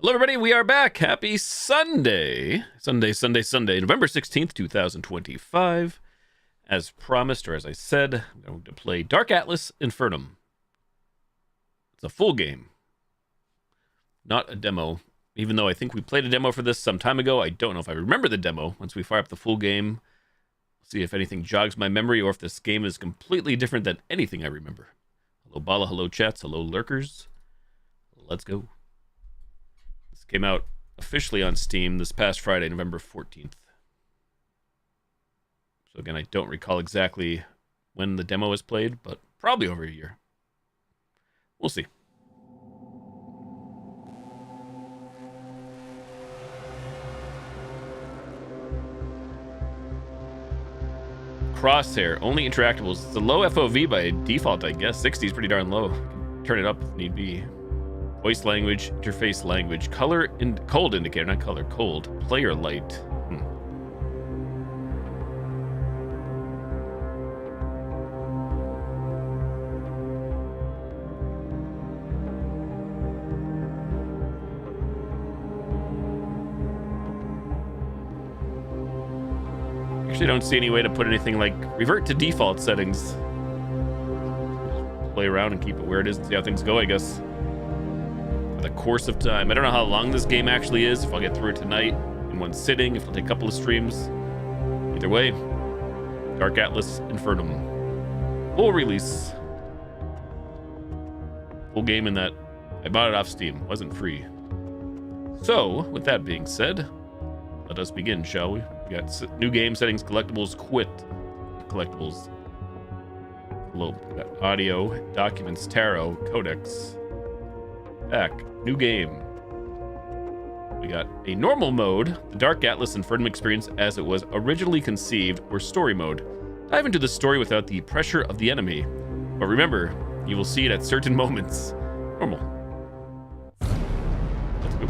Hello, everybody. We are back. Happy Sunday. Sunday, November 16th, 2025. As promised, or as I said, I'm going to play Dark Atlas Infernum. It's a full game, not a demo. Even though I think we played a demo for this some time ago, I don't know if I remember the demo. Once we fire up the full game, see if anything jogs my memory or if this game is completely different than anything I remember. Hello, Bala. Hello, chats. Hello, lurkers. Let's go. This came out officially on Steam this past Friday, November 14th. So again, I don't recall exactly when the demo was played, but probably over a year. We'll see. Crosshair, only interactables. It's a low FOV by default, I guess. 60 is pretty darn low. Turn it up if need be. Voice language, interface language, color, cold indicator, not color, cold. Player light. Actually, don't see any way to put anything like revert to default settings. Just play around and keep it where it is and see how things go, I guess. The course of time. I don't know how long this game actually is, if I'll get through it tonight in one sitting, if it'll take a couple of streams. Either way, Dark Atlas Infernum. Full release. Full game in that I bought it off Steam. It wasn't free. So, with that being said, let us begin, shall we? We got new game settings, collectibles, quit. Collectibles. Hello. We got audio, documents, tarot, codex. Back. New game. We got a normal mode, the Dark Atlas Infernum experience as it was originally conceived, or story mode. Dive into the story without the pressure of the enemy. But remember, you will see it at certain moments. Normal. Let's go.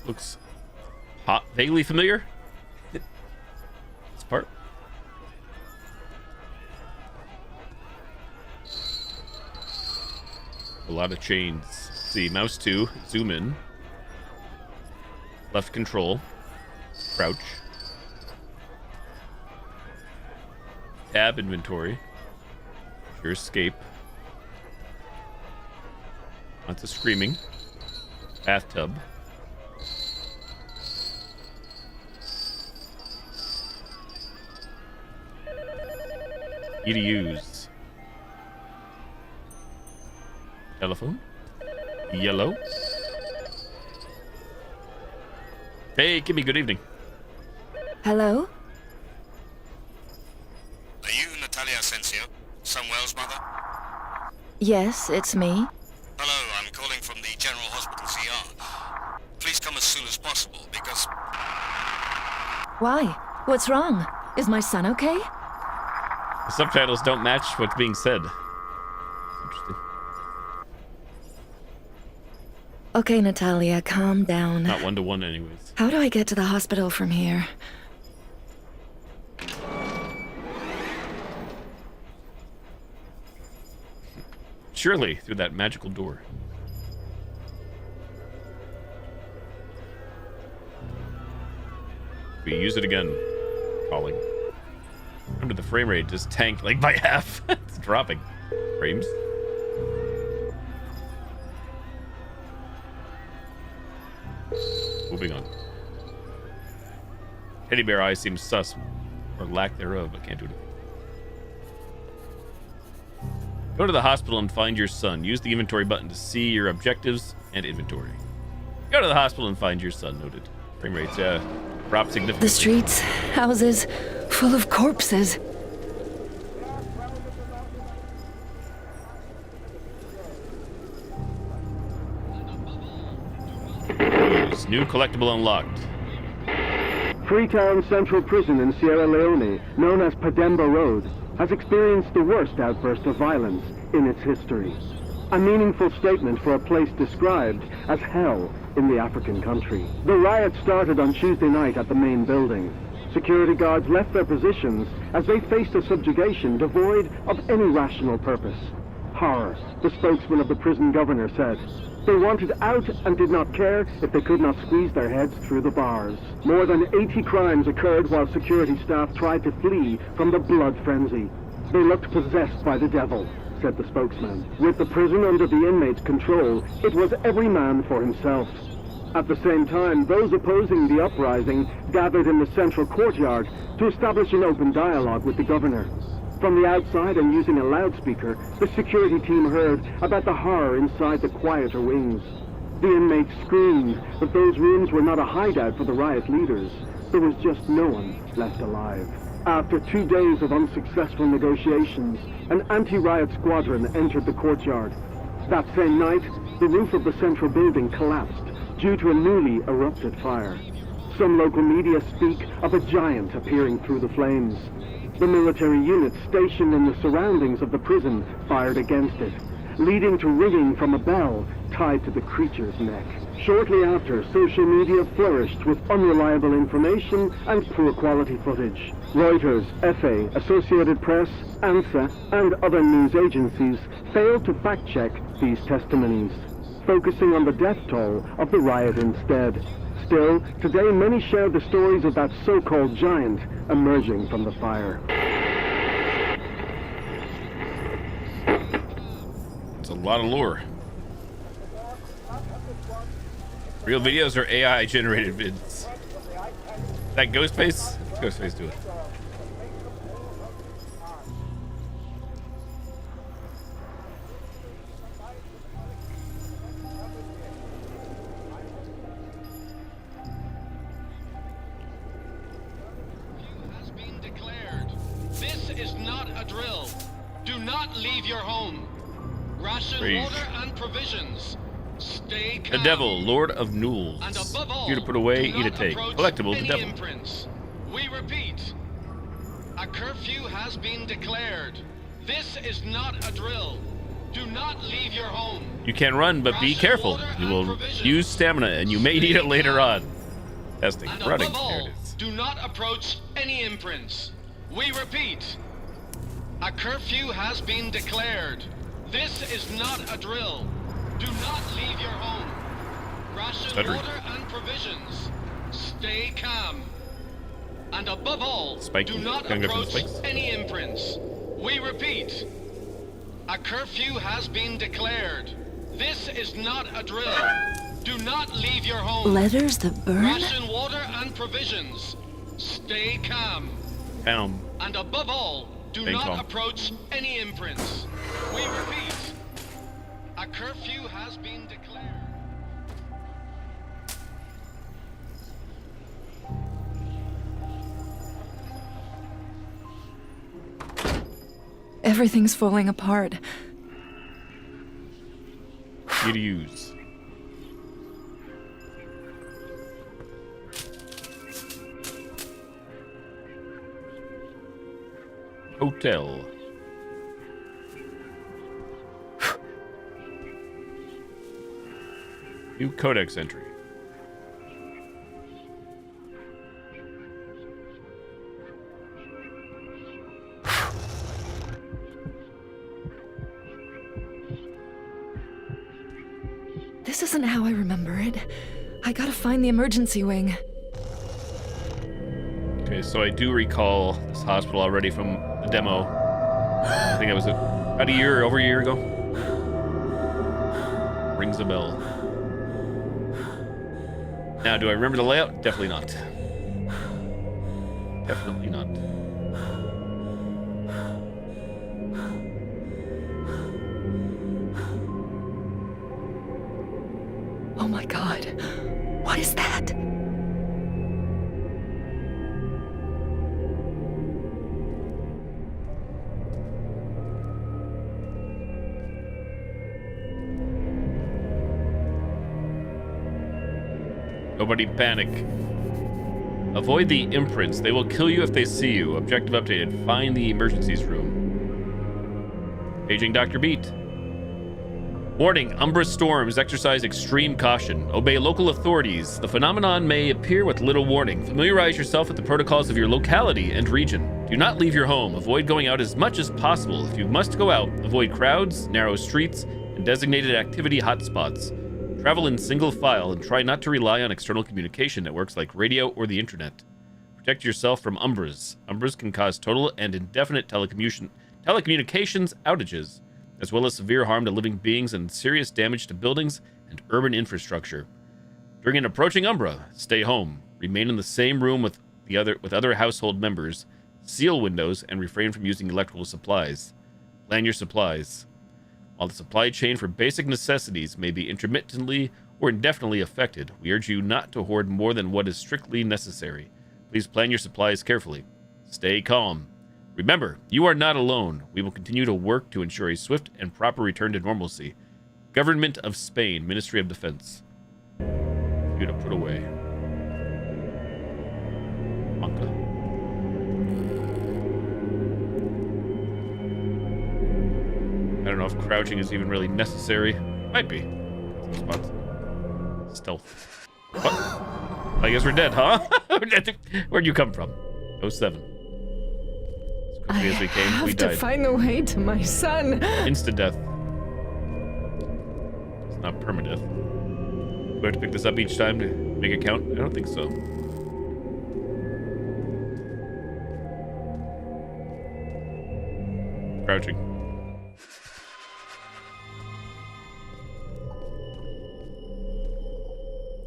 Looks hot, vaguely familiar. This part. A lot of chains. Let's see, mouse 2, zoom in. Left control. Crouch. Tab inventory. Your escape. Lots of screaming. Bathtub. E to use. Telephone. Yellow. Hey, Kimmy, good evening. Hello? Are you Natalia Asensio? Samuel's mother? Yes, it's me. Hello, I'm calling from the General Hospital's ER. Please come as soon as possible, because... Why? What's wrong? Is my son okay? The subtitles don't match what's being said. Interesting. Okay, Natalia, calm down. Not one-to-one anyways. How do I get to the hospital from here? Surely, through that magical door. We use it again. Calling. Under the frame rate just tanked like by half. It's dropping frames. Moving on. Teddy bear eye seems sus, or lack thereof. I can't do anything. Go to the hospital and find your son. Use the inventory button to see your objectives and inventory. Go to the hospital and find your son. Noted. Frame rates, drop significantly. The streets, houses, full of corpses. New collectible unlocked. Freetown Central Prison in Sierra Leone, known as Pademba Road, has experienced the worst outburst of violence in its history. A meaningful statement for a place described as hell in the African country. The riot started on Tuesday night at the main building. Security guards left their positions as they faced a subjugation devoid of any rational purpose. Horror, the spokesman of the prison governor said. They wanted out and did not care if they could not squeeze their heads through the bars. More than 80 crimes occurred while security staff tried to flee from the blood frenzy. They looked possessed by the devil, said the spokesman. With the prison under the inmates' control, it was every man for himself. At the same time, those opposing the uprising gathered in the central courtyard to establish an open dialogue with the governor. From the outside and using a loudspeaker, the security team heard about the horror inside the quieter wings. The inmates screamed that those rooms were not a hideout for the riot leaders. There was just no one left alive. After 2 days of unsuccessful negotiations, an anti-riot squadron entered the courtyard. That same night, the roof of the central building collapsed due to a newly erupted fire. Some local media speak of a giant appearing through the flames. The military units stationed in the surroundings of the prison fired against it, leading to ringing from a bell tied to the creature's neck. Shortly after, social media flourished with unreliable information and poor quality footage. Reuters, FA, Associated Press, ANSA, and other news agencies failed to fact-check these testimonies, focusing on the death toll of the riot instead. Still, today many share the stories of that so-called giant emerging from the fire. It's a lot of lore. Real videos or AI generated vids? That Ghostface? Ghostface do it. Water and provisions. Stay calm. The devil, Lord of Nools. And above all, here to put away, do eat a not take. approach Collectible, the any devil. imprints. We repeat, a curfew has been declared. This is not a drill. Do not leave your home. You can run, but be Ration careful. water You and will provisions. use stamina, and you may need it later on. Testing. And Running. above There all, it is. do not approach any imprints. We repeat, a curfew has been declared. This is not a drill. Do not leave your home. Ration Stuttering. water and provisions. Stay calm. And above all, Spiky. do not Gonna go for the approach spikes? any imprints. We repeat, a curfew has been declared. This is not a drill. Do not leave your home. Letters that burn? Ration water and provisions. Stay calm. Pound. And above all, do Stay not calm. approach any imprints. We repeat, a curfew has been declared. Everything's falling apart. You to use. Hotel. New codex entry. This isn't how I remember it. I gotta find the emergency wing. Okay, so I do recall this hospital already from the demo. I think it was about over a year ago. Rings a bell. Now, do I remember the layout? Definitely not. Definitely not. Oh my god. What is that? Nobody panic. Avoid the imprints. They will kill you if they see you. Objective updated. Find the emergencies room. Paging Dr. Beat. Warning, Umbra storms. Exercise extreme caution. Obey local authorities. The phenomenon may appear with little warning. Familiarize yourself with the protocols of your locality and region. Do not leave your home. Avoid going out as much as possible. If you must go out, avoid crowds, narrow streets, and designated activity hotspots. Travel in single file and try not to rely on external communication networks like radio or the internet. Protect yourself from Umbras. Umbras can cause total and indefinite telecommunications outages, as well as severe harm to living beings and serious damage to buildings and urban infrastructure. During an approaching Umbra, stay home. Remain in the same room with other household members. Seal windows and refrain from using electrical supplies. Plan your supplies. While the supply chain for basic necessities may be intermittently or indefinitely affected, we urge you not to hoard more than what is strictly necessary. Please plan your supplies carefully. Stay calm. Remember, you are not alone. We will continue to work to ensure a swift and proper return to normalcy. Government of Spain, Ministry of Defense. You to put away. Monka. I don't know if crouching is even really necessary. Might be. Some spots. Stealth. What? I guess we're dead, huh? Where'd you come from? 07. As quickly as we came, I we have to died. find the way to my son. Insta-death. It's not permadeath. Do I have to pick this up each time to make it count? I don't think so. Crouching.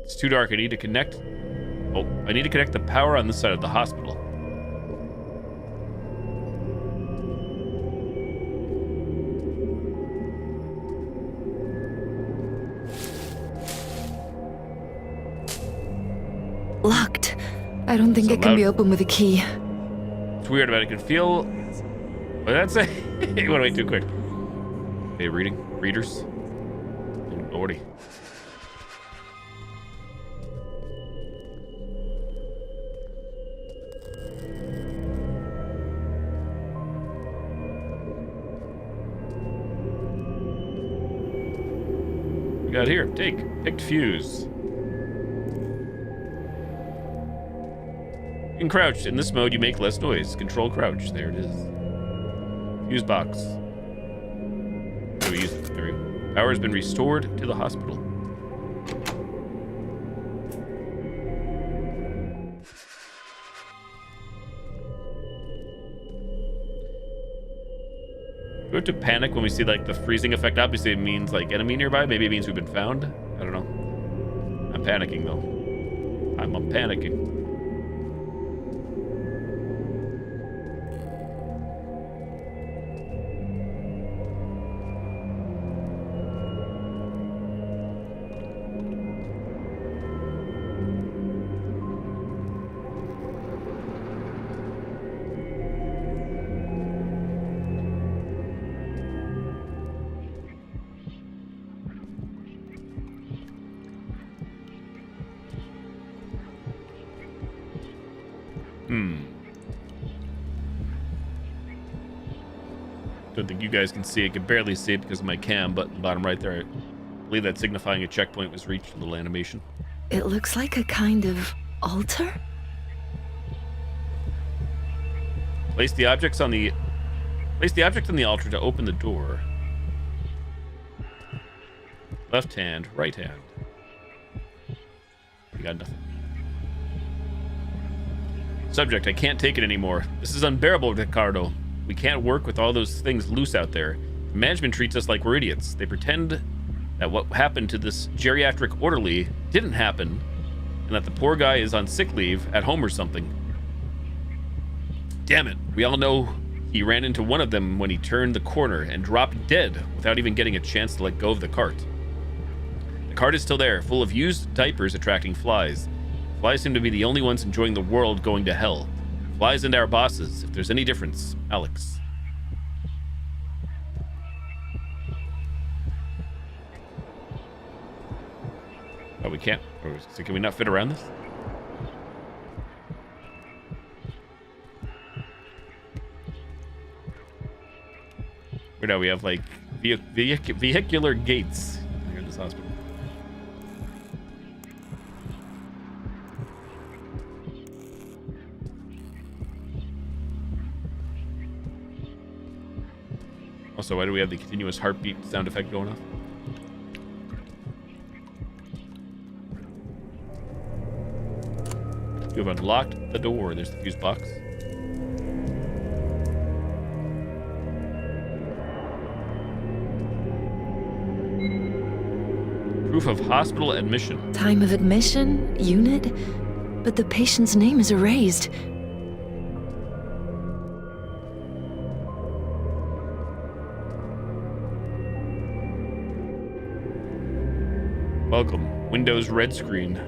It's too dark. I need to connect. Oh, I need to connect the power on this side of the hospital. Locked. I don't think So it can be loud. opened with a key. It's weird about it. I can feel. What did that say? You went way too quick. Hey, readers. Oh, lordy. We got here. Take. Picked fuse. In crouch. In this mode, you make less noise. Control crouch. There it is. Fuse box. So we use it. There we go. Power has been restored to the hospital. Do we have to panic when we see like the freezing effect? Obviously, it means like enemy nearby. Maybe it means we've been found. I don't know. I'm panicking though. I'm panicking. Don't think you guys can see it. I can barely see it because of my cam, but in the bottom right there, I believe that signifying a checkpoint was reached. A little animation. It looks like a kind of altar? Place the object on the altar to open the door. Left hand, right hand. You got nothing. Subject, I can't take it anymore. This is unbearable, Ricardo. We can't work with all those things loose out there. Management treats us like we're idiots. They pretend that what happened to this geriatric orderly didn't happen, and that the poor guy is on sick leave at home or something. Damn it. We all know he ran into one of them when he turned the corner and dropped dead without even getting a chance to let go of the cart. The cart is still there, full of used diapers attracting flies. Flies seem to be the only ones enjoying the world going to hell. Flies and our bosses, if there's any difference. Alex. Oh, we can't? So can we not fit around this? Or no, we have like vehicular gates here in this hospital. Also, why do we have the continuous heartbeat sound effect going off? You have unlocked the door. There's the fuse box. Proof of hospital admission. Time of admission, unit, but the patient's name is erased. Welcome. Windows red screen.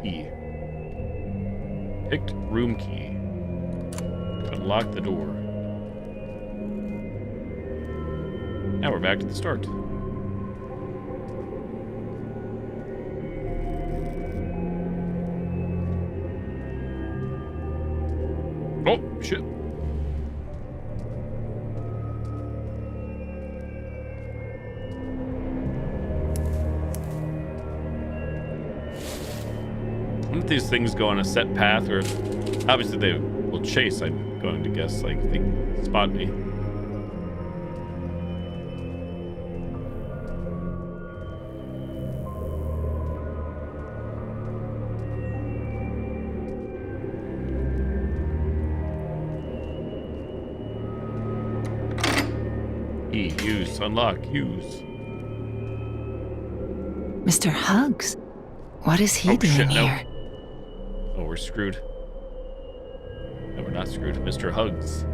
Key. Picked room key. Unlock the door. Now we're back to the start. Oh, shit. Wouldn't these things go on a set path, or obviously they will chase, I'm going to guess, like they spot me. E, use, unlock, use. Mr. Hugs? What is he doing shit, here? no. Oh, we're screwed. No, we're not screwed. Mr. Hugs.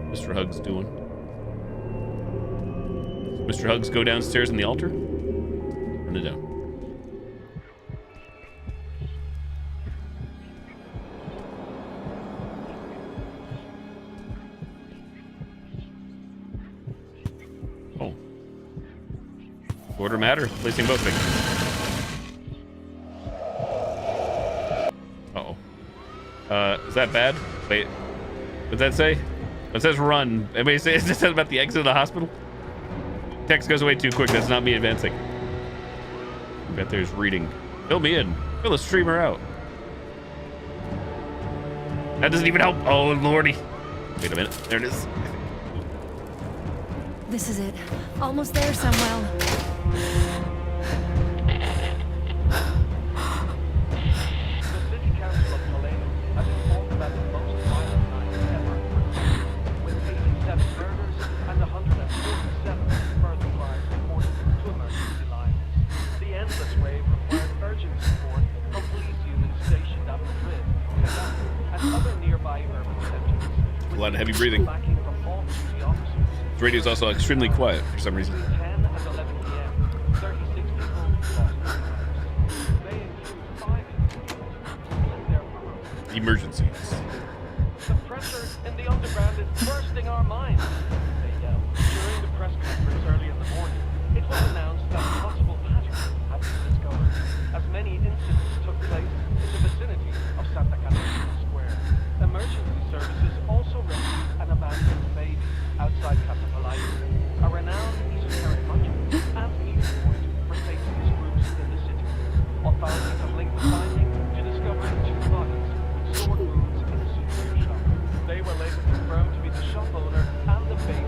Mr. Hugs doing. Does Mr. Hugs go downstairs in the altar? Run it down. Oh. Order matter. Placing both things. Is that bad? Wait, what's that say? It says run. Anybody say it says about the exit of the hospital? Text goes away too quick. That's not me advancing. I bet there's reading. Fill me in. Fill the streamer out. That doesn't even help. Oh, lordy. Wait a minute. There it is. This is it. Almost there, Samuel. A lot of heavy breathing. The radio is also extremely quiet for some reason. Emergencies. The pressure in the underground is bursting our minds, they yell. During the press conference early in the morning, it was announced that a possible pattern had been discovered, as many incidents took place in the vicinity of Santa Catalina Square. Emergency services also rescued an abandoned baby outside Capitolina, a renowned esoteric monument and meeting point for Satanist groups in the city. Authorities have linked the finding to discovering 2 bodies with sword wounds in a souvenir shop. They were later confirmed to be the shop owner and the baby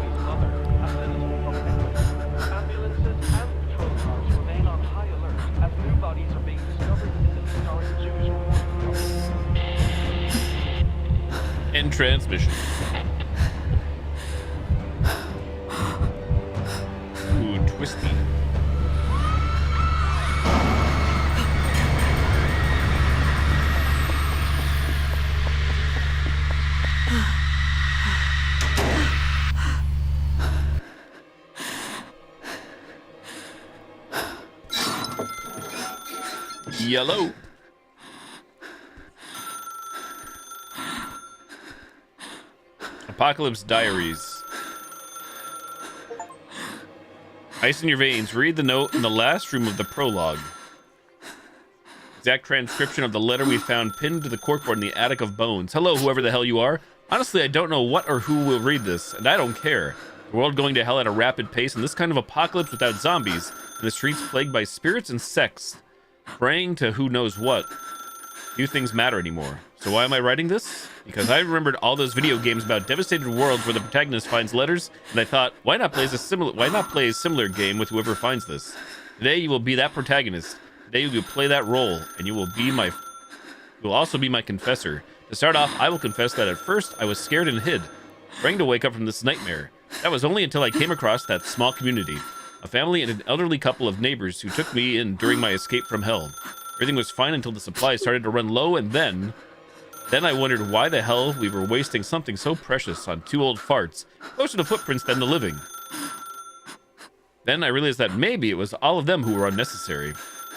transmission. Ooh, twisty. Yellow. Apocalypse Diaries. Ice in your veins. Read the note in the last room of the prologue. Exact transcription of the letter we found pinned to the corkboard in the attic of Bones. Hello, whoever the hell you are. Honestly, I don't know what or who will read this, and I don't care. The world going to hell at a rapid pace, and this kind of apocalypse without zombies, and the streets plagued by spirits and sex. Praying to who knows what. Few things matter anymore. So why am I writing this? Because I remembered all those video games about devastated worlds where the protagonist finds letters, and I thought, why not play a similar game with whoever finds this? Today you will be that protagonist. Today you will play that role, and you will also be my confessor. To start off, I will confess that at first I was scared and hid, praying to wake up from this nightmare. That was only until I came across that small community. A family and an elderly couple of neighbors who took me in during my escape from hell. Everything was fine until the supplies started to run low, and then I wondered why the hell we were wasting something so precious on 2 old farts, closer to footprints than the living. Then I realized that maybe it was all of them who were unnecessary.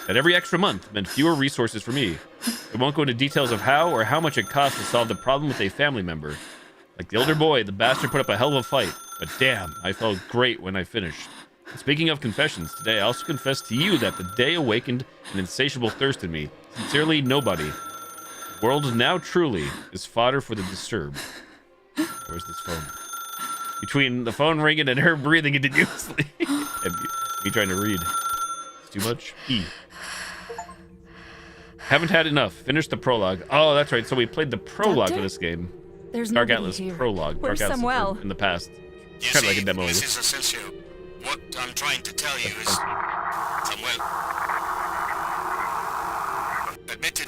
That every extra month meant fewer resources for me. I won't go into details of how or how much it cost to solve the problem with a family member. Like the older boy, the bastard put up a hell of a fight, but damn, I felt great when I finished. Speaking of confessions, today I also confess to you that the day awakened an insatiable thirst in me. Sincerely, nobody. The world now truly is fodder for the disturbed. Where's this phone? Between the phone ringing and her breathing continuously. And me trying to read. It's too much. Haven't had enough. Finished the prologue. Oh, that's right. So we played the prologue Doctor? of this game. There's Dark nobody Atlas here. prologue. Where's Dark Atlas Samuel? in the past. You Kind of like see, a demo. Mrs. Asensio, what I'm trying to tell you is... Samuel... Admitted...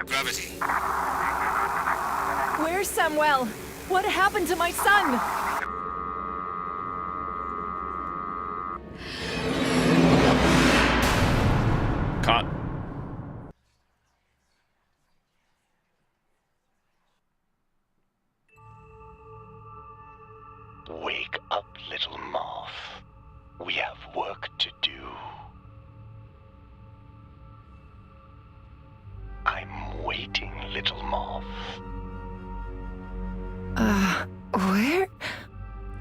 Gravity. Where's Samuel? What happened to my son? Caught. Wake up, little moth. We have work to do. I'm waiting, little moth.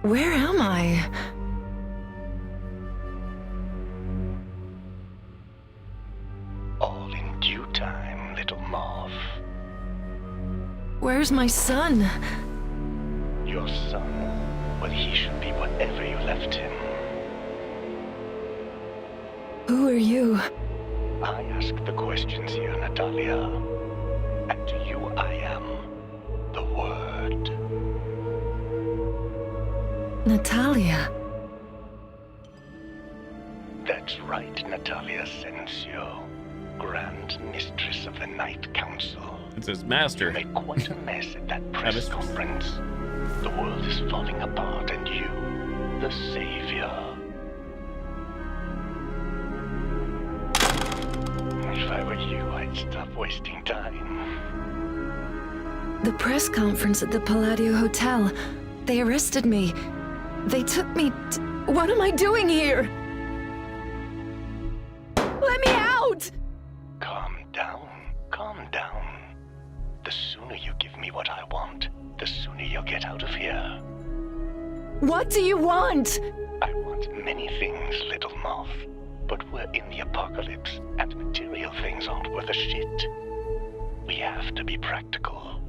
Where am I? All in due time, little moth. Where's my son? Your son, well, he should be wherever you left him. Who are you? I ask the questions here, Natalia. And to you I am the Word. Natalia. That's right, Natalia Asensio, Grand Mistress of the Night Council. It says You master. made quite a mess at that press Mistress. conference. The world is falling apart, and you, the savior. If I were you, I'd stop wasting time. The press conference at the Palladio Hotel. They arrested me. They took me What am I doing here? Let me out! Calm down, calm down. The sooner you give me what I want, the sooner you'll get out of here. What do you want? I want many things, little moth. But we're in the apocalypse, and material things aren't worth a shit. We have to be practical.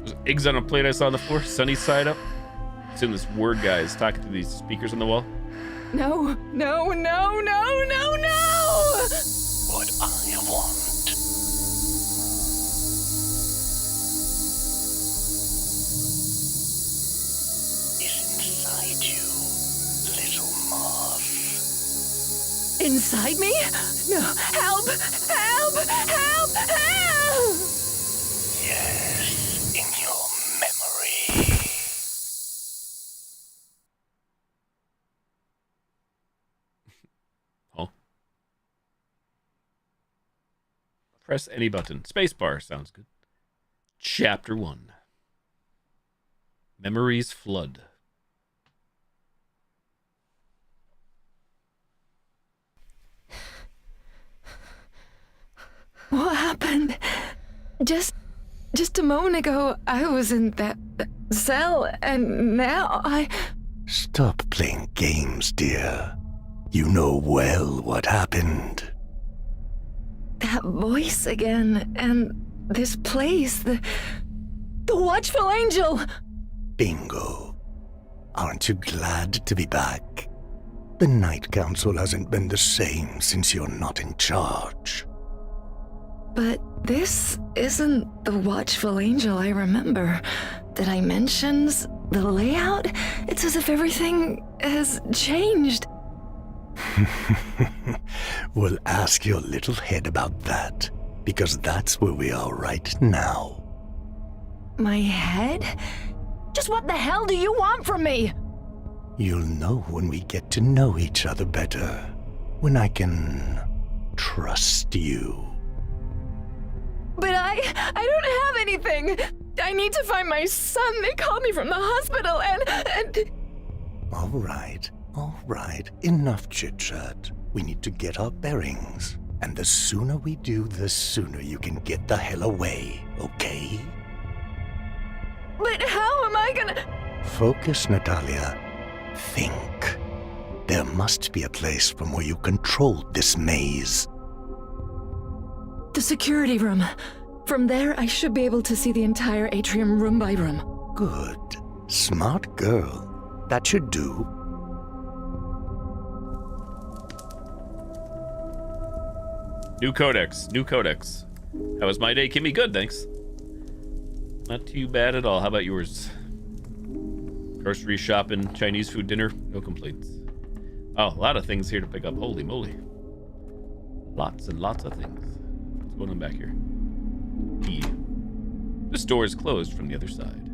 There's eggs on a plate I saw on the floor, sunny side up. Assume this word guy is talking to these speakers on the wall. No, no, no, no, no, no! What I want. Is inside you, inside me? No, help! Help! Help! Help! Yes, in your memory. Oh. Press any button. Spacebar sounds good. Chapter 1. Memories flood. What happened? Just a moment ago, I was in that cell, and now I... Stop playing games, dear. You know well what happened. That voice again, and this place, the Watchful Angel! Bingo. Aren't you glad to be back? The Night Council hasn't been the same since you're not in charge. But this isn't the Watchful Angel I remember. The dimensions, the layout, it's as if everything has changed. Well, ask your little head about that, because that's where we are right now. My head? Just what the hell do you want from me? You'll know when we get to know each other better. When I can trust you. But I don't have anything. I need to find my son. They called me from the hospital and... All right. Enough chit-chat. We need to get our bearings. And the sooner we do, the sooner you can get the hell away, okay? But how am I gonna... Focus, Natalia. Think. There must be a place from where you controlled this maze. The security room. From there, I should be able to see the entire atrium room by room. Good. Smart girl. That should do. New codex. How was my day, Kimmy? Good, thanks. Not too bad at all. How about yours? Grocery shopping, Chinese food dinner, no complaints. Oh, a lot of things here to pick up. Holy moly. Lots and lots of things. What's going on back here? This door is closed from the other side.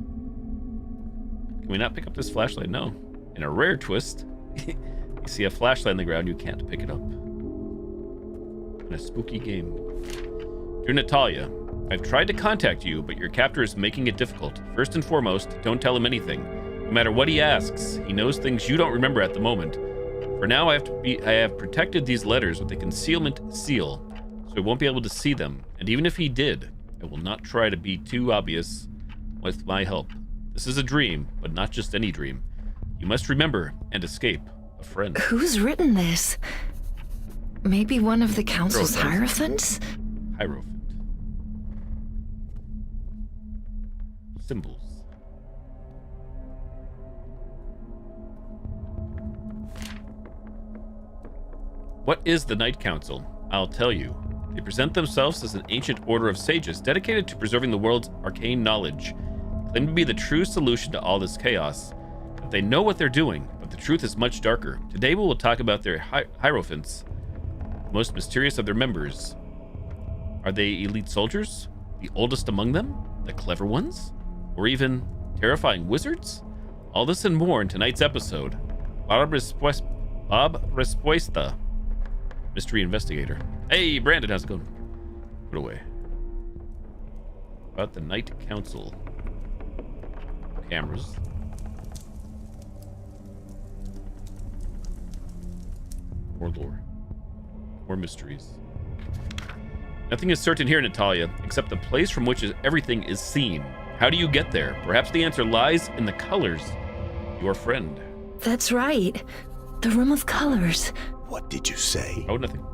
Can we not pick up this flashlight? No. In a rare twist, you see a flashlight on the ground, you can't pick it up. In a spooky game. Dear Natalia, I've tried to contact you, but your captor is making it difficult. First and foremost, don't tell him anything. No matter what he asks, he knows things you don't remember at the moment. For now, I have protected these letters with a concealment seal, so he won't be able to see them. And even if he did, I will not try to be too obvious with my help. This is a dream, but not just any dream. You must remember and escape a friend. Who's written this? Maybe one of the council's hierophants? Hierophant. Symbols. What is the Night Council? I'll tell you. They present themselves as an ancient order of sages dedicated to preserving the world's arcane knowledge. They claim to be the true solution to all this chaos. That they know what they're doing, but the truth is much darker. Today we will talk about their hierophants, the most mysterious of their members. Are they elite soldiers? The oldest among them? The clever ones? Or even terrifying wizards? All this and more in tonight's episode. Bob Respuesta, mystery investigator. Hey, Brandon, how's it going? Put away. About the Night Council. Cameras. More lore. More mysteries. Nothing is certain here, Natalia, except the place from which everything is seen. How do you get there? Perhaps the answer lies in the colors. Your friend. That's right. The room of colors. What did you say? Oh, nothing.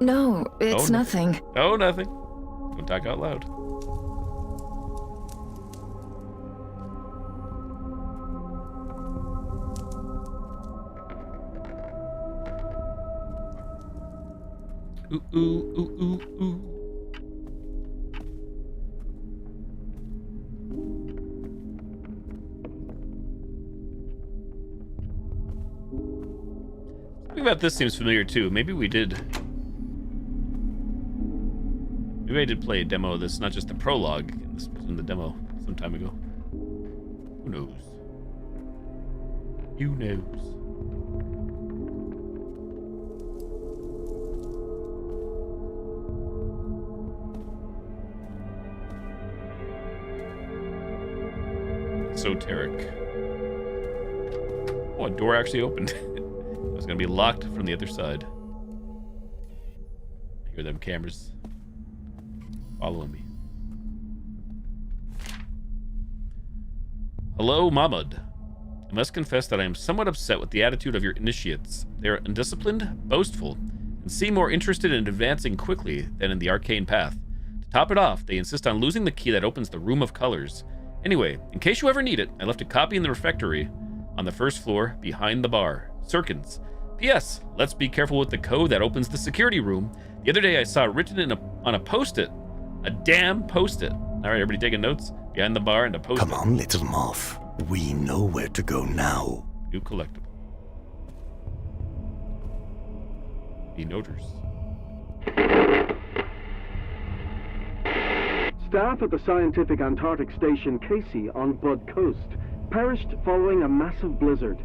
No, it's nothing. Oh, nothing. Don't talk out loud. Ooh, ooh, ooh, ooh, ooh. We've layout this seems familiar too. Maybe we did. Maybe I did play a demo of this, not just the prologue. This was in the demo some time ago. Who knows? Who knows? Esoteric. Oh, a door actually opened. It was going to be locked from the other side. I hear them cameras following me. Hello, Mahmud. I must confess that I am somewhat upset with the attitude of your initiates. They are undisciplined, boastful, and seem more interested in advancing quickly than in the arcane path. To top it off, they insist on losing the key that opens the Room of Colors. Anyway, in case you ever need it, I left a copy in the refectory on the first floor behind the bar. Sirkins. P.S. Let's be careful with the code that opens the security room. The other day I saw it written on a post-it. A damn post-it. All right, everybody taking notes? Behind the bar and a post-it. Come on, little moth. We know where to go now. New collectible. The noters. Staff at the Scientific Antarctic Station Casey on Bud Coast perished following a massive blizzard.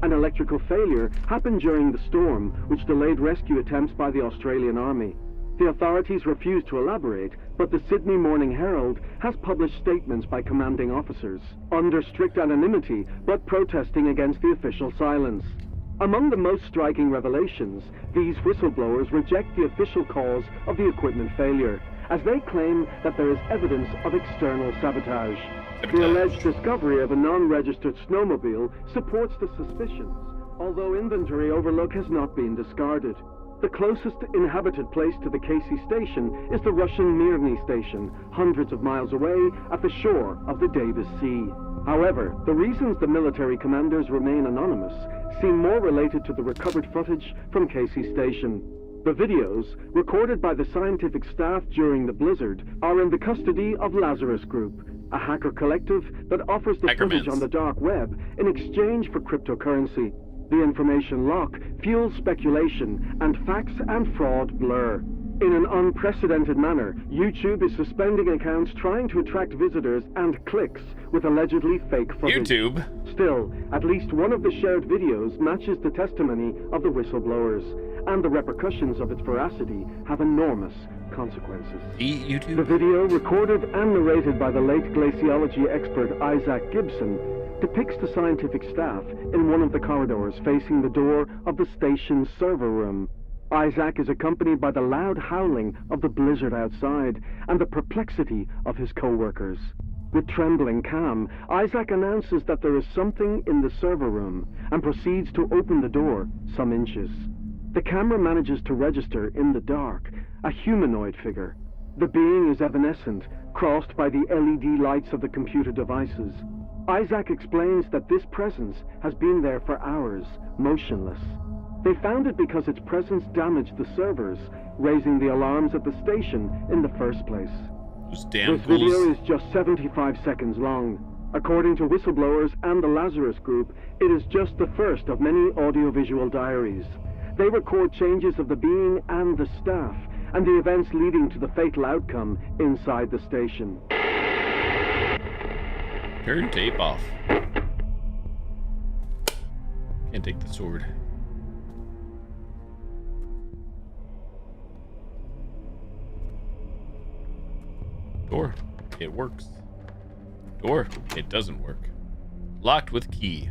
An electrical failure happened during the storm, which delayed rescue attempts by the Australian Army. The authorities refused to elaborate, but the Sydney Morning Herald has published statements by commanding officers, under strict anonymity, but protesting against the official silence. Among the most striking revelations, these whistleblowers reject the official cause of the equipment failure, as they claim that there is evidence of external sabotage. The alleged discovery of a non-registered snowmobile supports the suspicions, although inventory overlook has not been discarded. The closest inhabited place to the Casey station is the Russian Mirny station, hundreds of miles away at the shore of the Davis Sea. However, the reasons the military commanders remain anonymous seem more related to the recovered footage from Casey station. The videos, recorded by the scientific staff during the blizzard, are in the custody of Lazarus Group, a hacker collective that offers the footage on the dark web in exchange for cryptocurrency. The information lock fuels speculation, and facts and fraud blur. In an unprecedented manner, YouTube is suspending accounts trying to attract visitors and clicks with allegedly fake footage. YouTube. Still, at least one of the shared videos matches the testimony of the whistleblowers, and the repercussions of its veracity have enormous consequences. YouTube. The video, recorded and narrated by the late glaciology expert Isaac Gibson, depicts the scientific staff in one of the corridors facing the door of the station's server room. Isaac is accompanied by the loud howling of the blizzard outside and the perplexity of his co-workers. With trembling calm, Isaac announces that there is something in the server room and proceeds to open the door some inches. The camera manages to register in the dark a humanoid figure. The being is evanescent, crossed by the LED lights of the computer devices. Isaac explains that this presence has been there for hours, motionless. They found it because its presence damaged the servers, raising the alarms at the station in the first place. Those damn This video is just 75 seconds long. According to whistleblowers and the Lazarus Group, it is just the first of many audiovisual diaries. They record changes of the being and the staff, and the events leading to the fatal outcome inside the station. Turn tape off. Can't take the sword. Door. It works. Door. It doesn't work. Locked with key.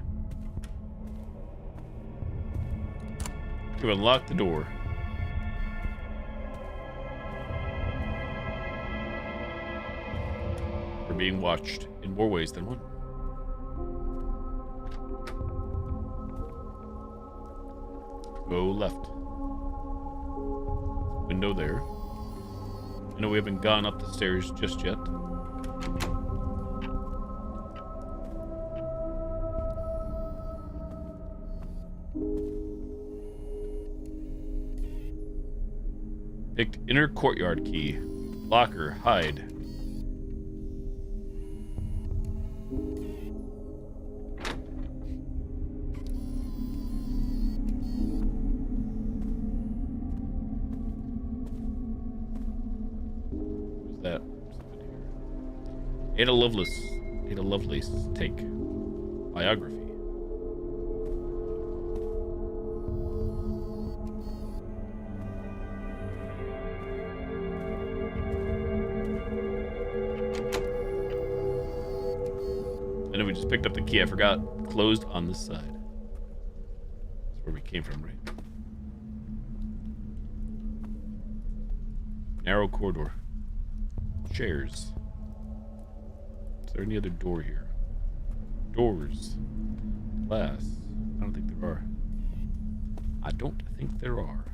To unlock the door. We're being watched in more ways than one. Go left. Window there. I know we haven't gone up the stairs just yet. Picked inner courtyard key. Locker, hide. that? Ada Lovelace take. Biography. And then we just picked up the key. I forgot. Closed on this side. That's where we came from, right? Narrow corridor. Chairs. Is there any other door here? Doors. Glass. I don't think there are. I don't think there are.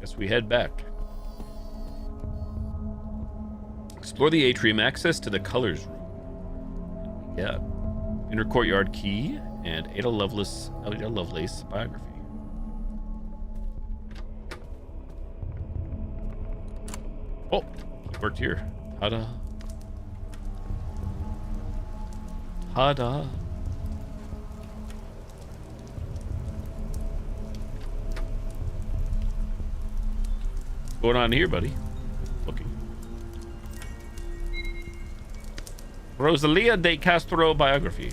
Guess we head back. Explore the atrium. Access to the colors room. Yeah. Inner courtyard key and Ada Lovelace biography. Oh, it worked here. Ta-da. Ta-da. What's going on here, buddy? Looking. Rosalia de Castro biography.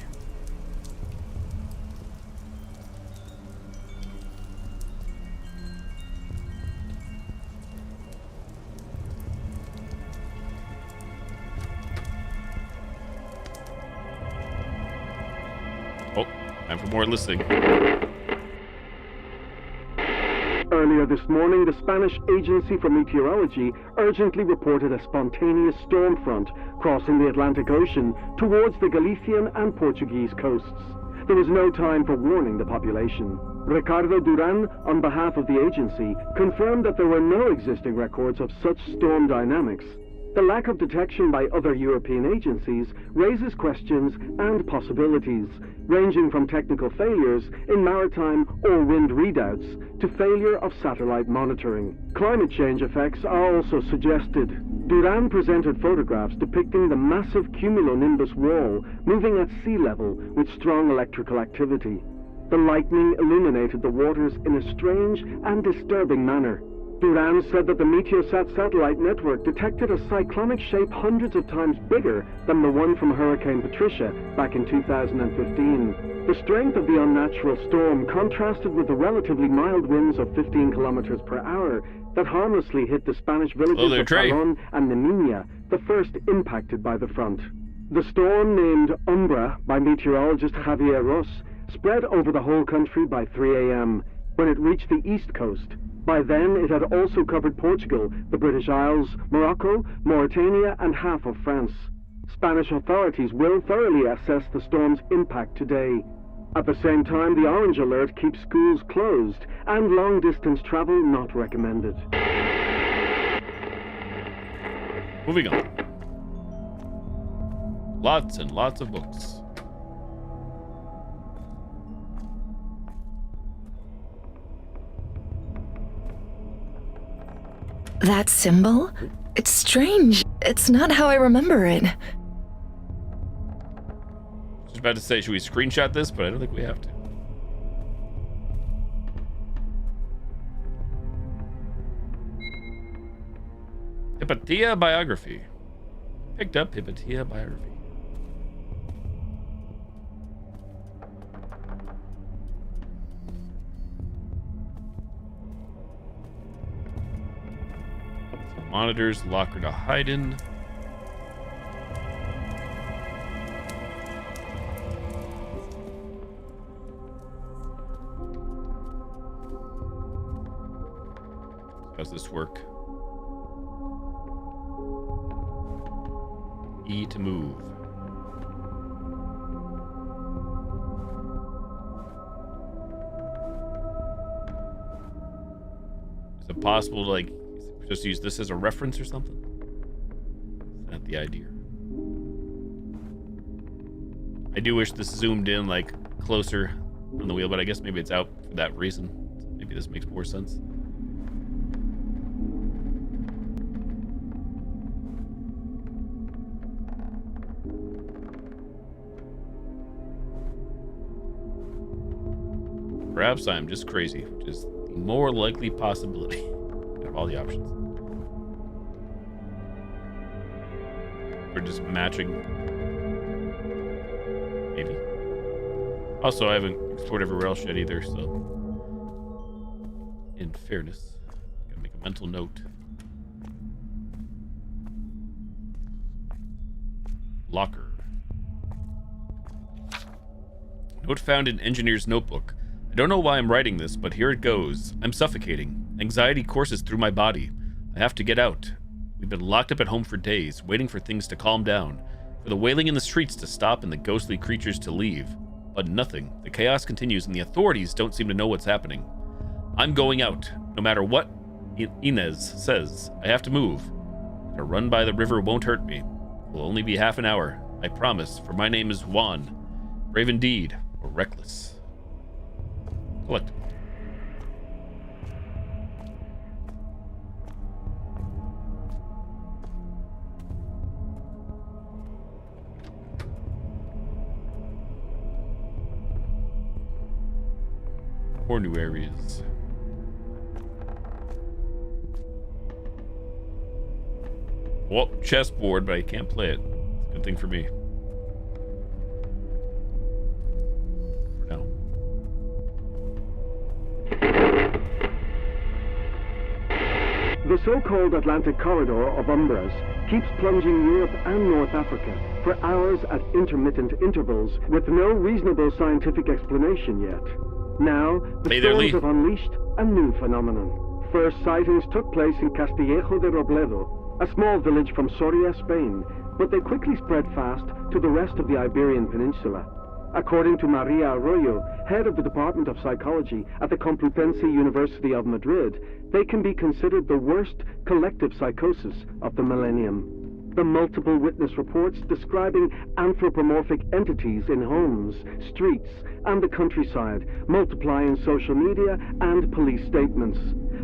Oh, time for more listening. Earlier this morning, the Spanish Agency for Meteorology urgently reported a spontaneous storm front crossing the Atlantic Ocean towards the Galician and Portuguese coasts. There was no time for warning the population. Ricardo Duran, on behalf of the agency, confirmed that there were no existing records of such storm dynamics. The lack of detection by other European agencies raises questions and possibilities, ranging from technical failures in maritime or wind readouts to failure of satellite monitoring. Climate change effects are also suggested. Duran presented photographs depicting the massive cumulonimbus wall moving at sea level with strong electrical activity. The lightning illuminated the waters in a strange and disturbing manner. Duran said that the Meteosat satellite network detected a cyclonic shape hundreds of times bigger than the one from Hurricane Patricia back in 2015. The strength of the unnatural storm contrasted with the relatively mild winds of 15 kilometers per hour that harmlessly hit the Spanish villages of Palon and Neminia, the first impacted by the front. The storm, named Umbra by meteorologist Javier Ros, spread over the whole country by 3 a.m. when it reached the east coast. By then, it had also covered Portugal, the British Isles, Morocco, Mauritania, and half of France. Spanish authorities will thoroughly assess the storm's impact today. At the same time, the orange alert keeps schools closed and long-distance travel not recommended. Moving on. Lots and lots of books. That symbol? It's strange. It's not how I remember it. I was about to say, should we screenshot this? But I don't think we have to. Hypatia biography. Picked up Hypatia biography. Monitors, locker to hide in. How's this work? E to move. Is it possible to, like, just use this as a reference or something? Is that the idea? I do wish this zoomed in, like, closer on the wheel, but I guess maybe it's out for that reason. Maybe this makes more sense. Perhaps I'm just crazy, which is the more likely possibility out of all the options. We're just matching. Maybe. Also, I haven't explored everywhere else yet either, so in fairness, gotta make a mental note. Locker. Note found in engineer's notebook. I don't know why I'm writing this, but here it goes. I'm suffocating. Anxiety courses through my body. I have to get out. We've been locked up at home for days, waiting for things to calm down, for the wailing in the streets to stop and the ghostly creatures to leave. But nothing. The chaos continues and the authorities don't seem to know what's happening. I'm going out, no matter what Inez says. I have to move. A run by the river won't hurt me. It will only be half an hour. I promise, for my name is Juan. Brave indeed, or reckless. Collect. More new areas. Well, chessboard, but I can't play it. It's a good thing for me. For now. The so-called Atlantic Corridor of Umbras keeps plunging Europe and North Africa for hours at intermittent intervals with no reasonable scientific explanation yet. Now, the storms have unleashed a new phenomenon. First sightings took place in Castillejo de Robledo, a small village from Soria, Spain, but they quickly spread fast to the rest of the Iberian Peninsula. According to Maria Arroyo, head of the Department of Psychology at the Complutense University of Madrid, they can be considered the worst collective psychosis of the millennium. The multiple witness reports describing anthropomorphic entities in homes, streets, and the countryside multiply in social media and police statements.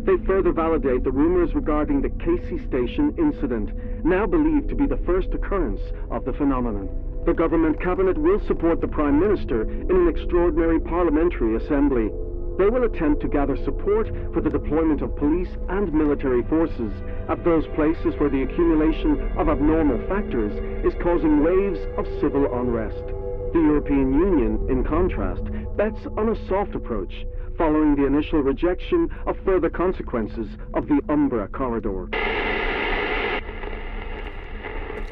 They further validate the rumors regarding the Casey Station incident, now believed to be the first occurrence of the phenomenon. The government cabinet will support the Prime Minister in an extraordinary parliamentary assembly. They will attempt to gather support for the deployment of police and military forces at those places where the accumulation of abnormal factors is causing waves of civil unrest. The European Union, in contrast, bets on a soft approach, following the initial rejection of further consequences of the Umbra corridor.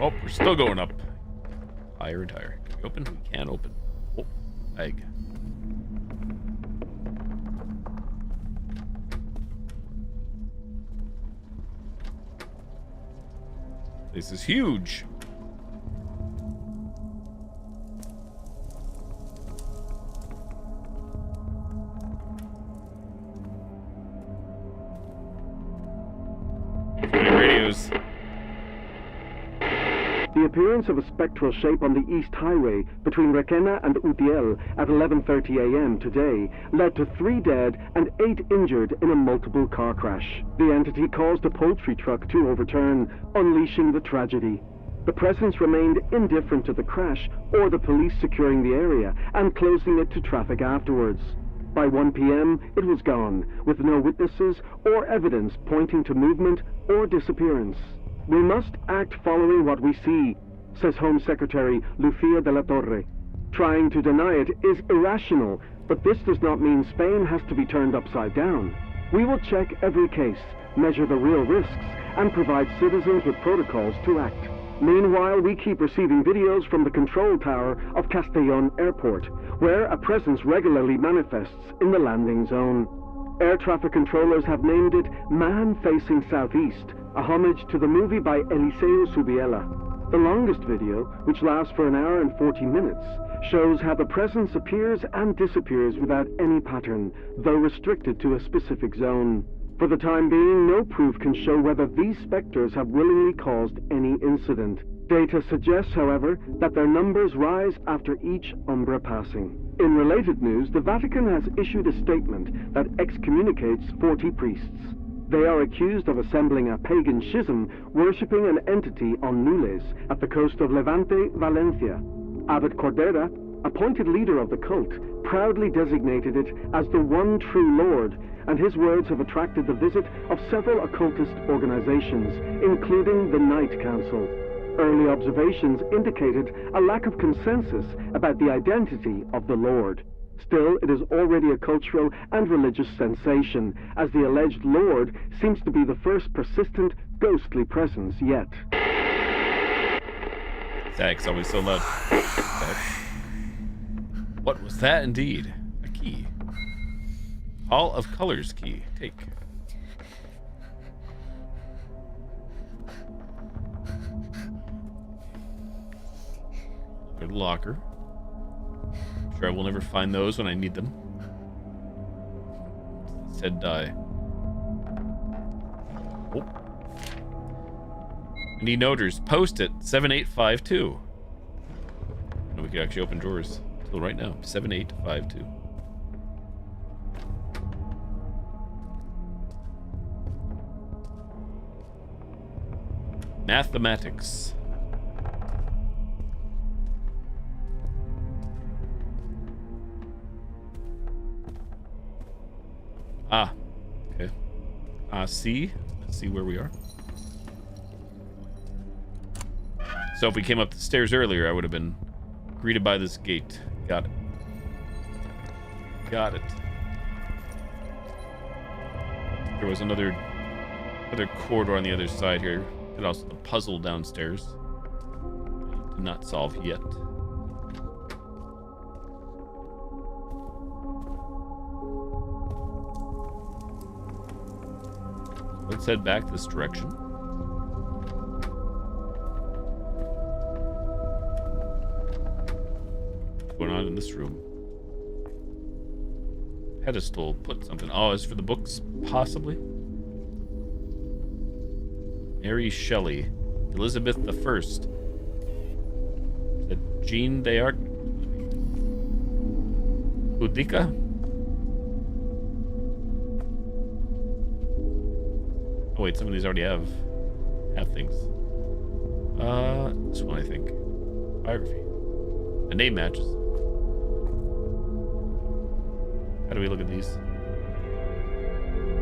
Oh, we're still going up. Higher and higher. Can we open? We can't open. Oh, egg. This is huge. Radios. The appearance of a spectral shape on the East Highway between Requena and Utiel at 11:30 a.m. today led to 3 dead and 8 injured in a multiple car crash. The entity caused a poultry truck to overturn, unleashing the tragedy. The presence remained indifferent to the crash or the police securing the area and closing it to traffic afterwards. By 1 p.m., it was gone, with no witnesses or evidence pointing to movement or disappearance. We must act following what we see, says Home Secretary Lucía de la Torre. Trying to deny it is irrational, but this does not mean Spain has to be turned upside down. We will check every case, measure the real risks, and provide citizens with protocols to act. Meanwhile, we keep receiving videos from the control tower of Castellón Airport, where a presence regularly manifests in the landing zone. Air traffic controllers have named it Man Facing Southeast, a homage to the movie by Eliseo Subiela. The longest video, which lasts for 1 hour and 40 minutes, shows how the presence appears and disappears without any pattern, though restricted to a specific zone. For the time being, no proof can show whether these specters have willingly caused any incident. Data suggests, however, that their numbers rise after each Umbra passing. In related news, the Vatican has issued a statement that excommunicates 40 priests. They are accused of assembling a pagan schism, worshipping an entity on Nules at the coast of Levante, Valencia. Abbot Cordera, appointed leader of the cult, proudly designated it as the one true Lord, and his words have attracted the visit of several occultist organizations, including the Night Council. Early observations indicated a lack of consensus about the identity of the Lord. Still, it is already a cultural and religious sensation, as the alleged Lord seems to be the first persistent, ghostly presence yet. Zach's always so loud. What was that indeed? A key. Hall of Colors key. Take. Good locker. I'm sure I will never find those when I need them. Said die. Oh. I need noters. Post it 7852. No, we could actually open drawers. Till right now. 7852. Mathematics. Ah, okay. C. Let's see where we are. So if we came up the stairs earlier, I would have been greeted by this gate. Got it. Got it. There was another corridor on the other side here. And also the puzzle downstairs. Did not solve yet. Let's head back this direction. What's going on in this room? Pedestal, put something. Oh, it's for the books, possibly? Mary Shelley, Elizabeth I. Is that Jean d'Arc? Boudica? Oh wait, some of these already have things. This one I think. Biography. The name matches. How do we look at these?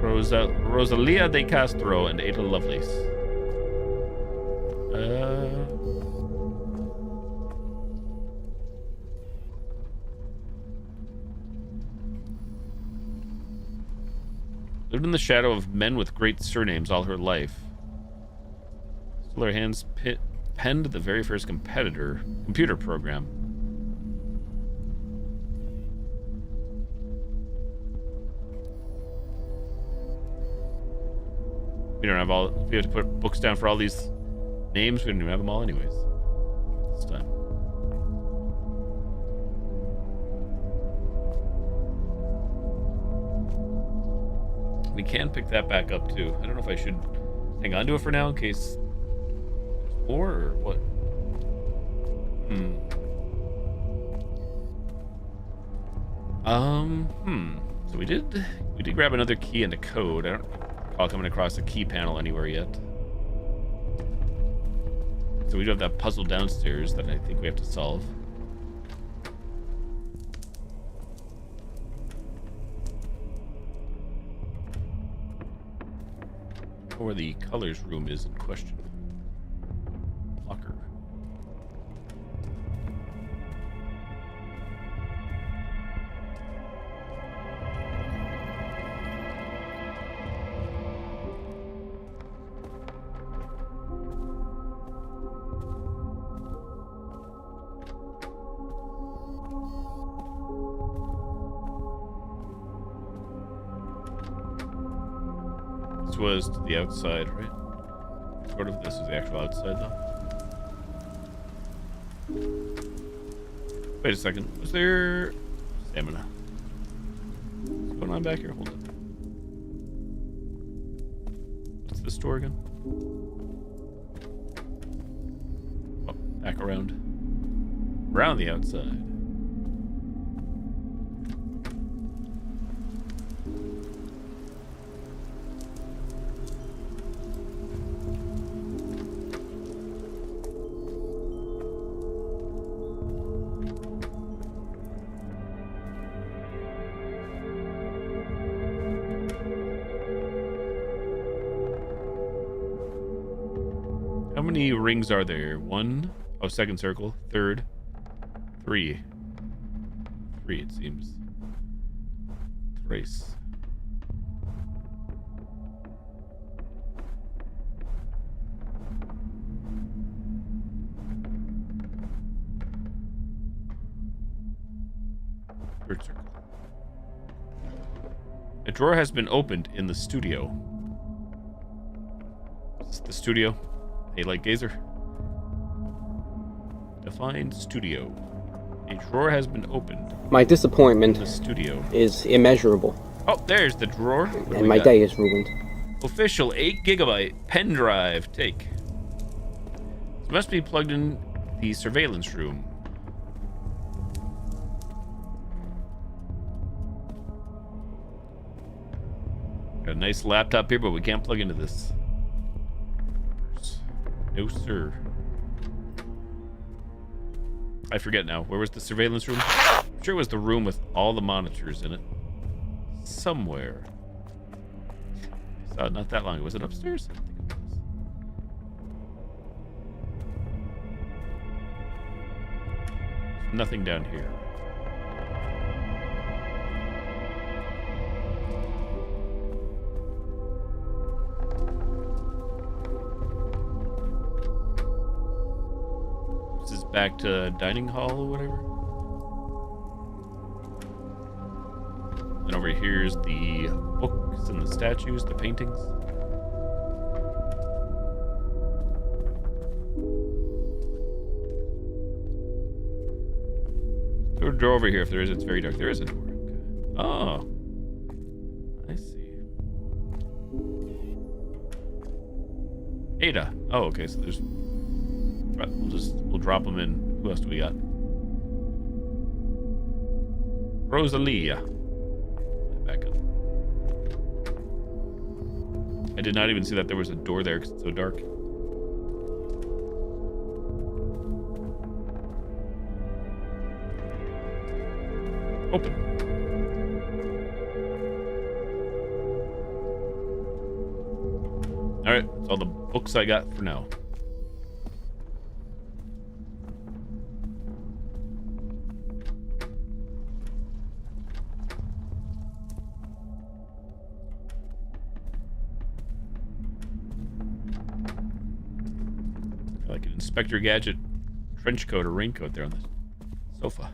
Rosalia de Castro and Ada Lovelace. Lived in the shadow of men with great surnames all her life. Still her hands penned the very first computer program. We don't have all. We have to put books down for all these names. We don't even have them all, anyways. This time. We can pick that back up too. I don't know if I should hang on to it for now in case there's more or what. So we did grab another key and a code. I don't recall coming across a key panel anywhere yet. So we do have that puzzle downstairs that I think we have to solve. Or the colors room is in question. Locker. This was to the outside, right? Sort of. This is the actual outside, though. Wait a second. Was there stamina? What's going on back here? Hold on. What's this door again? Oh, back around. Around the outside. How many rings are there? 1. Oh, second circle. 3rd. 3. 3, it seems. Thrice. Third circle. A drawer has been opened in the studio. Is this the studio? Hey, light gazer. Define studio. A drawer has been opened My disappointment in the studio. is immeasurable, Oh, there's the drawer. What do and we my got? day is ruined. Official 8 gigabyte pen drive. Take. This must be plugged in the surveillance room. Got a nice laptop here, but we can't plug into this. No, sir. I forget now. Where was the surveillance room? I'm sure it was the room with all the monitors in it. Somewhere. I saw it not that long ago. Was it upstairs? I don't think it was. There's nothing down here. This is back to dining hall or whatever. And over here is the books and the statues, the paintings. There's a door over here. If there is, it's very dark. There is a door. Okay. Oh. I see. Ada. Oh, okay. So there's... Right, we'll drop them in. Who else do we got? Rosalia. Back up. I did not even see that there was a door there because it's so dark. Open. Alright, that's all the books I got for now. Like an Inspector Gadget trench coat or raincoat there on the sofa.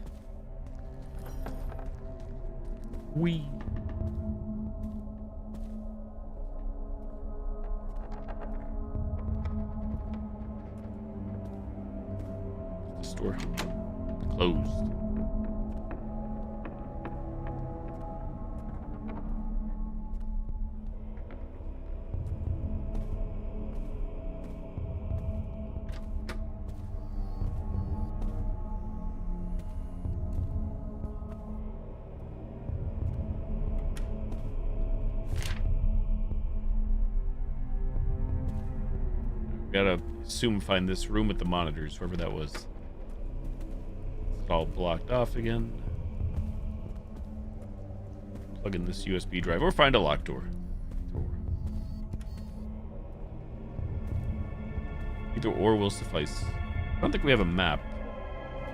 Wee. The store closed. Gotta assume find this room with the monitors, whoever that was. It's all blocked off again. Plug in this USB drive or find a locked door. Either or will suffice. I don't think we have a map.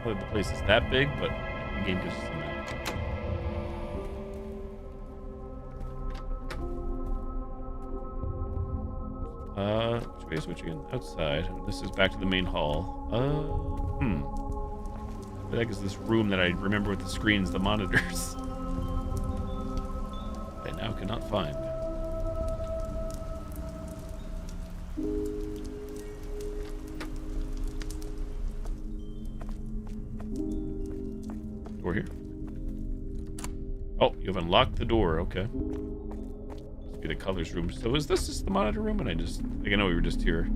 Probably the place is that big, but the game gives us a map. Which way is which again? Outside. This is back to the main hall. What the heck is this room that I remember with the screens, the monitors? I now cannot find. Door here. Oh, you have unlocked the door. Okay. The colors room. So is this just the monitor room? And I know we were just here.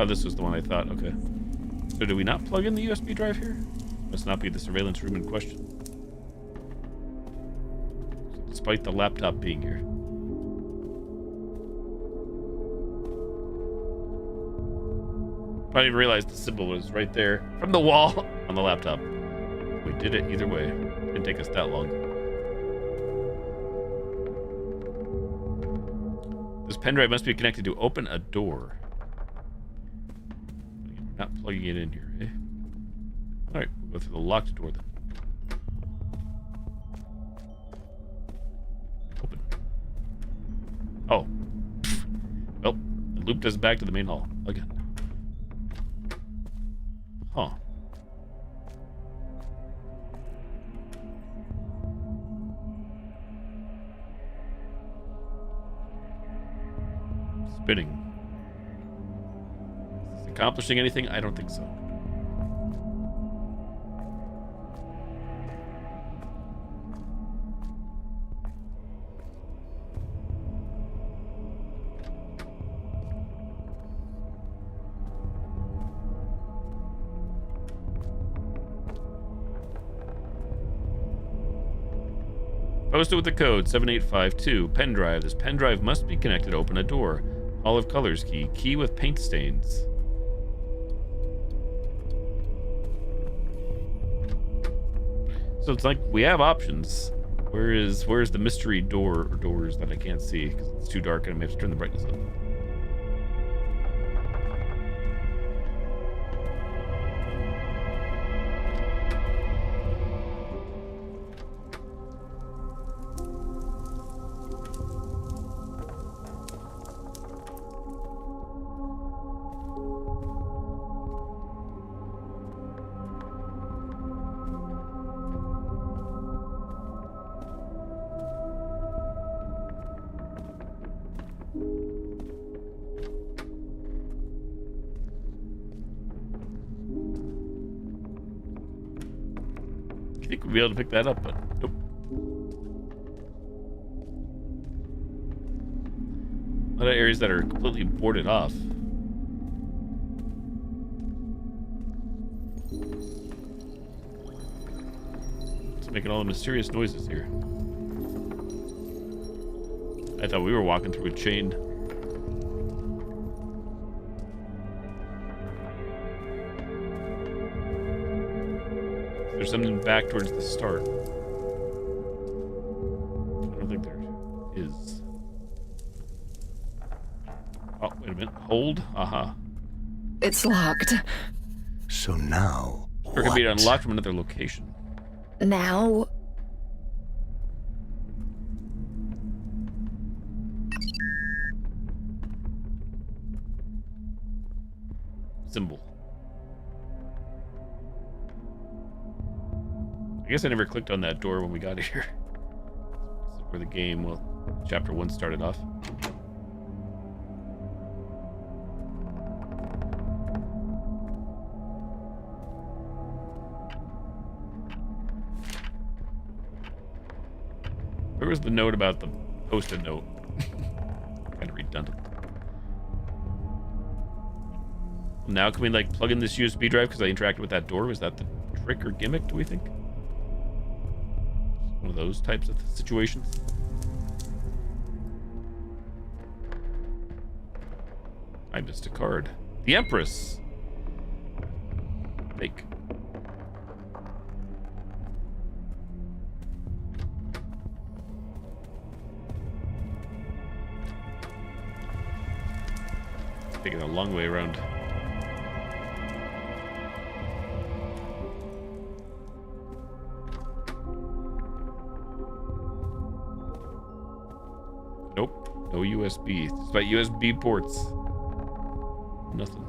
Oh, this was the one I thought. Okay. So do we not plug in the USB drive here? Must not be the surveillance room in question. Despite the laptop being here. I didn't even realize the symbol was right there from the wall on the laptop. We did it either way. Didn't take us that long. This pen drive must be connected to open a door. Not plugging it in here, eh? Alright, we'll go through the locked door then. Open. Oh. Well, it looped us back to the main hall again. Huh. Spinning. Is this accomplishing anything? I don't think so. Posted with the code 7852. Pen drive. This pen drive must be connected to open a door. Olive colors key. Key with paint stains. So it's like we have options. Where's the mystery door or doors that I can't see because it's too dark and I may have to turn the brightness up. I think we'll be able to pick that up, but nope. A lot of areas that are completely boarded off. It's making all the mysterious noises here. I thought we were walking through a chain. There's something back towards the start. I don't think there is. Oh, wait a minute. Hold. Aha. It's locked. So now, Or could be what? unlocked from another location. Now, Symbol. I guess I never clicked on that door when we got here. This is where the game, well, chapter 1 started off. Where was the note about the post-it note? Kind of redundant. Now can we like plug in this USB drive because I interacted with that door? Was that the trick or gimmick, do we think? One of those types of situations. I missed a card. The Empress. Fake. Taking a long way around. Nope, no USB. Despite USB ports. Nothing.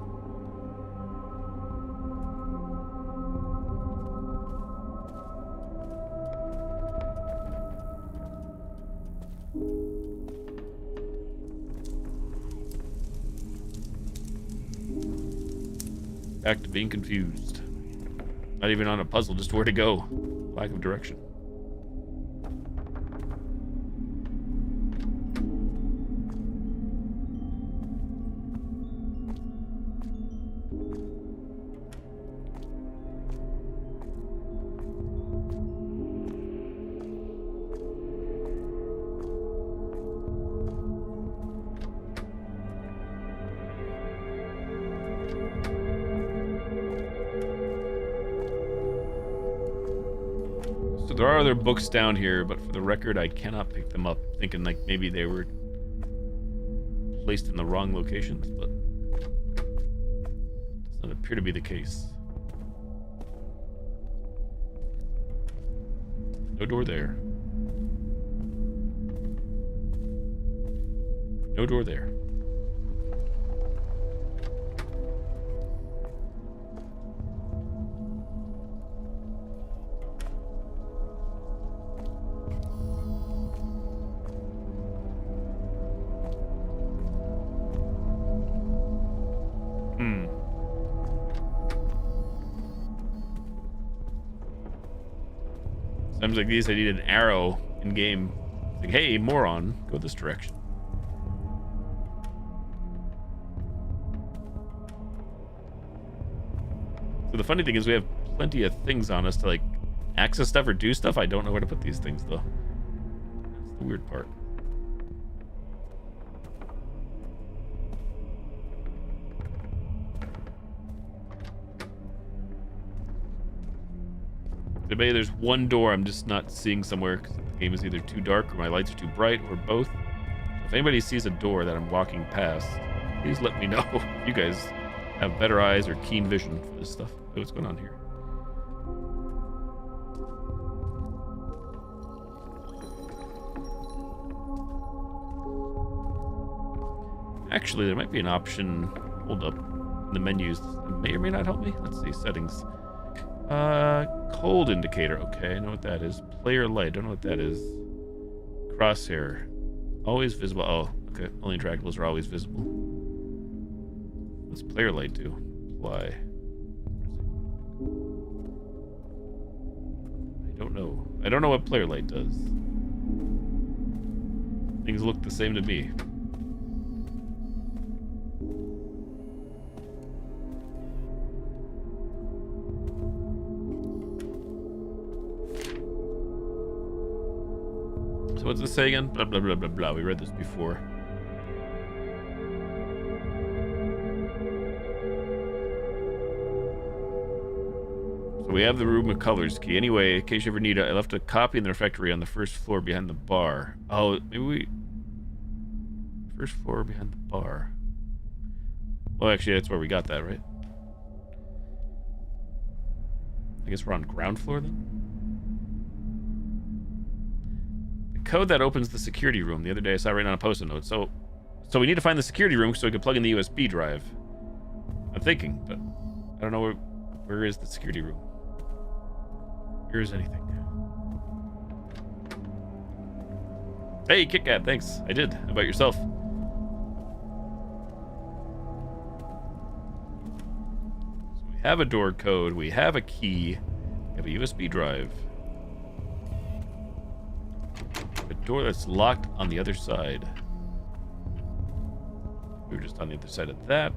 Back to being confused. Not even on a puzzle, just where to go. Lack of direction. So there are other books down here, but for the record, I cannot pick them up. Thinking like maybe they were placed in the wrong locations, but does Doesn't appear to be the case. No door there. No door there. Times like these, I need an arrow in game. Like, hey, moron, go this direction. So the funny thing is we have plenty of things on us to like access stuff or do stuff. I don't know where to put these things though. That's the weird part. Maybe there's one door I'm just not seeing somewhere because the game is either too dark or my lights are too bright or both. So if anybody sees a door that I'm walking past, please let me know. You guys have better eyes or keen vision for this stuff. What's going on here? Actually, there might be an option. Hold up. In the menus. That may or may not help me. Let's see. Settings. Cold indicator. Okay, I know what that is. Player light. Don't know what that is. Crosshair. Always visible. Oh, okay. Only interactables are always visible. What's player light do? Apply. I don't know. I don't know what player light does. Things look the same to me. So what's this say again? Blah, blah, blah, blah, blah. We read this before. So we have the room of colors key. Anyway, in case you ever need it, I left a copy in the refectory on the first floor behind the bar. Oh, maybe we... First floor behind the bar. Well, actually, that's where we got that, right? I guess we're on ground floor then? Code that opens the security room. The other day I saw it right on a post-it note. So we need to find the security room so we can plug in the USB drive. I'm thinking, but I don't know where is the security room. Where is anything? Hey, KitKat, thanks. I did. How about yourself? So we have a door code. We have a key. We have a USB drive. A door that's locked on the other side. We were just on the other side of that.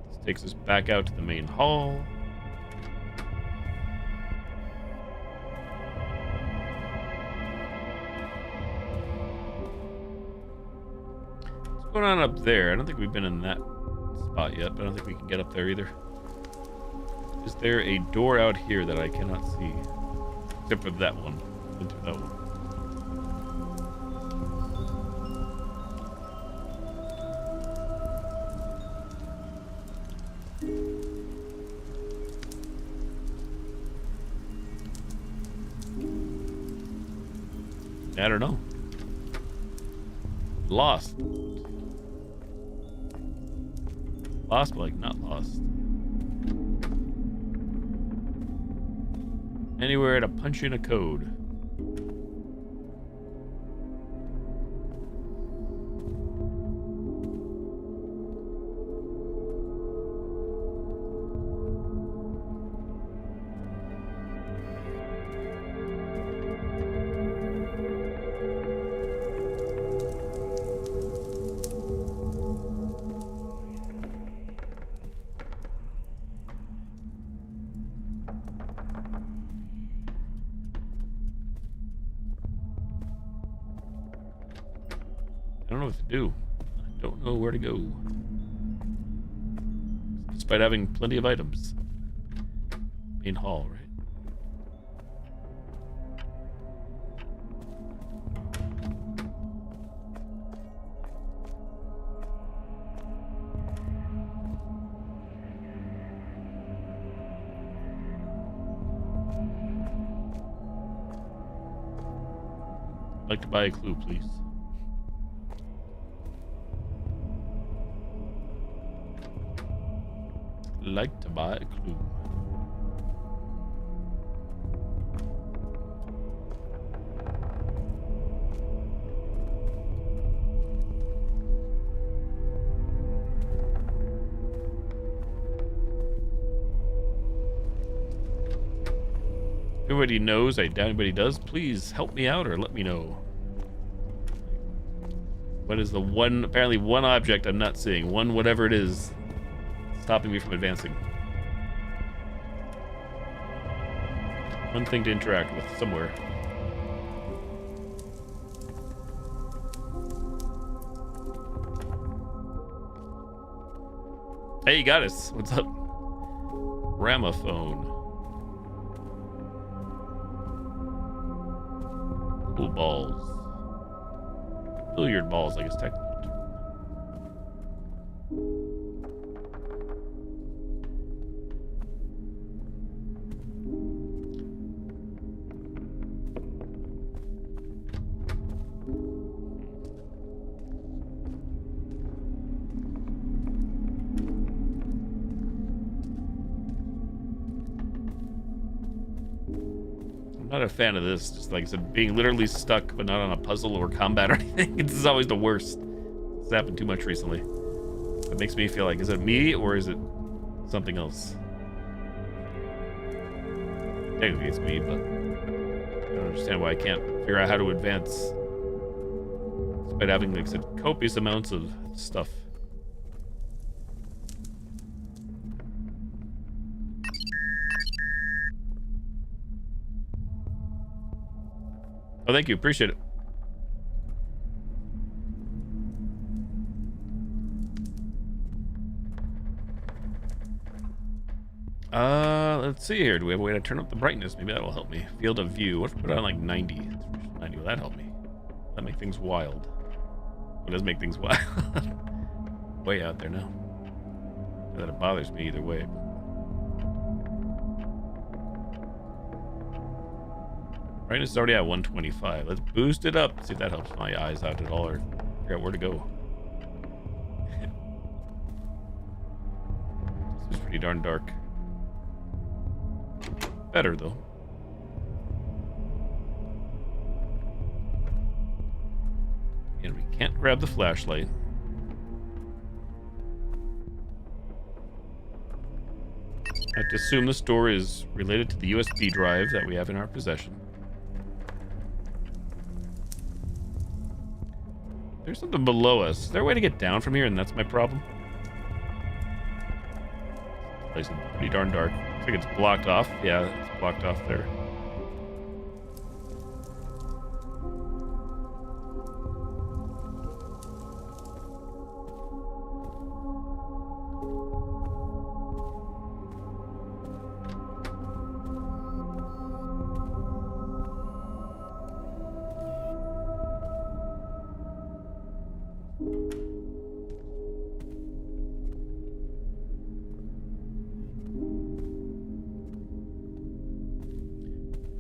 This takes us back out to the main hall. What's going on up there? I don't think we've been in that spot yet, but I don't think we can get up there either. Is there a door out here that I cannot see? Except for that one. Been through that one. I don't know. Lost. Lost, but like not lost. Anywhere to punch in a code. I don't know what to do. don't know where to go. Despite having plenty of items. Main hall, right? I'd like to buy a clue, please. Like to buy a clue. If anybody knows, I doubt anybody does, please help me out or let me know. What is the one, apparently one object I'm not seeing? One whatever it is stopping me from advancing. One thing to interact with somewhere. Hey, you got us. What's up? Gramophone. Pool balls. Billiard balls, I guess, technically. Not a fan of this. Just like I said, being literally stuck, but not on a puzzle or combat or anything. This is always the worst. It's happened too much recently. It makes me feel like, is it me or is it something else? Technically it's me, but I don't understand why I can't figure out how to advance. Despite having, like I said, copious amounts of stuff. Oh, thank you. Appreciate it. Let's see here. Do we have a way to turn up the brightness? Maybe that will help me. Field of view. What if we put it on like 90? 90. Will that help me? That make things wild. It does make things wild. Way out there now. Not that it bothers me either way. Brightness is already at 125. Let's boost it up. See if that helps my eyes out at all or figure out where to go. This is pretty darn dark. Better though. And we can't grab the flashlight. I have to assume this door is related to the USB drive that we have in our possession. There's something below us. Is there a way to get down from here and that's my problem? This place is pretty darn dark. Looks like it's blocked off. Yeah, it's blocked off there.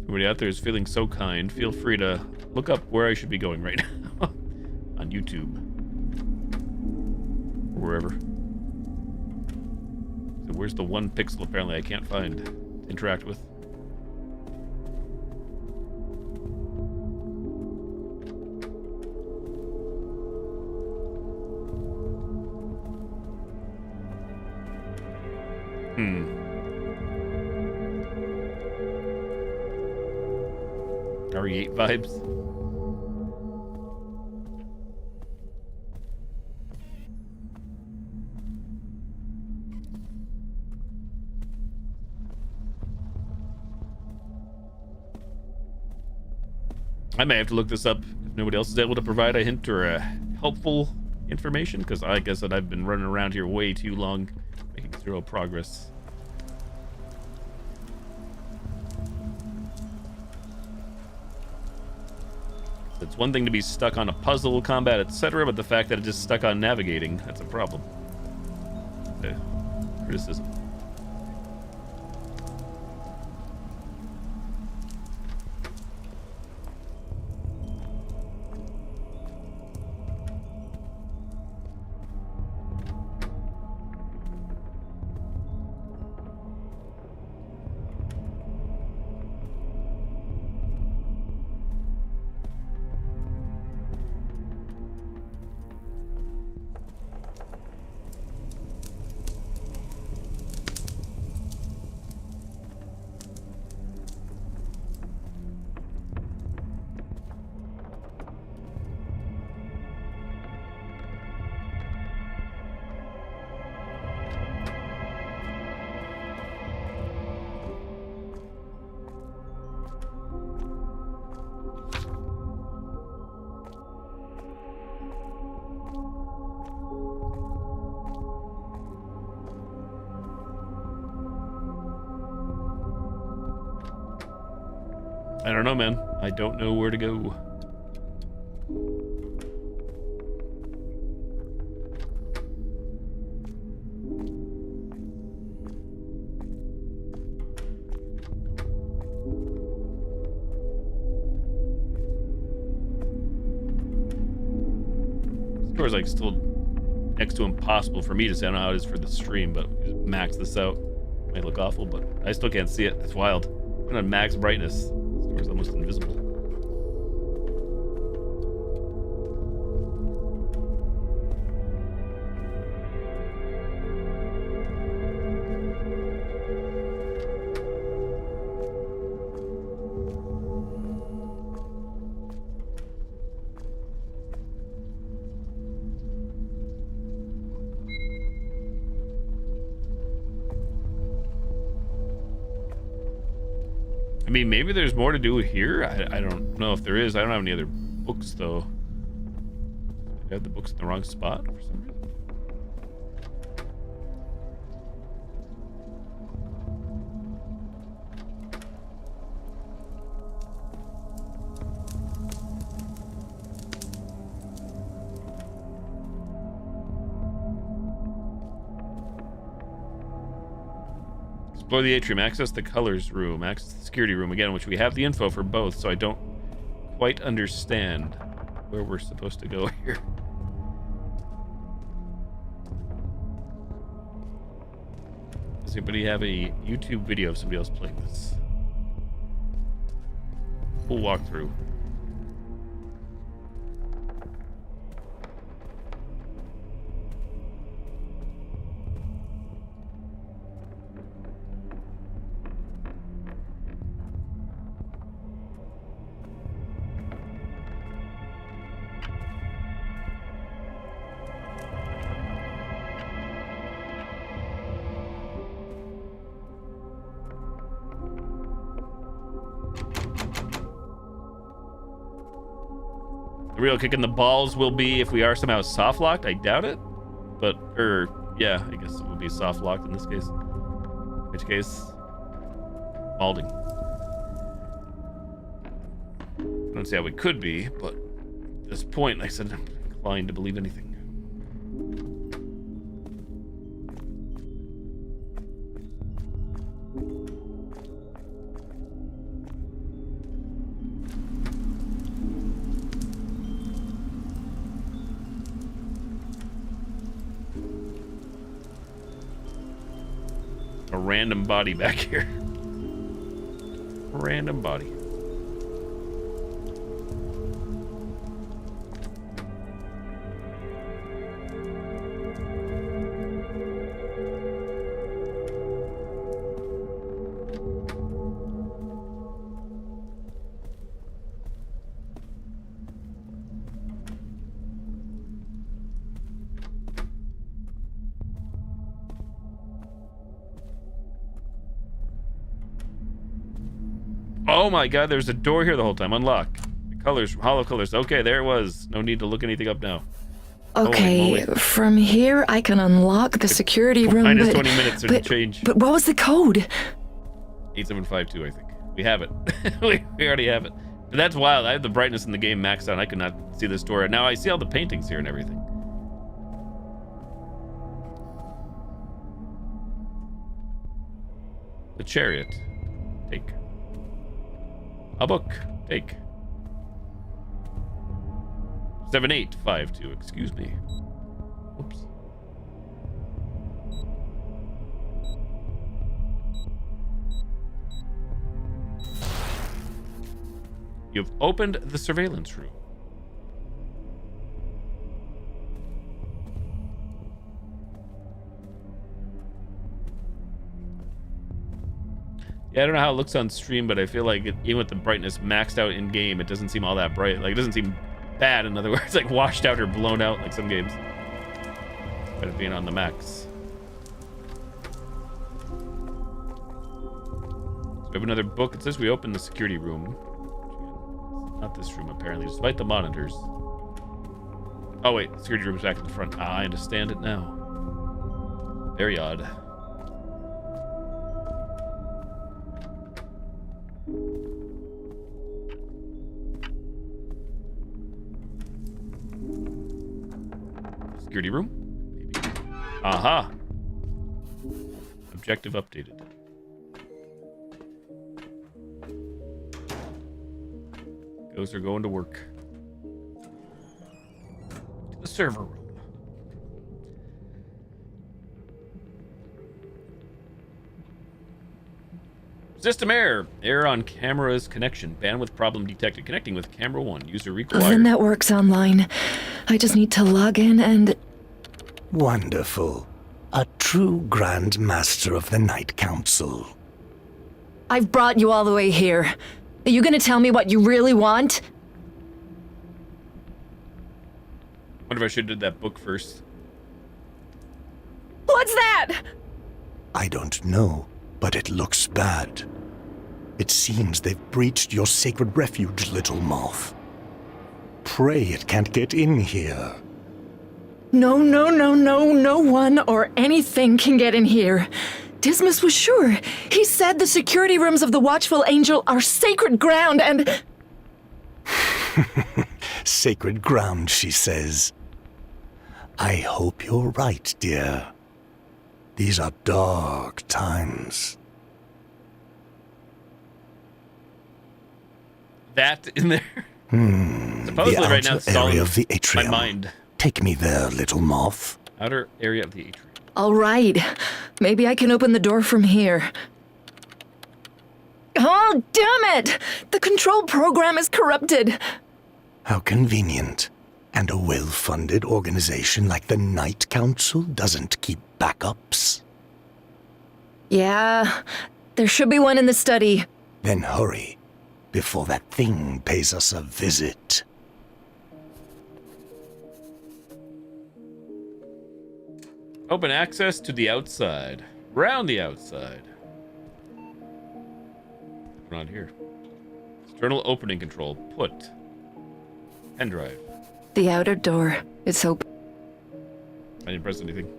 Everybody out there is feeling so kind. Feel free to look up where I should be going right now. On YouTube. Or wherever. So where's the one pixel apparently I can't find to interact with? RE8 vibes. I may have to look this up if nobody else is able to provide a hint or a helpful information? Because I guess that I've been running around here way too long, making zero progress. It's one thing to be stuck on a puzzle, combat, etc., but the fact that it's just stuck on navigating, that's a problem. Okay. Criticism. I don't know, man. I don't know where to go. This door's like still next to impossible for me to say. I don't know how it is for the stream, but just max this out. Might look awful, but I still can't see it. It's wild. I'm on max brightness. It's almost invisible. I mean, maybe there's more to do here. I don't know if there is. I don't have any other books, though. I have the books in the wrong spot for some reason. Explore the atrium, access the colors room, access the security room again, which we have the info for both, so I don't quite understand where we're supposed to go here. Does anybody have a YouTube video of somebody else playing this? Full walkthrough. The real kick in the balls will be if we are somehow soft locked. I doubt it, but yeah, I guess it would be soft locked in this case. In which case, Malding. I don't see how it could be, but at this point, like I said, I'm inclined to believe anything. A random body back here. Random body. Oh my god, there's a door here the whole time. Unlock. The colors, hollow colors. Okay, there it was. No need to look anything up now. Okay, from here I can unlock the security room, Minus but... 20 minutes and change. But what was the code? 8752, I think. We have it. we already have it. But that's wild. I have the brightness in the game maxed out. I could not see this door. Now I see all the paintings here and everything. The chariot. Take. A book. Take. 7852, excuse me. Oops. You've opened the surveillance room. Yeah, I don't know how it looks on stream, but I feel like even with the brightness maxed out in game, it doesn't seem all that bright. Like, it doesn't seem bad, in other words, like washed out or blown out like some games. But it being on the max. So we have another book. It says we opened the security room. Not this room, apparently, despite the monitors. Oh, wait, the security room's back in the front. Ah, I understand it now. Very odd. Security room? Maybe. Aha! Objective updated. Ghosts are going to work. To the server room. System error. Error on camera's connection. Bandwidth problem detected. Connecting with camera 1. User required. The network's online. I just need to log in and... Wonderful. A true Grand Master of the Night Council. I've brought you all the way here. Are you gonna tell me what you really want? Wonder if I should have did that book first. What's that? I don't know, but it looks bad. It seems they've breached your sacred refuge, little moth. Pray it can't get in here. No one or anything can get in here. Dismas was sure. He said the security rooms of the Watchful Angel are sacred ground and... Sacred ground, she says. I hope you're right, dear. These are dark times. That in there? Supposedly The right now outer it's stalling area of the atrium. my mind. Take me there, little moth. Outer area of the atrium. All right. Maybe I can open the door from here. Oh, damn it! The control program is corrupted. How convenient. And a well-funded organization like the Night Council doesn't keep backups. Yeah, there should be one in the study. Then hurry, before that thing pays us a visit. Open access to the outside. Round the outside. Around here. External opening control. Put. Pen drive. The outer door is open. I didn't press anything.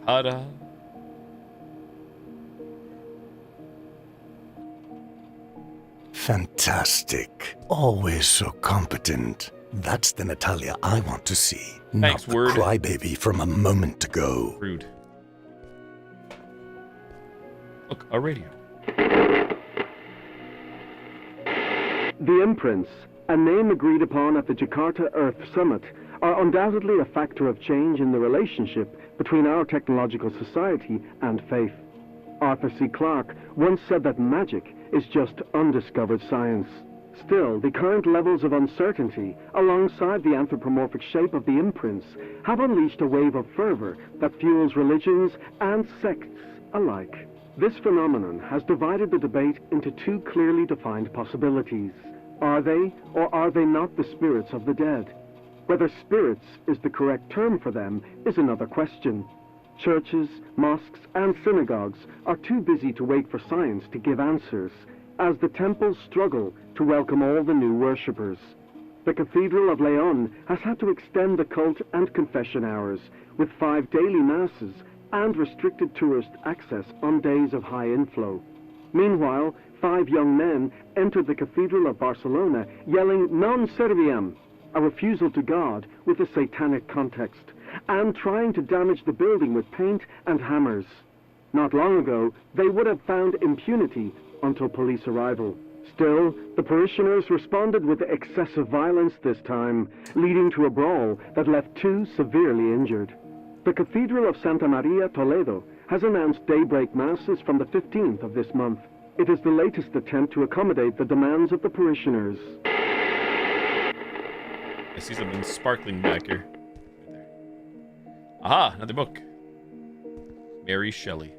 Ta-da. Fantastic. Always so competent. That's the Natalia I want to see. Thanks, not the Word. crybaby from a moment ago. Rude. Look, a radio. The imprints, a name agreed upon at the Jakarta Earth Summit, are undoubtedly a factor of change in the relationship between our technological society and faith. Arthur C. Clarke once said that magic is just undiscovered science. Still, the current levels of uncertainty, alongside the anthropomorphic shape of the imprints, have unleashed a wave of fervor that fuels religions and sects alike. This phenomenon has divided the debate into two clearly defined possibilities. Are they or are they not the spirits of the dead? Whether spirits is the correct term for them is another question. Churches, mosques, and synagogues are too busy to wait for science to give answers. as the temples struggle to welcome all the new worshippers. The Cathedral of Leon has had to extend the cult and confession hours with 5 daily masses and restricted tourist access on days of high inflow. Meanwhile, 5 young men entered the Cathedral of Barcelona yelling "Non serviam," a refusal to God with a satanic context, and trying to damage the building with paint and hammers. Not long ago, they would have found impunity until police arrival. Still, the parishioners responded with excessive violence this time, leading to a brawl that left 2 severely injured. The Cathedral of Santa Maria Toledo has announced daybreak masses from the 15th of this month. It is the latest attempt to accommodate the demands of the parishioners. I see something sparkling back here. Aha, another book. Mary Shelley.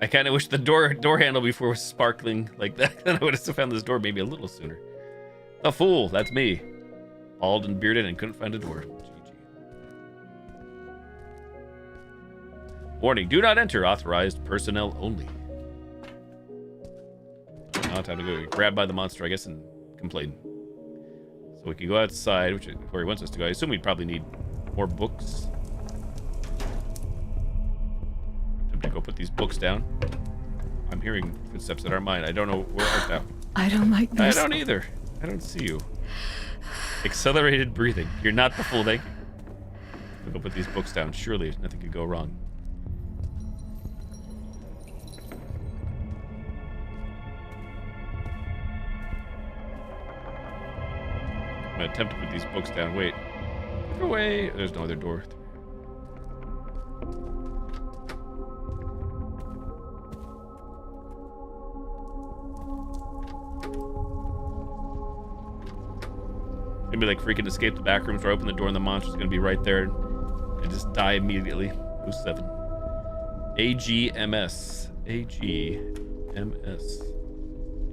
I kind of wish the door handle before was sparkling like that. Then I would have found this door maybe a little sooner. A fool, that's me. Bald and bearded and couldn't find a door. GG. Warning, do not enter. Authorized personnel only. Now time to go get grabbed by the monster, I guess, and complain. So we can go outside, which is where he wants us to go. I assume we'd probably need more books. I'm to go put these books down. I'm hearing footsteps that aren't mine. I don't know where art thou. I don't like this. I don't either. I don't see you. Accelerated breathing. You're not the full thank you. I'll go put these books down. Surely nothing could go wrong. I'm gonna attempt to put these books down. Wait. Go away. There's no other door. Gonna be like freaking escape the back rooms or open the door and the monster's gonna be right there and just die immediately. 07. AGMS. AGMS.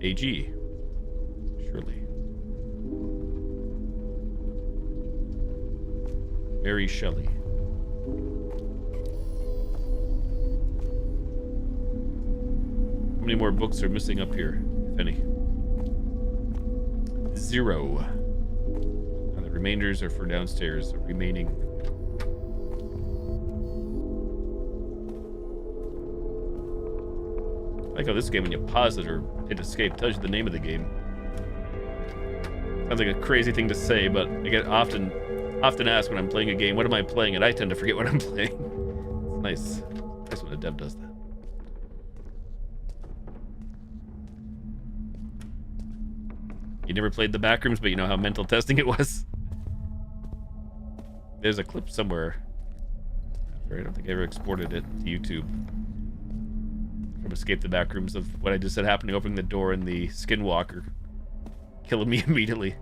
AG. Surely. Mary Shelley. How many more books are missing up here, if any? 0. And the remainders are for downstairs. Remaining. I like how this game, when you pause it or hit escape, tells you the name of the game. Sounds like a crazy thing to say, but I get often asked when I'm playing a game, what am I playing? And I tend to forget what I'm playing. It's nice. Nice when a dev does that. You never played the Backrooms, but you know how mental testing it was. There's a clip somewhere. I don't think I ever exported it to YouTube. From Escape the Backrooms of what I just said happening, opening the door and the skinwalker killing me immediately.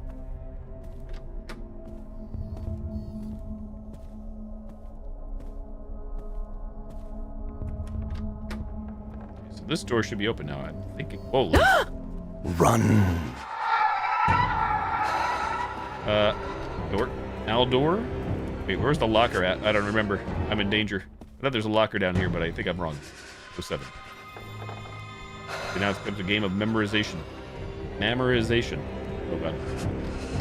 So this door should be open now, I'm thinking. Whoa. Run. Door? Aldor? Wait, where's the locker at? I don't remember. I'm in danger. I thought there's a locker down here, but I think I'm wrong. 07. Okay, now it's a game of memorization. Memorization. Oh, God.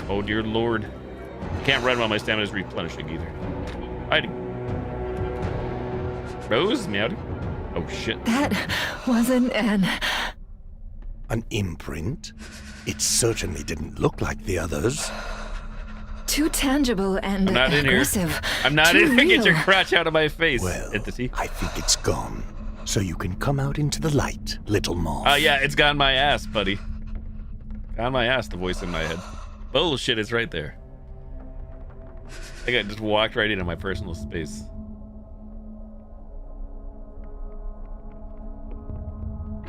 Oh, dear Lord. I can't run while my stamina is replenishing either. Hiding. Rose? Meowed? Oh, shit. That wasn't an imprint? It certainly didn't look like the others. Too tangible and I'm not aggressive. In here. I'm not in here. Get your crotch out of my face, well, entity. I think it's gone. So you can come out into the light, little moth. Yeah, it's gone my ass, buddy. Gone my ass, the voice in my head. Bullshit, it's right there. I think I just walked right into my personal space.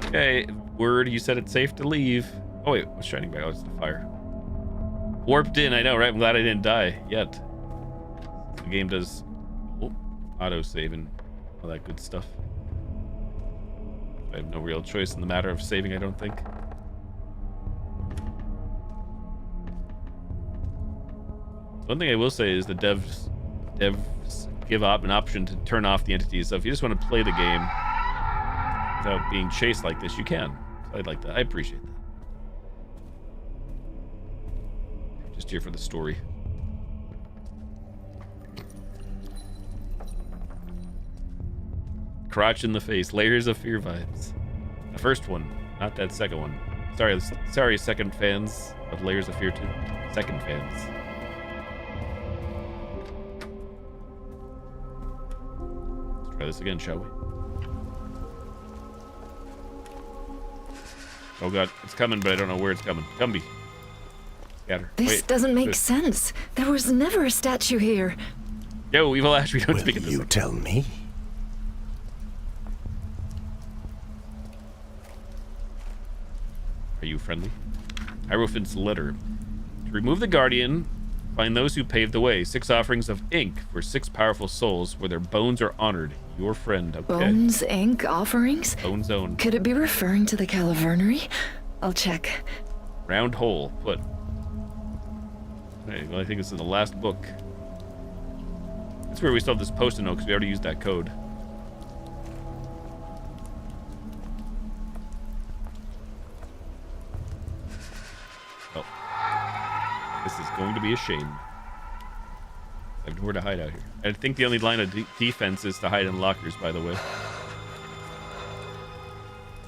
Okay, word, you said it's safe to leave. Oh wait, what's shining back? Oh, it's the fire. Warped in, I know, right? I'm glad I didn't die yet. The game does auto-save and all that good stuff. I have no real choice in the matter of saving, I don't think. One thing I will say is the devs give up an option to turn off the entities. So if you just want to play the game without being chased like this, you can. I like that. I appreciate that. Just here for the story. Crotch in the face. Layers of fear vibes. The first one, not that second one. Sorry, second fans of Layers of Fear 2. Second fans. Let's try this again, shall we? Oh god, it's coming, but I don't know where it's coming. Gumby. Scatter. This Wait. doesn't make sense. There was never a statue here. Yo, Evil Ash, we don't Will speak of this. you tell me? Are you friendly? Hierophant's letter. To remove the guardian, find those who paved the way. 6 offerings of ink for 6 powerful souls where their bones are honored. Your friend. Okay. Bones, ink, offerings? Bone zone. Could it be referring to the Calavernery? I'll check. Round hole. Put. Okay, well, I think it's in the last book. That's where we still have this post-it note because we already used that code. Oh. This is going to be a shame. I have nowhere to hide out here. I think the only line of defense is to hide in lockers, by the way.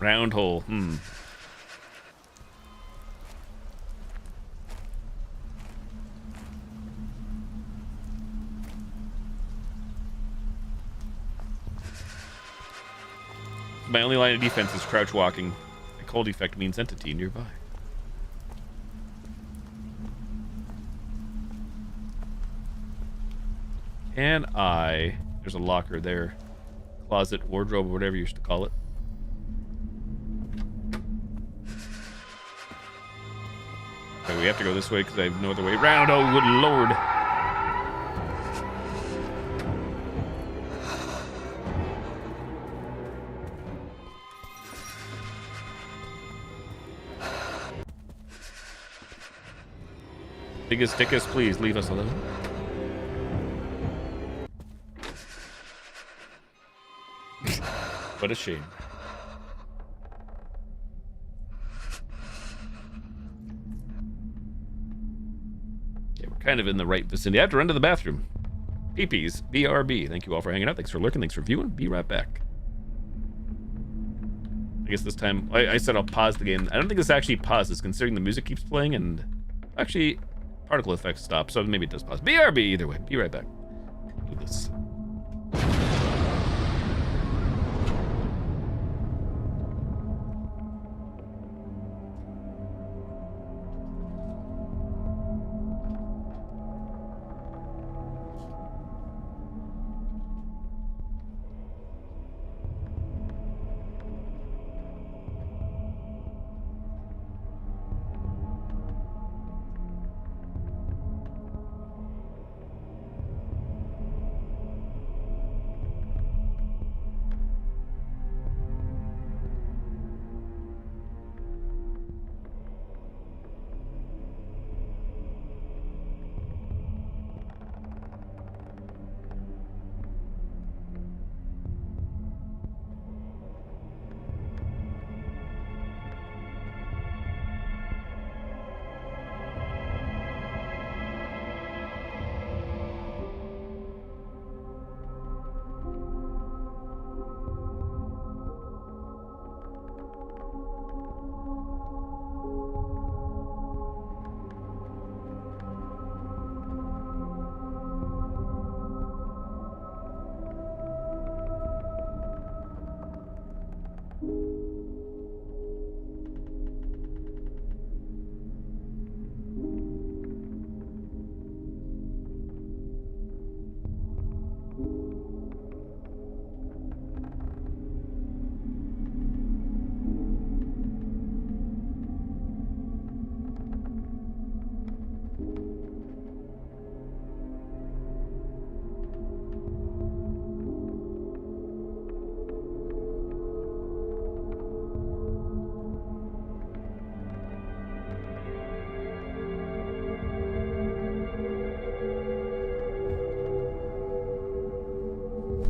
Round hole. My only line of defense is crouch walking. A cold effect means entity nearby. Can I... There's a locker there. Closet, wardrobe, whatever you should call it. Okay, we have to go this way because I have no other way around. Oh, good lord. Biggest, thickest, please leave us alone. What a shame. Yeah, we're kind of in the right vicinity. I have to run to the bathroom. Peepees, BRB. Thank you all for hanging out. Thanks for lurking. Thanks for viewing. Be right back. I guess this time, I said I'll pause the game. I don't think this actually pauses, considering the music keeps playing, and actually, particle effects stop, so maybe it does pause. BRB, either way. Be right back. Do this.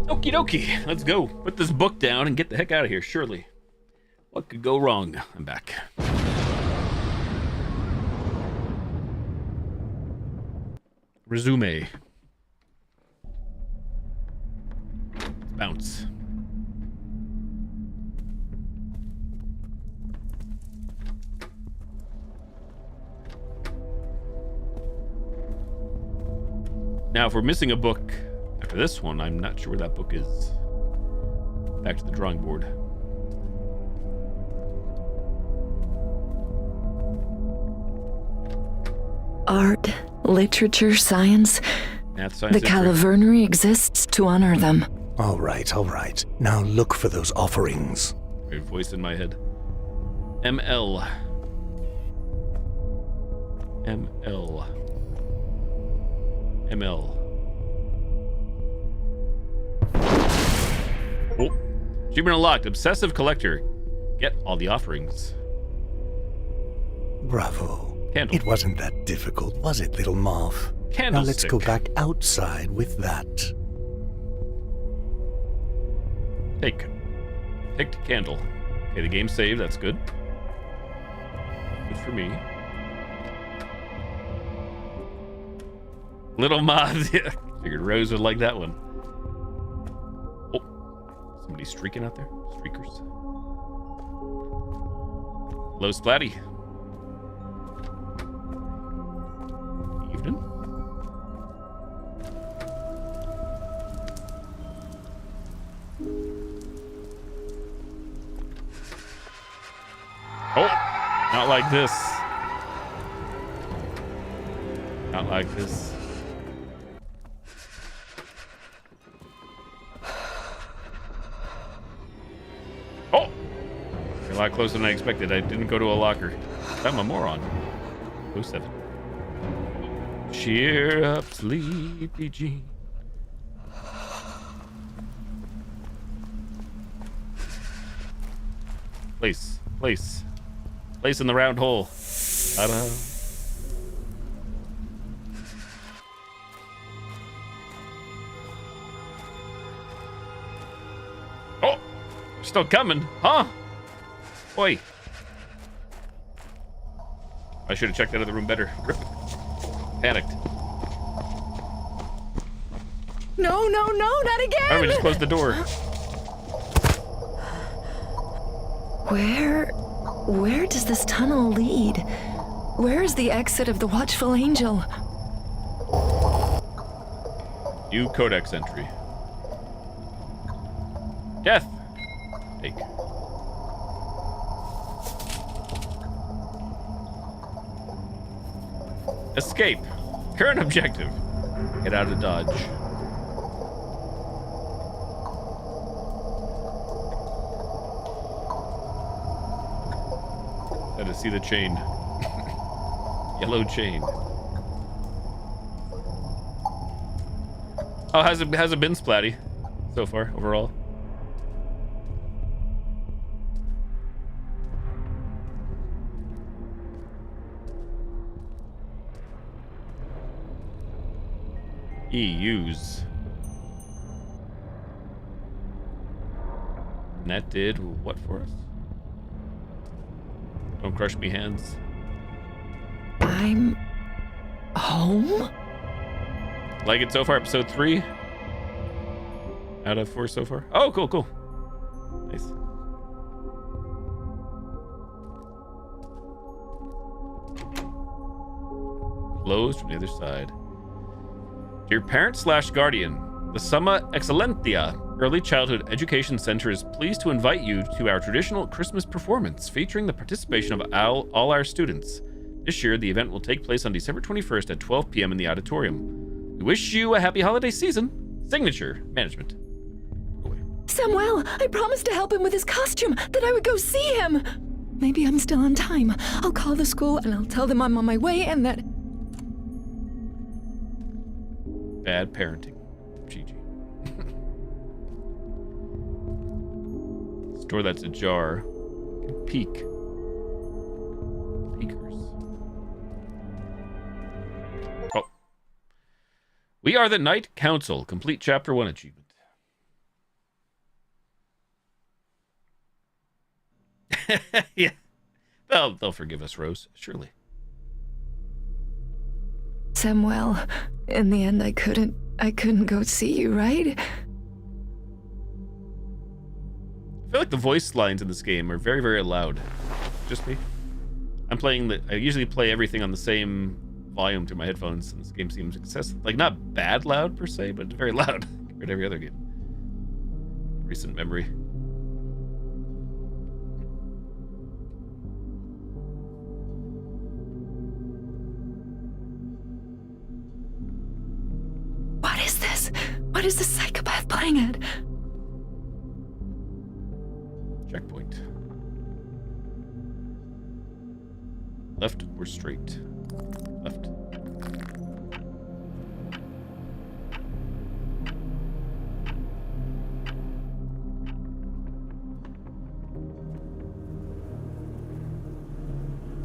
Okie dokie, let's go. Put this book down and get the heck out of here, surely. What could go wrong? I'm back. Resume. Bounce. Now, if we're missing a book after this one, I'm not sure where that book is. Back to the drawing board. Art, literature, science. Math, science, The Calavernery exists to honor them. All right, all right. Now look for those offerings. A voice in my head. ML. ML. ML. Oh. Achievement unlocked. Obsessive collector. Get all the offerings. Bravo. Candle. It wasn't that difficult, was it, little moth? Now let's Candlestick. go back outside with that. Take. Picked candle. Okay, the game saved. That's good. Good for me. Little moth. Yeah. Figured Rose would like that one. Oh. Somebody streaking out there? Streakers. Hello, Splatty. Evening. Oh, not like this. Not like this. Oh, a lot closer than I expected. I didn't go to a locker. I'm a moron. 07. Cheer up, Sleepy Jean. Place. Place in the round hole. Ta-da. Oh! They're still coming, huh? Oi. I should have checked out of the room better. Rip. Panicked. No, not again! Why don't we just close the door? Where does this tunnel lead? Where is the exit of the Watchful Angel? New codex entry. Death. Take. Escape. Current objective. Get out of Dodge. Had to see the chain. Yellow chain. Oh, how's it been, Splatty? So far, overall? Use. And that did what for us? Don't crush me hands. I'm home? Like it so far, episode 3 out of 4 so far. Oh, cool. Nice. Closed from the other side. Dear parent/guardian, the Summa Excellentia Early Childhood Education Center is pleased to invite you to our traditional Christmas performance featuring the participation of all our students. This year, the event will take place on December 21st at 12 p.m. in the auditorium. We wish you a happy holiday season. Signature, Management. Samuel, I promised to help him with his costume, that I would go see him. Maybe I'm still on time. I'll call the school and I'll tell them I'm on my way and that... Bad parenting. GG. Store that's ajar. Peek. Peekers. Oh. We are the Knight Council. Complete Chapter 1 achievement. Yeah. They'll forgive us, Rose, surely. Samuel, in the end I couldn't go see you, right? I feel like the voice lines in this game are very, very loud. Just me. I usually play everything on the same volume through my headphones, and this game seems excessive. Like, not bad loud per se, but very loud compared to every other game. Recent memory. What is this? What is the psychopath playing at? Checkpoint. Left or straight? Left.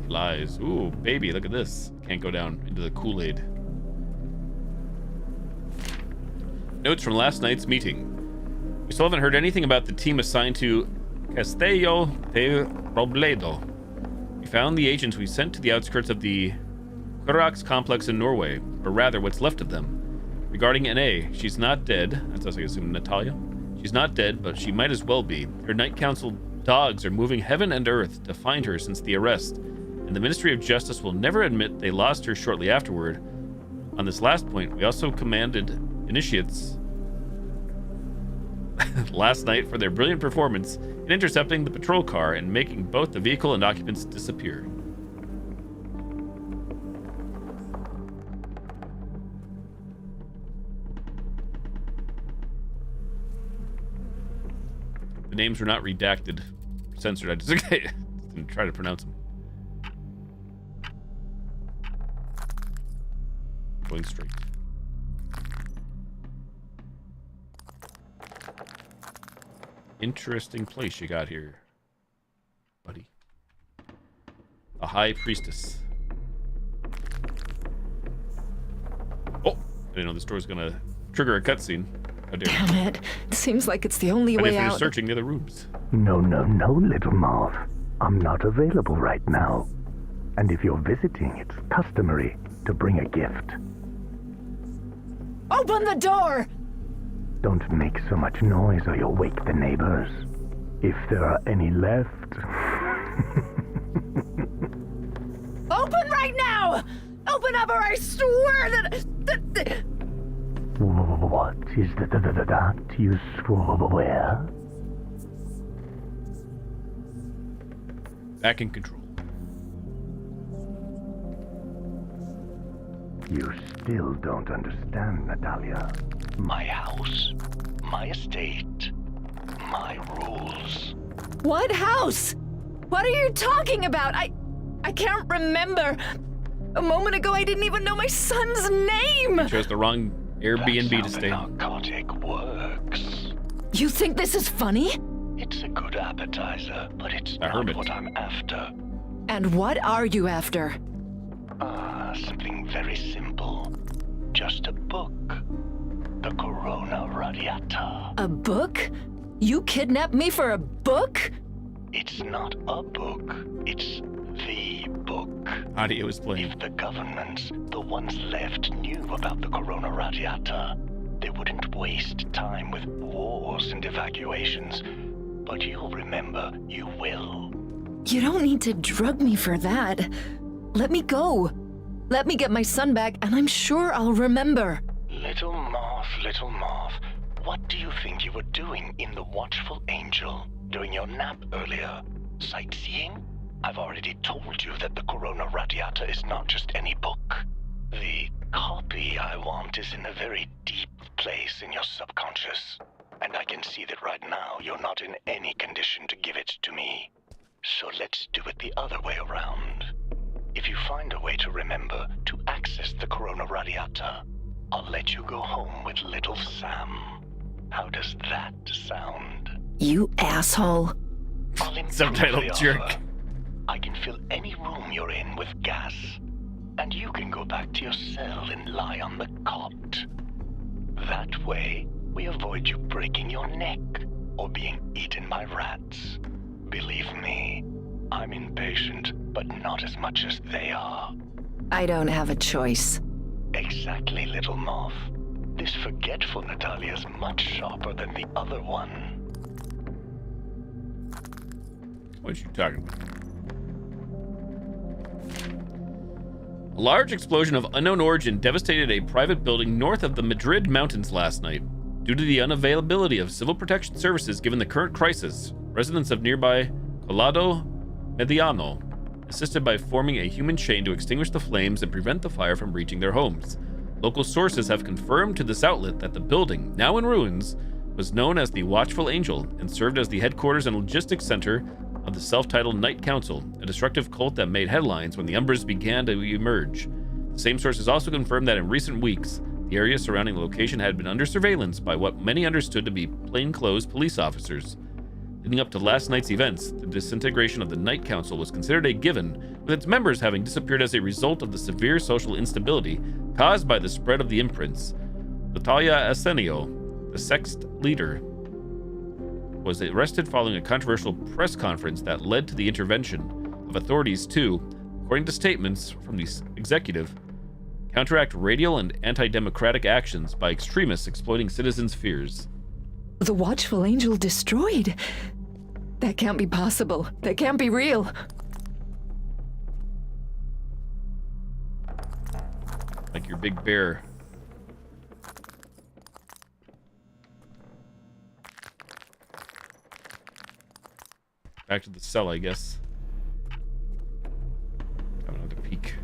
Flies. Ooh, baby, look at this. Can't go down into the Kool-Aid. Notes from last night's meeting. We still haven't heard anything about the team assigned to Castello de Robledo. We found the agents we sent to the outskirts of the Kurax complex in Norway, or rather what's left of them. Regarding NA, she's not dead. That's also, I assume, Natalia. She's not dead, but she might as well be. Her Night Council dogs are moving heaven and earth to find her since the arrest, and the Ministry of Justice will never admit they lost her shortly afterward. On this last point, we also commanded initiates last night for their brilliant performance in intercepting the patrol car and making both the vehicle and occupants disappear. The names were not redacted, censored. I just didn't try to pronounce them. Going straight. Interesting place you got here, buddy. A high priestess. Oh, I didn't know this door's gonna trigger a cutscene. How dare you. Damn it. It seems like it's the only I way didn't finish out. searching the other rooms. No, little Marv. I'm not available right now. And if you're visiting, it's customary to bring a gift. Open the door! Don't make so much noise or you'll wake the neighbors. If there are any left. Open right now! Open up or I swear that... What is that you swear? Back in control. You still don't understand, Natalia. My house, my estate, my rules. What house? What are you talking about? I can't remember. A moment ago, I didn't even know my son's name. You chose the wrong Airbnb to That's stay. how the narcotic works. You think this is funny? It's a good appetizer, but it's A not hermit. what I'm after. And what are you after? Something very simple. Just a book. The Corona Radiata. A book? You kidnapped me for a book? It's not a book. It's the book. Audio was playing. If the governments, the ones left, knew about the Corona Radiata, they wouldn't waste time with wars and evacuations. But you'll remember, you will. You don't need to drug me for that. Let me go. Let me get my son back, and I'm sure I'll remember. Little Marv, what do you think you were doing in the Watchful Angel during your nap earlier? Sightseeing? I've already told you that the Corona Radiata is not just any book. The copy I want is in a very deep place in your subconscious. And I can see that right now you're not in any condition to give it to me. So let's do it the other way around. If you find a way to remember to access the Corona Radiata, I'll let you go home with little Sam. How does that sound? You asshole. I'll improve Subtitle the jerk. offer. I can fill any room you're in with gas. And you can go back to your cell and lie on the cot. That way, we avoid you breaking your neck or being eaten by rats. Believe me, I'm impatient, but not as much as they are. I don't have a choice. Exactly, little moth. This forgetful Natalia's much sharper than the other one. What are you talking about? A large explosion of unknown origin devastated a private building north of the Madrid mountains last night. Due to the unavailability of civil protection services given the current crisis, residents of nearby Collado Mediano assisted by forming a human chain to extinguish the flames and prevent the fire from reaching their homes. Local sources have confirmed to this outlet that the building, now in ruins, was known as the Watchful Angel and served as the headquarters and logistics center of the self-titled Night Council, a destructive cult that made headlines when the Umbras began to emerge. The same sources also confirmed that in recent weeks, the area surrounding the location had been under surveillance by what many understood to be plainclothes police officers. Leading up to last night's events, the disintegration of the Night Council was considered a given, with its members having disappeared as a result of the severe social instability caused by the spread of the imprints. Natalia Asenio, the sect's leader, was arrested following a controversial press conference that led to the intervention of authorities to, according to statements from the executive, counteract radical and anti-democratic actions by extremists exploiting citizens' fears. The Watchful Angel destroyed? That can't be possible. That can't be real. Like your big bear. Back to the cell, I guess. I don't have to peek.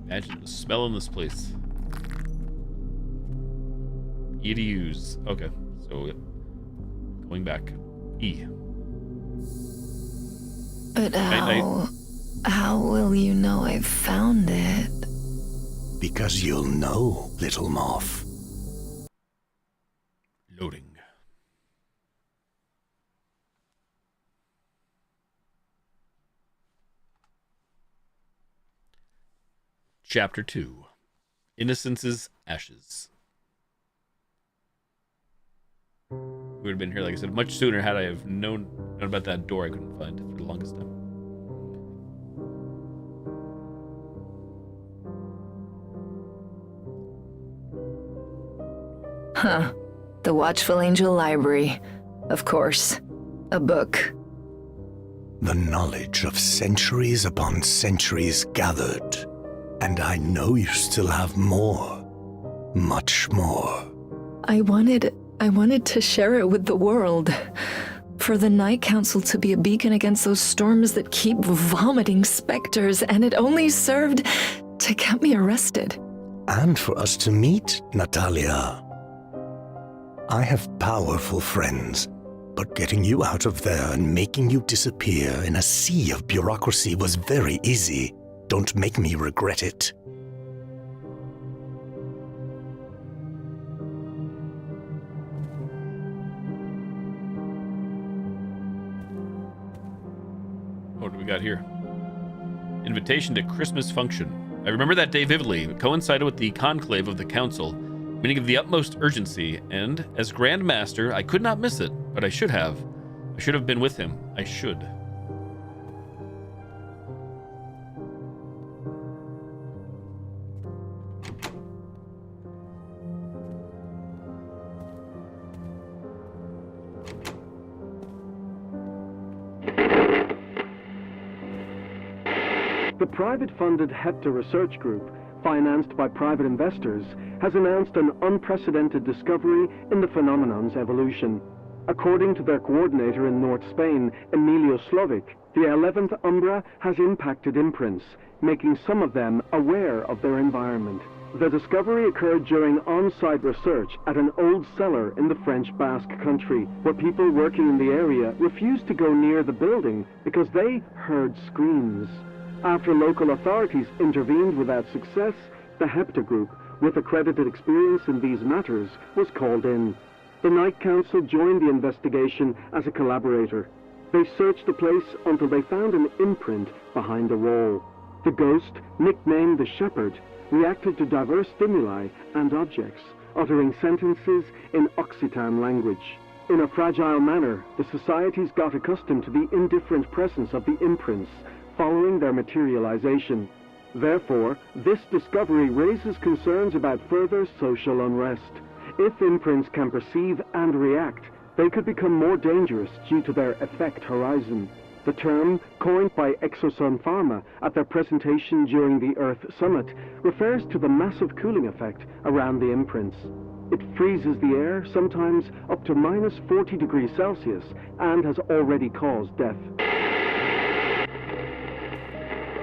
Imagine the smell in this place. E to use. Okay, so going back. E. But how will you know I've found it? Because you'll know, little moth. Loading. Chapter 2. Innocence's Ashes. We would have been here, like I said, much sooner had I have known about that door I couldn't find for the longest time. Huh. The Watchful Angel Library. Of course. A book. The knowledge of centuries upon centuries gathered. And I know you still have more. Much more. I wanted to share it with the world. For the Night Council to be a beacon against those storms that keep vomiting specters, and it only served to get me arrested. And for us to meet, Natalia. I have powerful friends, but getting you out of there and making you disappear in a sea of bureaucracy was very easy. Don't make me regret it. What do we got here? Invitation to Christmas function. I remember that day vividly. It coincided with the conclave of the council, meaning of the utmost urgency, and as Grand Master, I could not miss it, but I should have. I should have been with him. I should. The private-funded Hepta Research Group, financed by private investors, has announced an unprecedented discovery in the phenomenon's evolution. According to their coordinator in North Spain, Emilio Slovic, the 11th Umbra has impacted imprints, making some of them aware of their environment. The discovery occurred during on-site research at an old cellar in the French Basque Country, where people working in the area refused to go near the building because they heard screams. After local authorities intervened without success, the Hepta Group, with accredited experience in these matters, was called in. The Night Council joined the investigation as a collaborator. They searched the place until they found an imprint behind the wall. The ghost, nicknamed the Shepherd, reacted to diverse stimuli and objects, uttering sentences in Occitan language. In a fragile manner, the societies got accustomed to the indifferent presence of the imprints following their materialization. Therefore, this discovery raises concerns about further social unrest. If imprints can perceive and react, they could become more dangerous due to their effect horizon. The term, coined by Exosun Pharma at their presentation during the Earth Summit, refers to the massive cooling effect around the imprints. It freezes the air, sometimes up to minus 40 degrees Celsius, and has already caused death.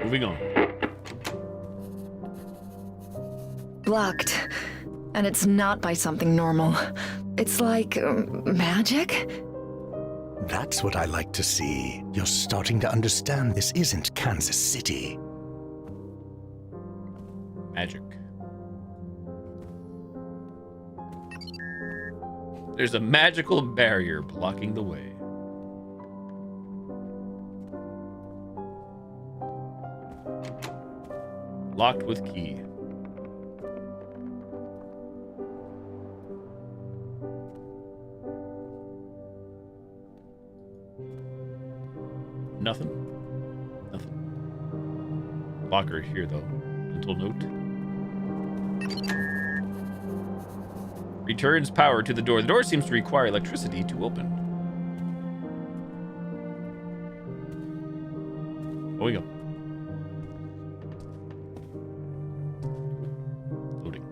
Moving on. Blocked. And it's not by something normal. It's like magic? That's what I like to see. You're starting to understand this isn't Kansas City. Magic. There's a magical barrier blocking the way. Locked with key. Nothing. Nothing. Locker here, though. Mental note. Returns power to the door. The door seems to require electricity to open. Going up. Loading.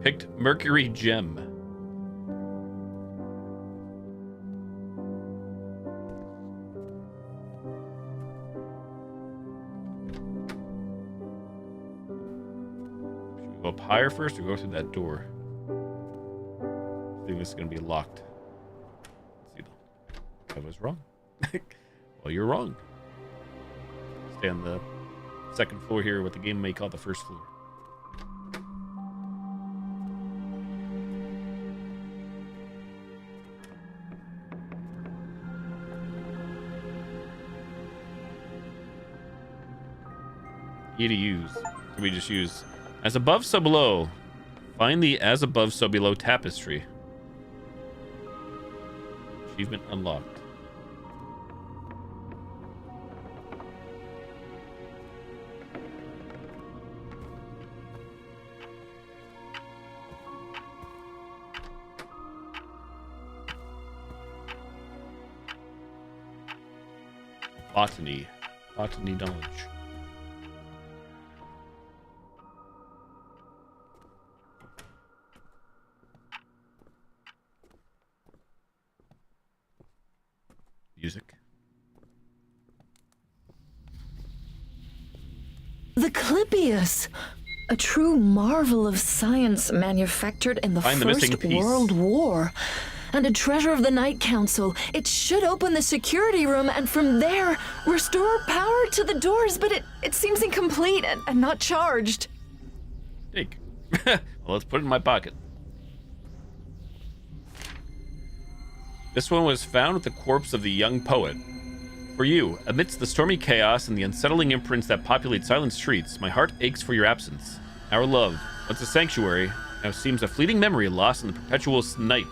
Picked Mercury Gem. Should we go up higher first or go through that door? I think this is going to be locked. Let's see. I was wrong. Well, you're wrong. Stay on the second floor here, what the game may call the first floor. E to use. Can we just use as above, so below? Find the as above, so below tapestry. Achievement unlocked. Botany. Botany knowledge. Music. The Clypeus! A true marvel of science manufactured in the Find the missing First piece. World War. And a treasure of the Night Council. It should open the security room and from there restore power to the doors, but it seems incomplete and not charged. Take. Well, let's put it in my pocket. This one was found with the corpse of the young poet. For you, amidst the stormy chaos and the unsettling imprints that populate silent streets, my heart aches for your absence. Our love, once a sanctuary, now seems a fleeting memory lost in the perpetual night.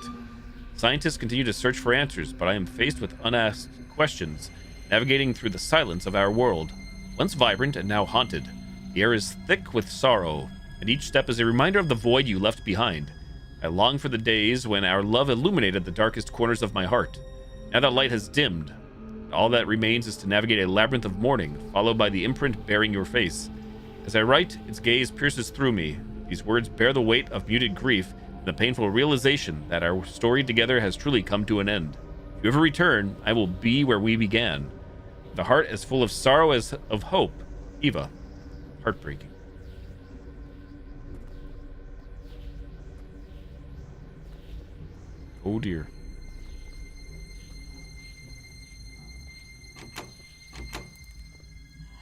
Scientists continue to search for answers, but I am faced with unasked questions, navigating through the silence of our world. Once vibrant and now haunted, the air is thick with sorrow, and each step is a reminder of the void you left behind. I long for the days when our love illuminated the darkest corners of my heart. Now that light has dimmed, all that remains is to navigate a labyrinth of mourning, followed by the imprint bearing your face. As I write, its gaze pierces through me. These words bear the weight of muted grief and the painful realization that our story together has truly come to an end. If you ever return, I will be where we began. With a heart as full of sorrow as of hope. Eva. Heartbreaking. Oh dear.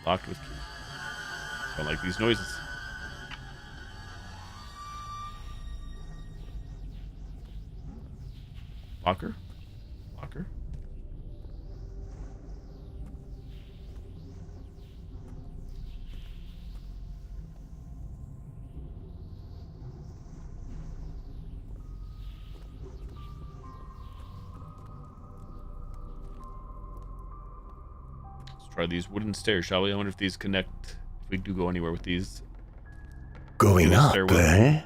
Locked with key. Don't like these noises. Locker? Locker? Let's try these wooden stairs, shall we? I wonder if these connect, if we do go anywhere with these. Going up, eh?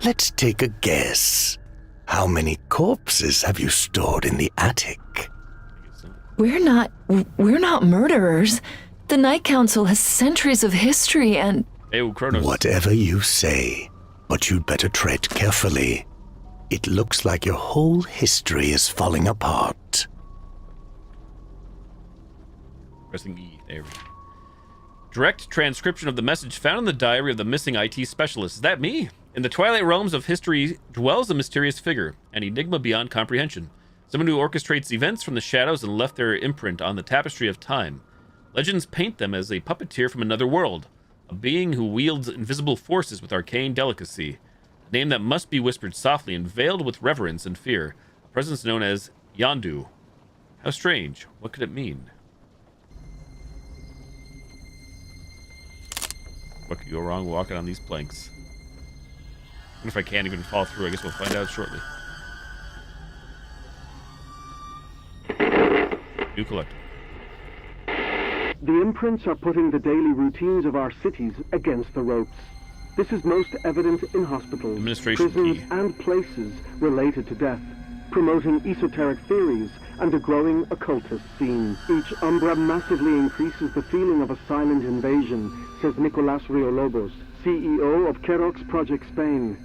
Let's take a guess. How many corpses have you stored in the attic? We're not murderers. The Night Council has centuries of history and... Hey, Kronos. Whatever you say, but you'd better tread carefully. It looks like your whole history is falling apart. Pressing E. There we go. Direct transcription of the message found in the diary of the missing IT specialist. Is that me? In the twilight realms of history dwells a mysterious figure, an enigma beyond comprehension. Someone who orchestrates events from the shadows and left their imprint on the tapestry of time. Legends paint them as a puppeteer from another world, a being who wields invisible forces with arcane delicacy. A name that must be whispered softly and veiled with reverence and fear. A presence known as Yondu. How strange. What could it mean? What could go wrong walking on these planks? I wonder if I can't even fall through. I guess we'll find out shortly. New collector. The imprints are putting the daily routines of our cities against the ropes. This is most evident in hospitals, prisons, key. and places related to death, promoting esoteric theories and a growing occultist scene. Each Umbra massively increases the feeling of a silent invasion, says Nicolas Riolobos, CEO of Kerox Project Spain.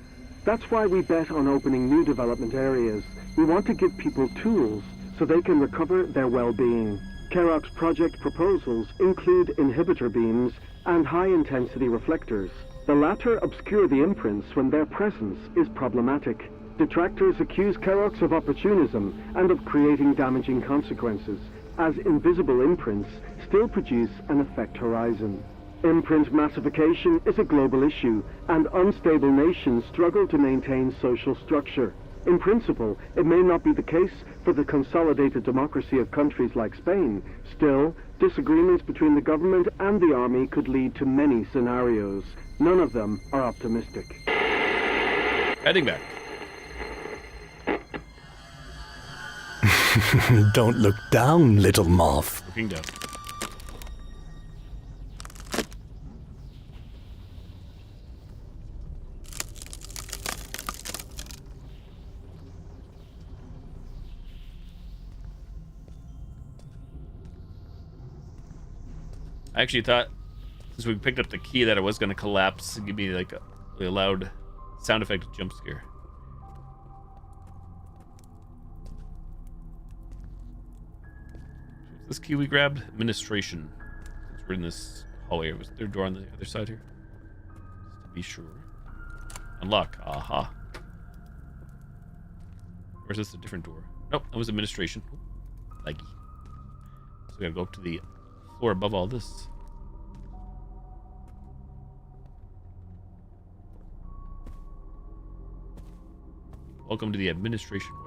That's why we bet on opening new development areas. We want to give people tools so they can recover their well-being. Kerox project proposals include inhibitor beams and high-intensity reflectors. The latter obscure the imprints when their presence is problematic. Detractors accuse Kerox of opportunism and of creating damaging consequences, as invisible imprints still produce an effect horizon. Imprint massification is a global issue, and unstable nations struggle to maintain social structure. In principle, it may not be the case for the consolidated democracy of countries like Spain. Still, disagreements between the government and the army could lead to many scenarios. None of them are optimistic. Heading back. Don't look down, little moth. Looking down. I actually thought, since we picked up the key, that it was going to collapse and give me like a really loud sound effect jump scare. This key we grabbed? Administration. Since we're in this hallway, was there a door on the other side here? Just to be sure. Unlock. Aha. Or is this a different door? Nope, that was administration. Oh, laggy. So we gotta go up to the floor above all this. Welcome to the administration wing.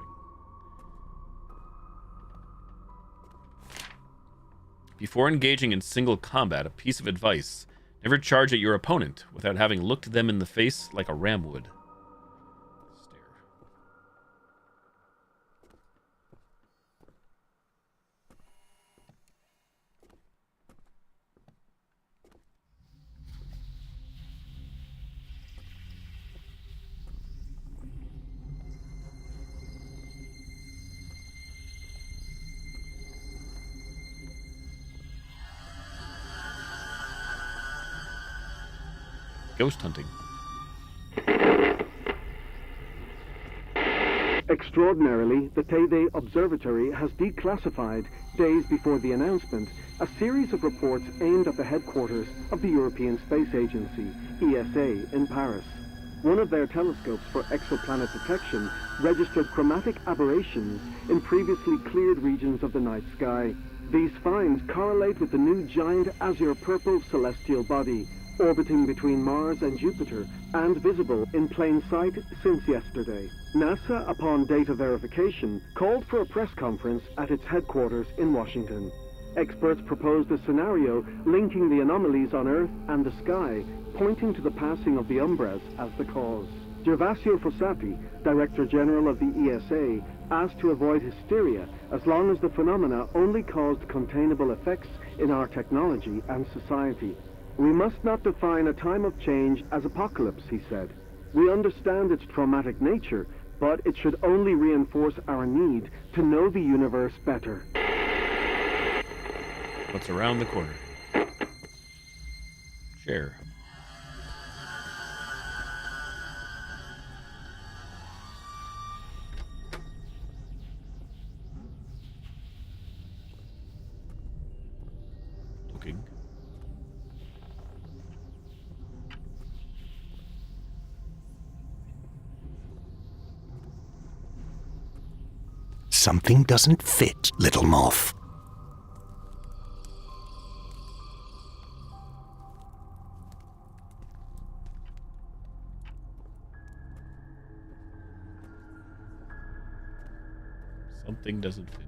Before engaging in single combat, a piece of advice: never charge at your opponent without having looked them in the face like a ram would. Stare. Ghost hunting. Extraordinarily, the Tede Observatory has declassified, days before the announcement, a series of reports aimed at the headquarters of the European Space Agency, ESA, in Paris. One of their telescopes for exoplanet detection registered chromatic aberrations in previously cleared regions of the night sky. These finds correlate with the new giant azure-purple celestial body, orbiting between Mars and Jupiter, and visible in plain sight since yesterday. NASA, upon data verification, called for a press conference at its headquarters in Washington. Experts proposed a scenario linking the anomalies on Earth and the sky, pointing to the passing of the Umbras as the cause. Gervasio Fossati, Director General of the ESA, asked to avoid hysteria as long as the phenomena only caused containable effects in our technology and society. We must not define a time of change as apocalypse, he said. We understand its traumatic nature, but it should only reinforce our need to know the universe better. What's around the corner? Chair. Looking. Something doesn't fit, little moth. Something doesn't fit.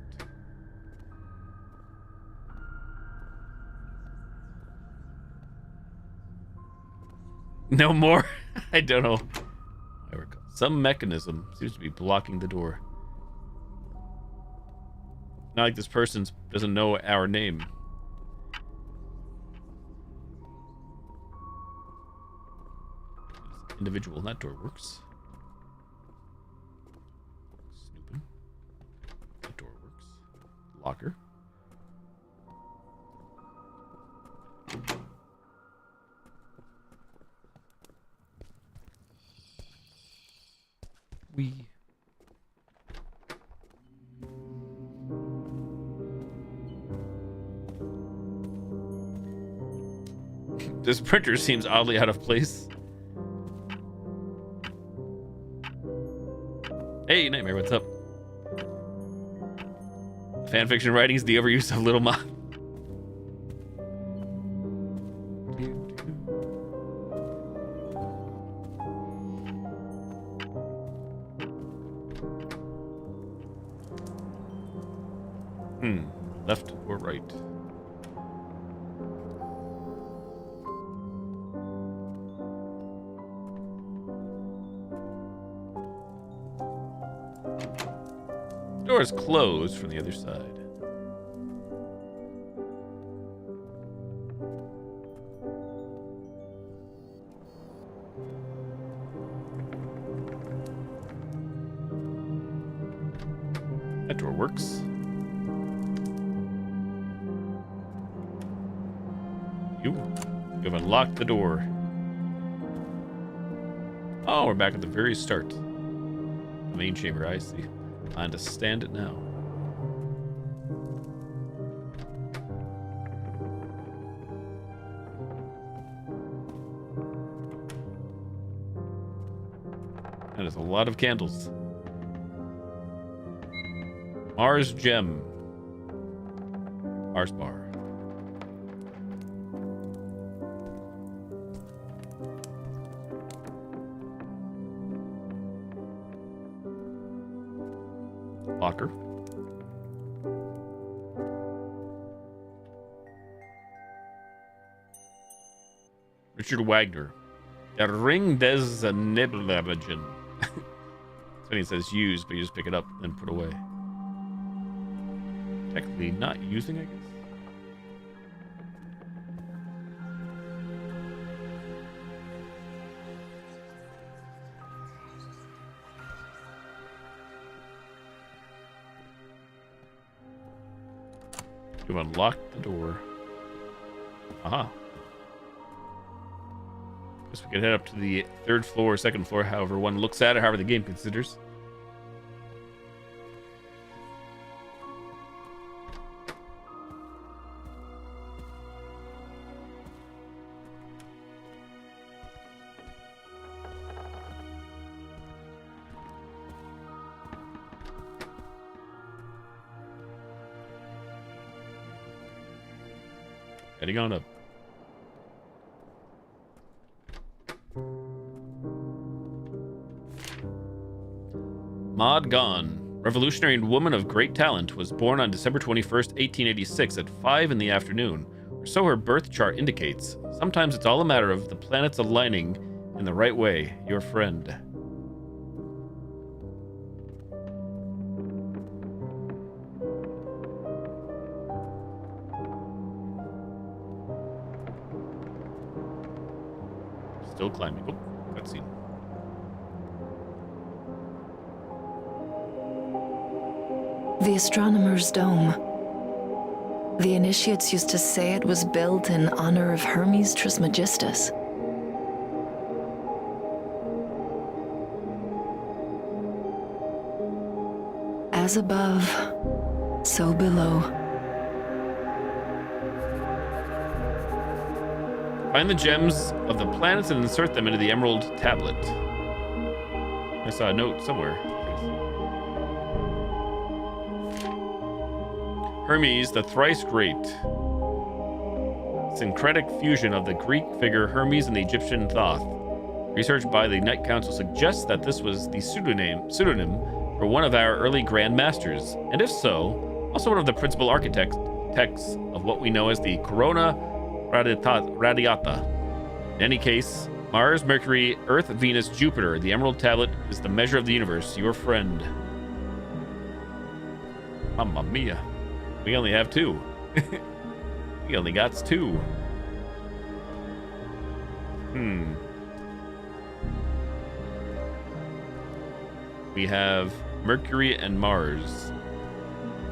No more? I don't know. Some mechanism seems to be blocking the door. Not like this person doesn't know our name. Individual, that door works. Snooping. That door works. Locker. This printer seems oddly out of place. Hey, Nightmare, what's up? Fanfiction writing is the overuse of Little Moth. Left or right? Door is closed from the other side. That door works. You've unlocked the door. Oh, we're back at the very start. The main chamber, I see. I understand it now. That is a lot of candles. Mars Gem. Mars Bar. Locker. Richard Wagner. Der Ring des Nebelabgen. It's funny it says use, but you just pick it up and put away. Technically not using, I guess. You unlock the door. Aha. Guess we can head up to the third floor, second floor, however one looks at it, however the game considers. Heading on up. Maud Gon, revolutionary woman of great talent, was born on December 21st, 1886 at 5 in the afternoon, or so her birth chart indicates. Sometimes it's all a matter of the planets aligning in the right way. Your friend. Still climbing. Oh, cutscene. The Astronomer's Dome. The initiates used to say it was built in honor of Hermes Trismegistus. As above, so below. Find the gems of the planets and insert them into the Emerald Tablet. I saw a note somewhere. Hermes, the thrice great. Syncretic fusion of the Greek figure Hermes and the Egyptian Thoth. Research by the Night Council suggests that this was the pseudonym for one of our early Grand Masters, and if so, also one of the principal architects of what we know as the Corona Radiata. In any case, Mars, Mercury, Earth, Venus, Jupiter, the Emerald Tablet is the measure of the universe, your friend. Mamma mia. We only have 2. We only got 2. We have Mercury and Mars.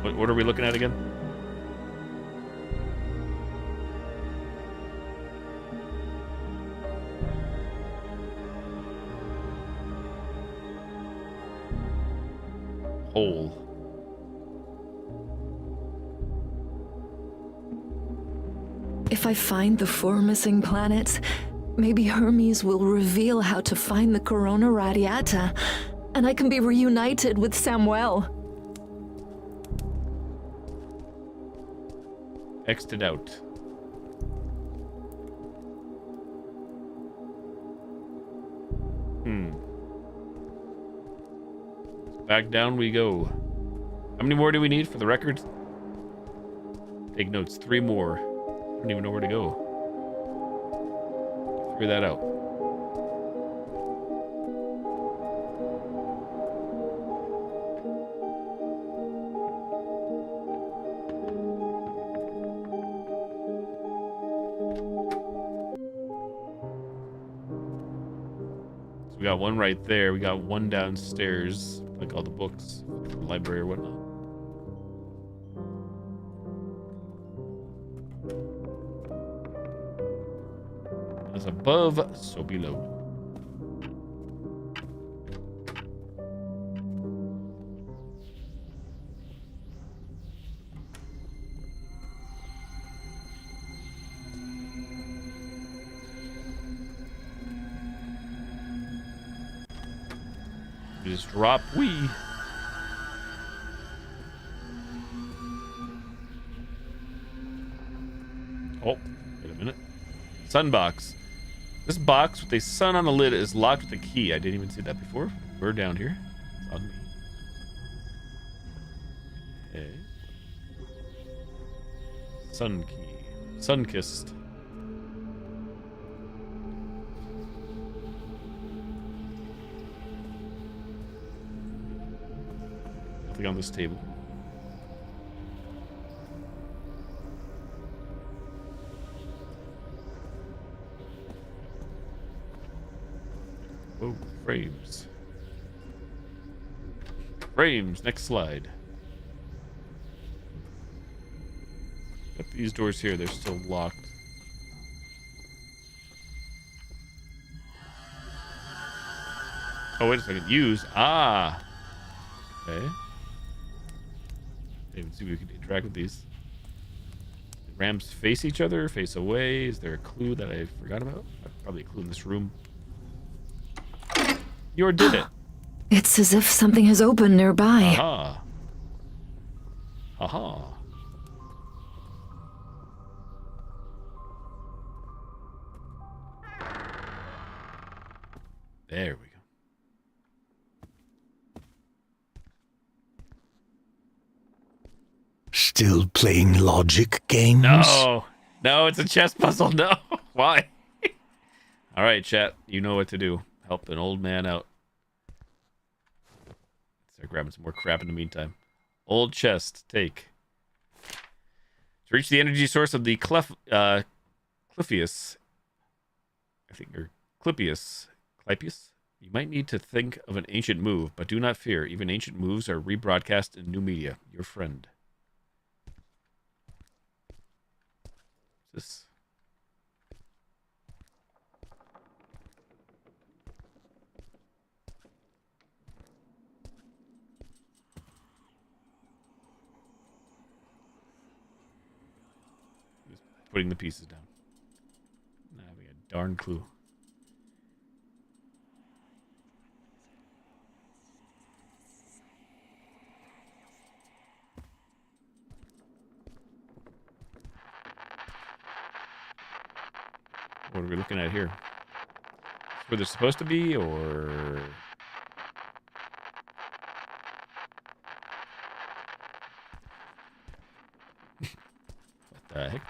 What are we looking at again? Hole. If I find the 4 missing planets, maybe Hermes will reveal how to find the Corona Radiata, and I can be reunited with Samuel. X'd it out. Back down we go. How many more do we need for the record? Take notes. 3 more. I don't even know where to go. Figure that out. So we got one right there. We got one downstairs, like all the books, the library or whatnot. As above, so below. Just drop we. Oh, wait a minute. Sunbox. This box with a sun on the lid is locked with a key. I didn't even see that before. We're down here. It's on me. Okay. Sun key. Sun-kissed. Nothing on this table. Oh, frames. Frames, next slide. Got these doors here, they're still locked. Oh, wait a second. Use. Ah! Okay. Even see if we can interact with these. The ramps face each other, face away. Is there a clue that I forgot about? Probably a clue in this room. You did it. It's as if something has opened nearby. Aha. Aha. There we go. Still playing logic games? No, it's a chess puzzle. No, why? All right, chat, you know what to do. Help an old man out. Start grabbing some more crap in the meantime. Old chest, take. To reach the energy source of the Clypeus, I think, or Clypeus, you might need to think of an ancient move, but do not fear. Even ancient moves are rebroadcast in new media. Your friend. What's this? Putting the pieces down. Not having a darn clue. What are we looking at here? Is this where they're supposed to be, or... What the heck?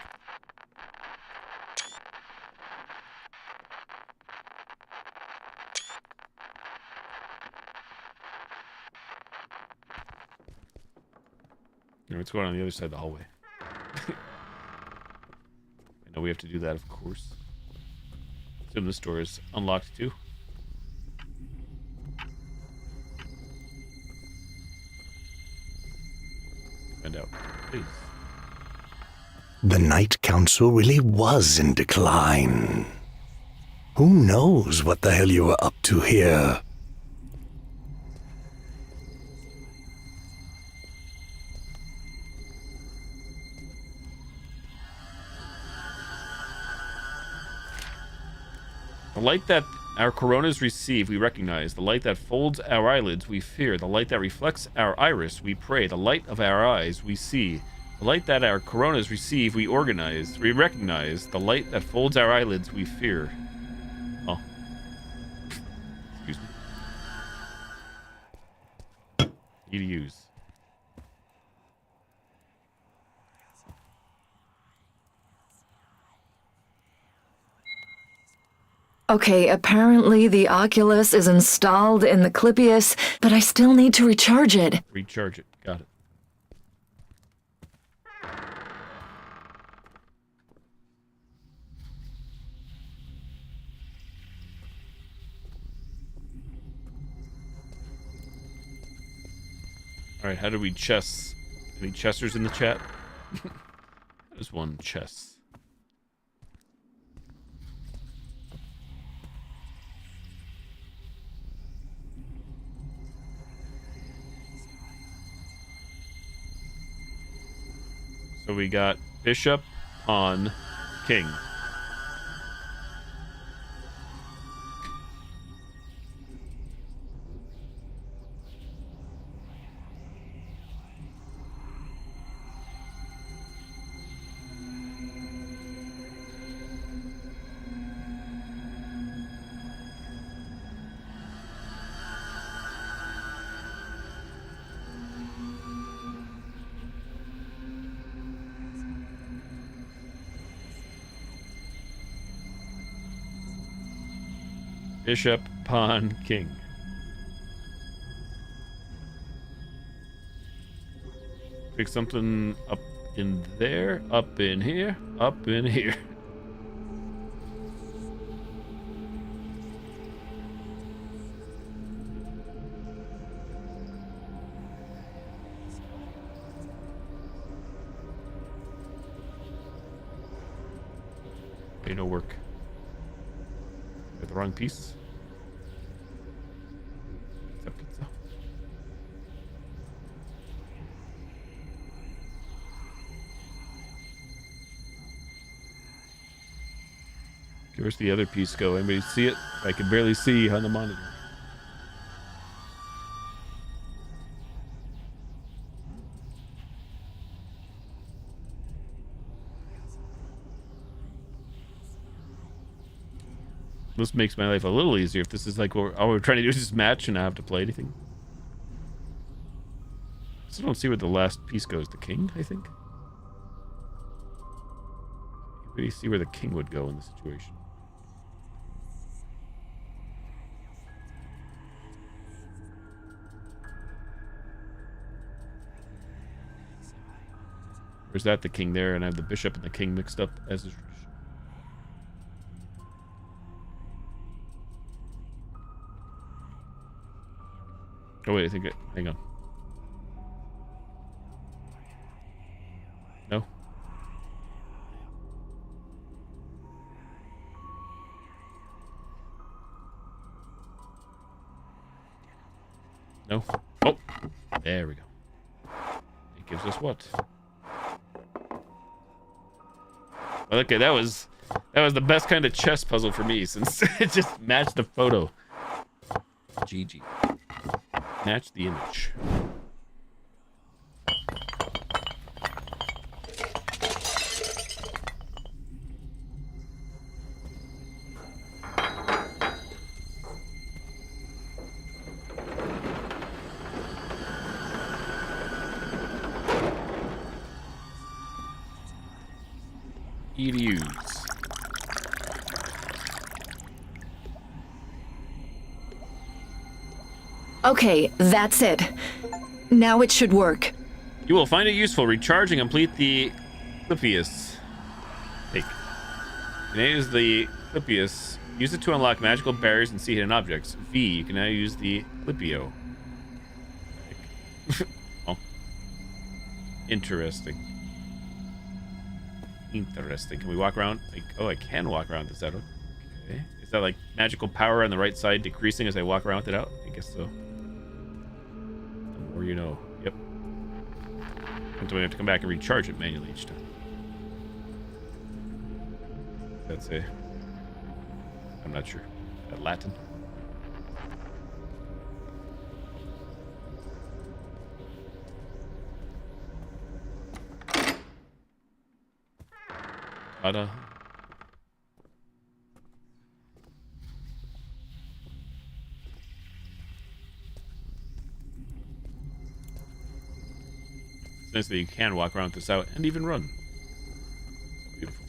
What's going on the other side of the hallway? I know we have to do that, of course. Assume this door is unlocked too. Find out, please. The Night Council really was in decline. Who knows what the hell you were up to here? The light that our coronas receive, we recognize. The light that folds our eyelids, we fear. The light that reflects our iris, we pray. The light of our eyes, we see. The light that our coronas receive, we recognize. The light that folds our eyelids, we fear. Oh. Excuse me. E to use. Okay, apparently the Oculus is installed in the Clypeus, but I still need to recharge it. Recharge it. Got it. Alright, how do we chess? Any chessers in the chat? There's one chess. So we got bishop, pawn, king. Bishop, pawn, king. Pick something up in there, up in here, up in here. Okay, no work. Got the wrong piece. Pizza. Okay, where's the other piece go? Anybody see it? I can barely see on the monitor. This makes my life a little easier if this is like all we're trying to do is just match and not have to play anything. I still don't see where the last piece goes. The king, I think. Anybody see where the king would go in this situation? Or is that the king there, and I have the bishop and the king mixed up as is tradition? Oh wait, I think hang on. No. No. Oh, there we go. It gives us what? Well, okay, that was the best kind of chess puzzle for me since it just matched the photo. GG. Match the image. EDUs. Okay, that's it. Now it should work. You will find it useful. Recharge and complete the Clippius. Take. You can use the Clippius. Use it to unlock magical barriers and see hidden objects. V. You can now use the Clippio. Oh. Interesting. Interesting. Can we walk around? Like, oh, I can walk around this out. Okay. Is that like magical power on the right side decreasing as I walk around with it out? I guess so. The more you know. Yep. Until we have to come back and recharge it manually each time. That's a... I'm not sure. Latin. Ta-da. It's nice that you can walk around with this out and even run. Beautiful.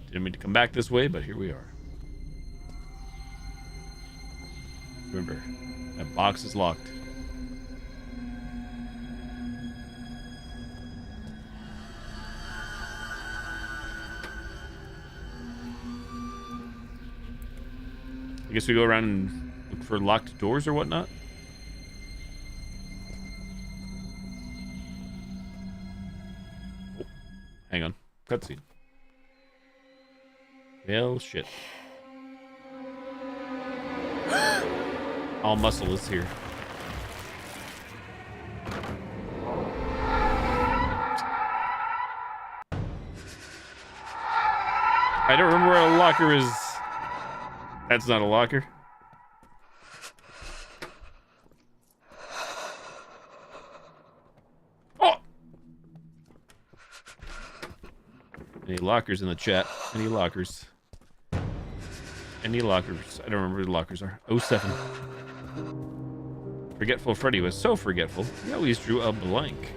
Didn't mean to come back this way, but here we are. Remember, that box is locked. I guess we go around and look for locked doors or whatnot. Oh, hang on. Cutscene. Well, shit. All muscle is here. I don't remember where a locker is. That's not a locker. Oh! Any lockers in the chat? Any lockers? Any lockers? I don't remember where the lockers are. 07. Forgetful Freddy was so forgetful, he always drew a blank.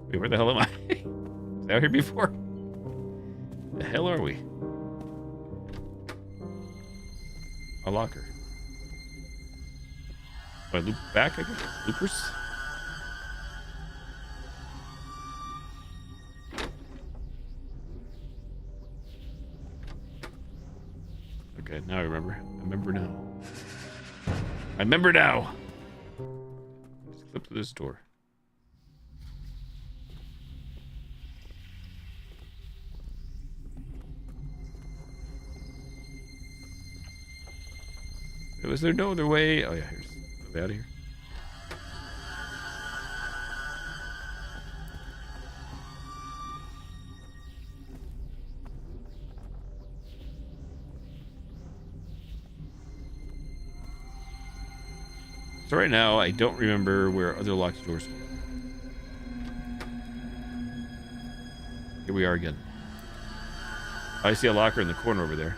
Wait, where the hell am I? Was I out here before? The hell are we? A locker. Do I loop back, I guess? Loopers? Okay, now I remember. I remember now. I remember now. Let's flip to this door. Was there no other way? Oh yeah, here's the way out of here. So right now, I don't remember where other locked doors were. Here we are again. I see a locker in the corner over there.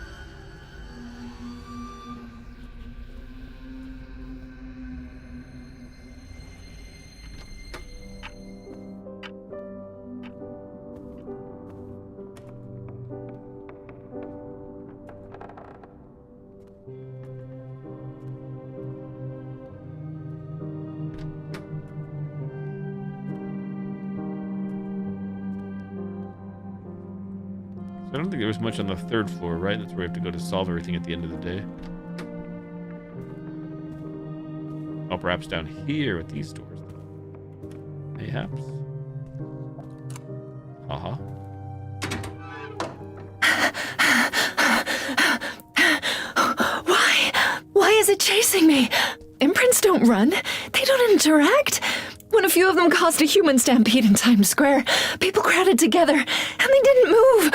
I don't think there was much on the 3rd floor, right? That's where we have to go to solve everything at the end of the day. Oh, perhaps down here with these doors, though. Mayhaps. Uh-huh. Why is it chasing me? Imprints don't run. They don't interact. When a few of them caused a human stampede in Times Square, people crowded together, and they didn't move.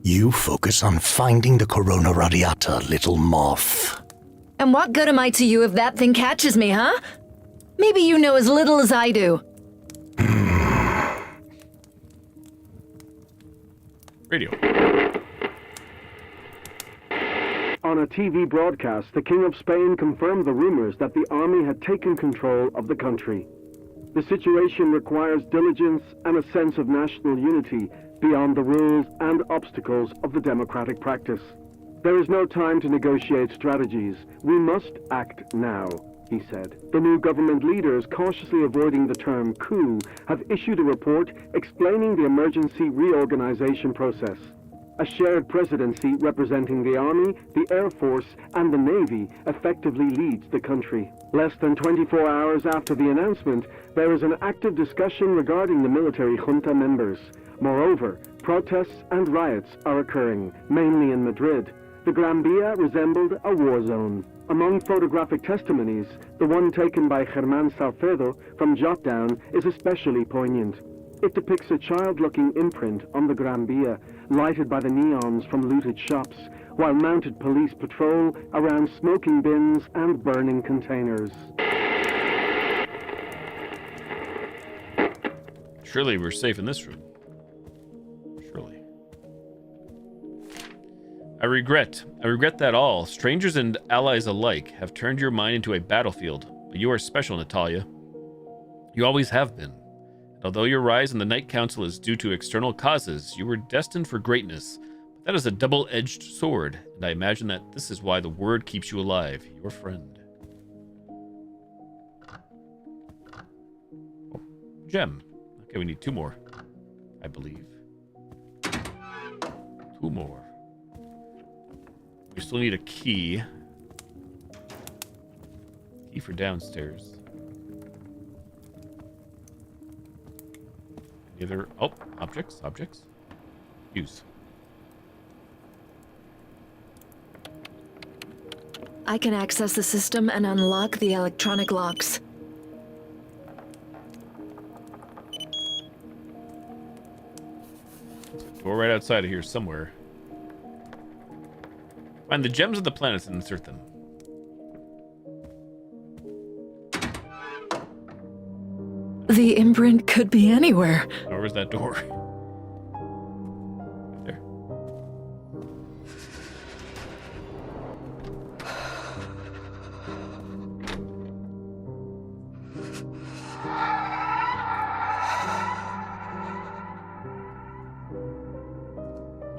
You focus on finding the Corona Radiata, little moth. And what good am I to you if that thing catches me, huh? Maybe you know as little as I do. Radio. On a TV broadcast, the King of Spain confirmed the rumors that the army had taken control of the country. The situation requires diligence and a sense of national unity beyond the rules and obstacles of the democratic practice. There is no time to negotiate strategies. We must act now, he said. The new government leaders, cautiously avoiding the term coup, have issued a report explaining the emergency reorganization process. A shared presidency representing the Army, the Air Force, and the Navy effectively leads the country. Less than 24 hours after the announcement, there is an active discussion regarding the military junta members. Moreover, protests and riots are occurring, mainly in Madrid. The Gran Via resembled a war zone. Among photographic testimonies, the one taken by Germán Salcedo from Jotdown is especially poignant. It depicts a child-looking imprint on the Gran Via, lighted by the neons from looted shops, while mounted police patrol around smoking bins and burning containers. Surely we're safe in this room. Surely. I regret that all, strangers and allies alike, have turned your mind into a battlefield. But you are special, Natalia. You always have been. Although your rise in the Night Council is due to external causes, you were destined for greatness. But that is a double-edged sword, and I imagine that this is why the word keeps you alive, your friend. Oh, gem. Okay, we need 2 more, I believe. 2 more. We still need a key. Key for downstairs. Either objects. Use. I can access the system and unlock the electronic locks. There's a door right outside of here somewhere. Find the gems of the planets and insert them. The imprint could be anywhere. Oh, where's that door? Right there.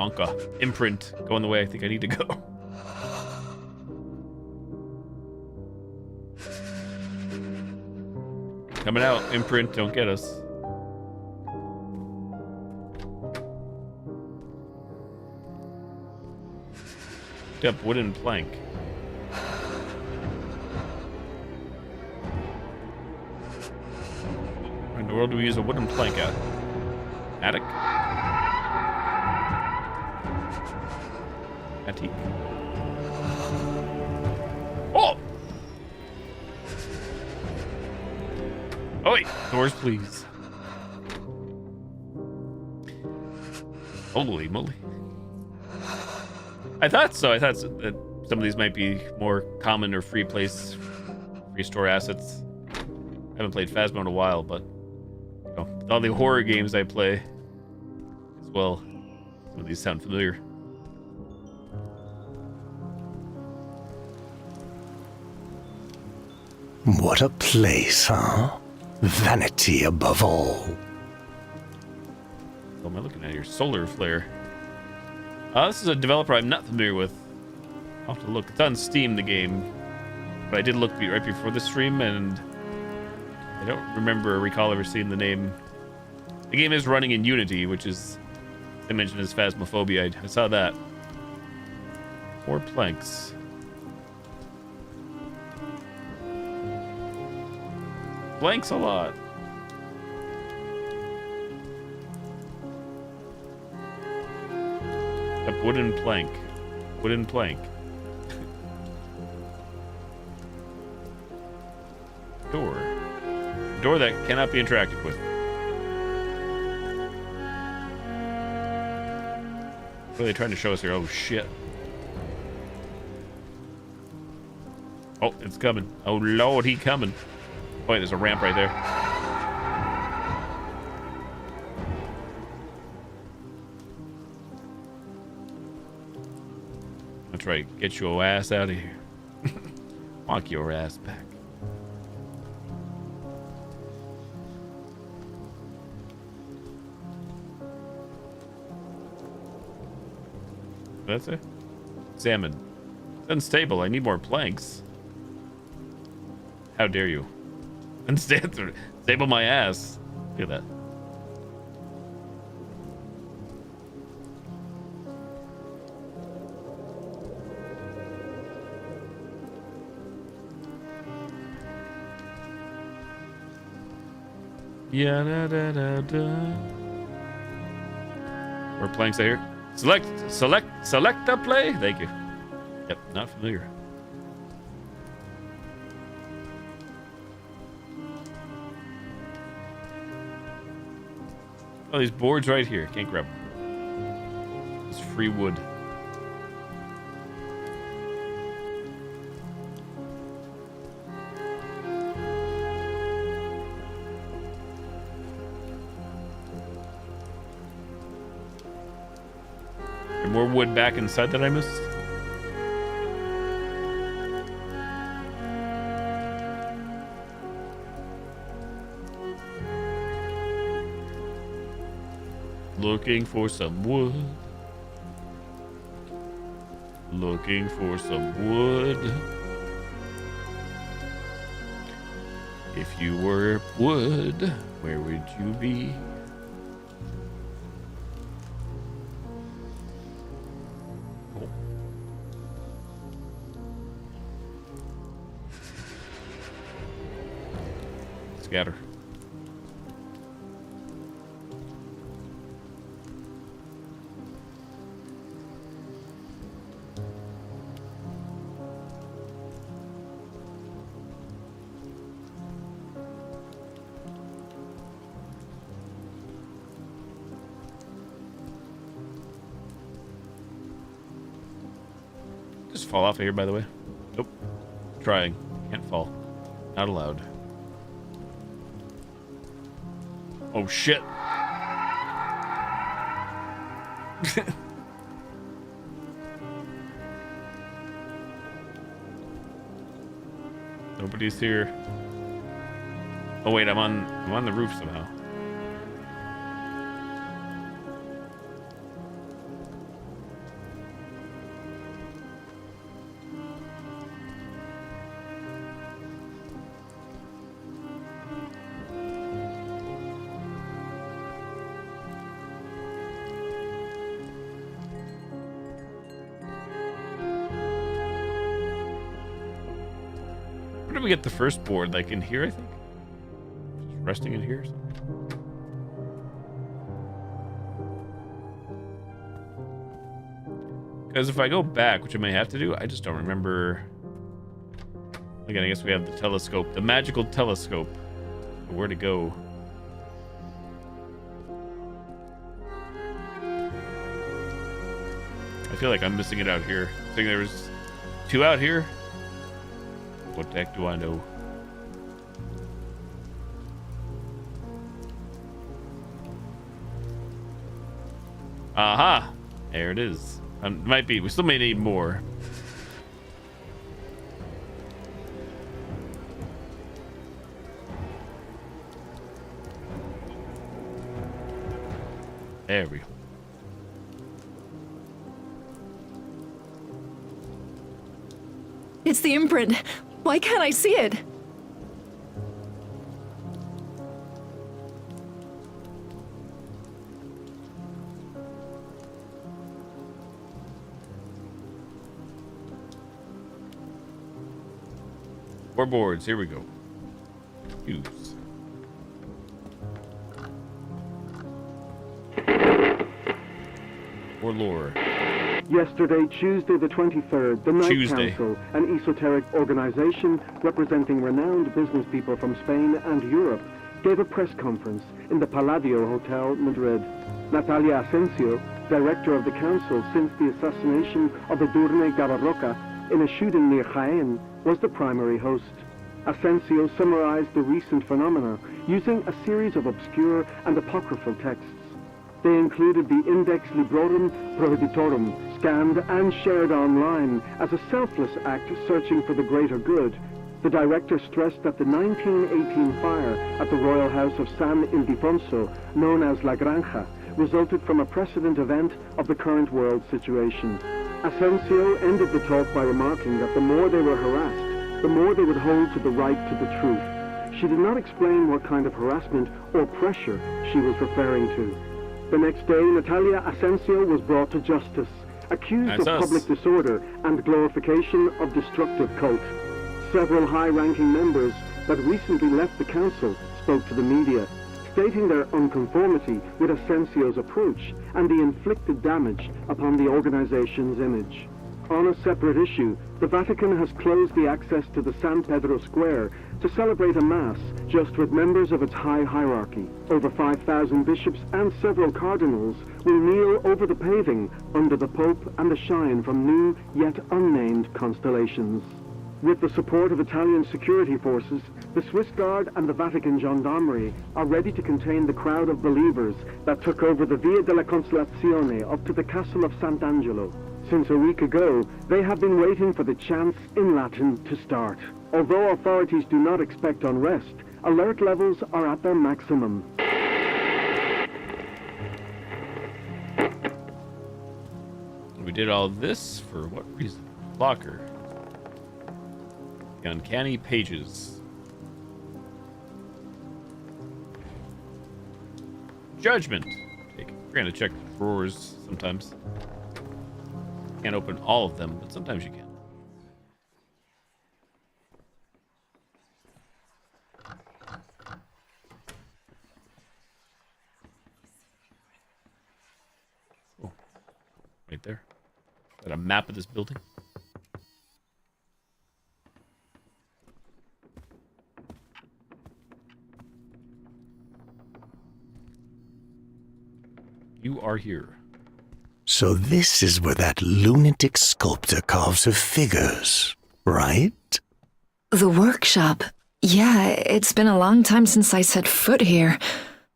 Monka. Imprint. Going the way I think I need to go. Coming out. Imprint. Don't get us. Picked up wooden plank. Where in the world do we use a wooden plank at? Attic? Attic. Oh! Oh wait, doors please. Holy moly. I thought so. I thought that some of these might be more common or free place restore assets. I haven't played Phasmo in a while, but you know, with all the horror games I play as well, some of these sound familiar. What a place, huh? Vanity above all. What am I looking at here? Solar Flare. This is a developer I'm not familiar with. I'll have to look. It's on Steam, the game. But I did look right before the stream, and I don't recall ever seeing the name. The game is running in Unity, which is, I mentioned, as Phasmophobia. I saw that. 4 planks. Blanks a lot. Yep, wooden plank. Wooden plank. Door. Door that cannot be interacted with. What are they trying to show us here? Oh, shit. Oh, it's coming. Oh, Lord, he coming. Oh, wait, there's a ramp right there. That's right. Get your ass out of here. Walk your ass back. That's it. Salmon. It's unstable. I need more planks. How dare you? Unstable my ass. Look at that. Yeah, da da da da. More planks out here. Select a play. Thank you. Yep, not familiar. Oh, these boards right here. Can't grab them. It's free wood. More wood back inside that I missed. Looking for some wood. Looking for some wood. If you were wood, where would you be? Scatter. Just fall off of here, by the way. Nope. Trying. Can't fall. Not allowed. Oh shit. Nobody's here. Oh wait, I'm on the roof somehow. Where did we get the first board? Like in here, I think? Just resting in here or something? Because if I go back, which I may have to do, I just don't remember. Again, I guess we have the telescope, the magical telescope. Where to go? I feel like I'm missing it out here. I think there was 2 out here. What the heck do I know? Aha! There it is. Might be. We still may need more. There we go. It's the imprint. Why can't I see it? More boards. Here we go. Use. More lore. Yesterday, Tuesday the 23rd, the Night Council, an esoteric organization representing renowned business people from Spain and Europe, gave a press conference in the Palladio Hotel, Madrid. Natalia Asensio, director of the council since the assassination of Edurne Gavarroca in a shooting near Jaén, was the primary host. Asensio summarized the recent phenomena using a series of obscure and apocryphal texts. They included the Index Librorum Prohibitorum, scanned and shared online as a selfless act searching for the greater good. The director stressed that the 1918 fire at the royal house of San Ildefonso, known as La Granja, resulted from a precedent event of the current world situation. Asensio ended the talk by remarking that the more they were harassed, the more they would hold to the right to the truth. She did not explain what kind of harassment or pressure she was referring to. The next day, Natalia Asensio was brought to justice, accused of public disorder and glorification of destructive cult. Several high-ranking members that recently left the council spoke to the media, stating their unconformity with Asensio's approach and the inflicted damage upon the organization's image. On a separate issue, the Vatican has closed the access to the San Pedro Square to celebrate a mass just with members of its high hierarchy. Over 5,000 bishops and several cardinals will kneel over the paving under the Pope and the shine from new yet unnamed constellations. With the support of Italian security forces, the Swiss Guard and the Vatican Gendarmerie are ready to contain the crowd of believers that took over the Via della Consolazione up to the Castle of Sant'Angelo. Since a week ago, they have been waiting for the chants in Latin to start. Although authorities do not expect unrest, alert levels are at their maximum. We did all this for what reason? Locker. The uncanny pages. Judgment. We're gonna check drawers sometimes. Can't open all of them, but sometimes you can. Oh, right there. Got a map of this building. You are here. So this is where that lunatic sculptor carves her figures, right? The workshop. Yeah, it's been a long time since I set foot here.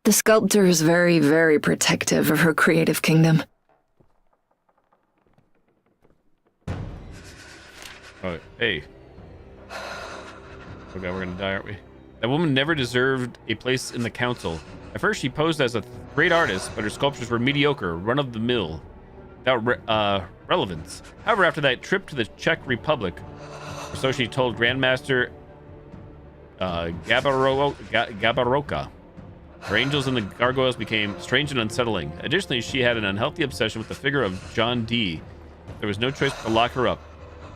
The sculptor is very, very protective of her creative kingdom. Oh, hey. Okay, we're gonna die, aren't we? That woman never deserved a place in the council. At first, she posed as a great artist, but her sculptures were mediocre, run-of-the-mill, without relevance. However, after that trip to the Czech Republic, or so she told Grandmaster Gabarroca, her angels and the gargoyles became strange and unsettling. Additionally, she had an unhealthy obsession with the figure of John Dee. There was no choice but to lock her up.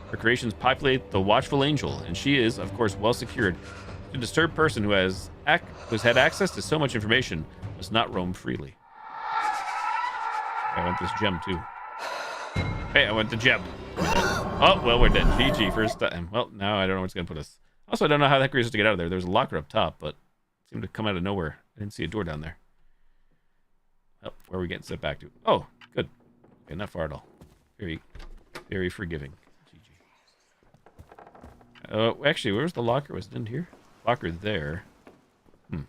Her creations populate the watchful angel, and she is, of course, well secured. A disturbed person who has had access to so much information must not roam freely. I want this gem too. Hey, I want the gem. Oh, well, we're dead. GG first time. Well, now I don't know what's gonna put us. Also, I don't know how the heck we're supposed to get out of there. There's a locker up top, but it seemed to come out of nowhere. I didn't see a door down there. Oh, where are we getting set back to? Oh, good. Okay, not far at all. Very, very forgiving. GG. Actually, where's the locker? Was it in here? Locker there. Let's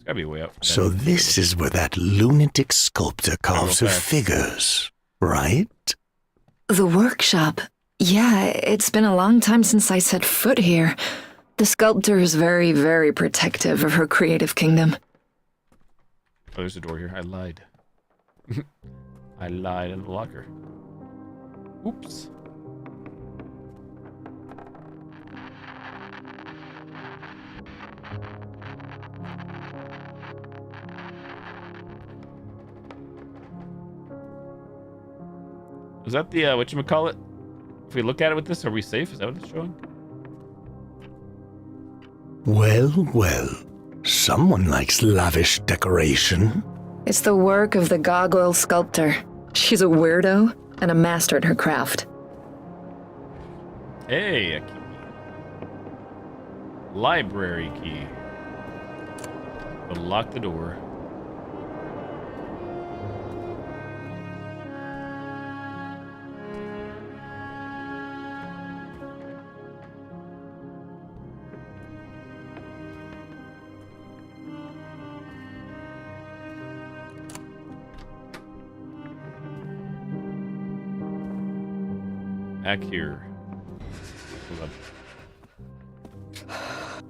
Gotta be way up. So this is where that lunatic sculptor carves her figures, right? The workshop. Yeah, it's been a long time since I set foot here. The sculptor is very, very protective of her creative kingdom. Oh, there's a door here. I lied. I lied in the locker. Oops. Is that the, whatchamacallit? If we look at it with this, are we safe? Is that what it's showing? Well, well. Someone likes lavish decoration. It's the work of the gargoyle sculptor. She's a weirdo and a master at her craft. Hey, a key. Library key. Unlock the door. Back here. Hold up.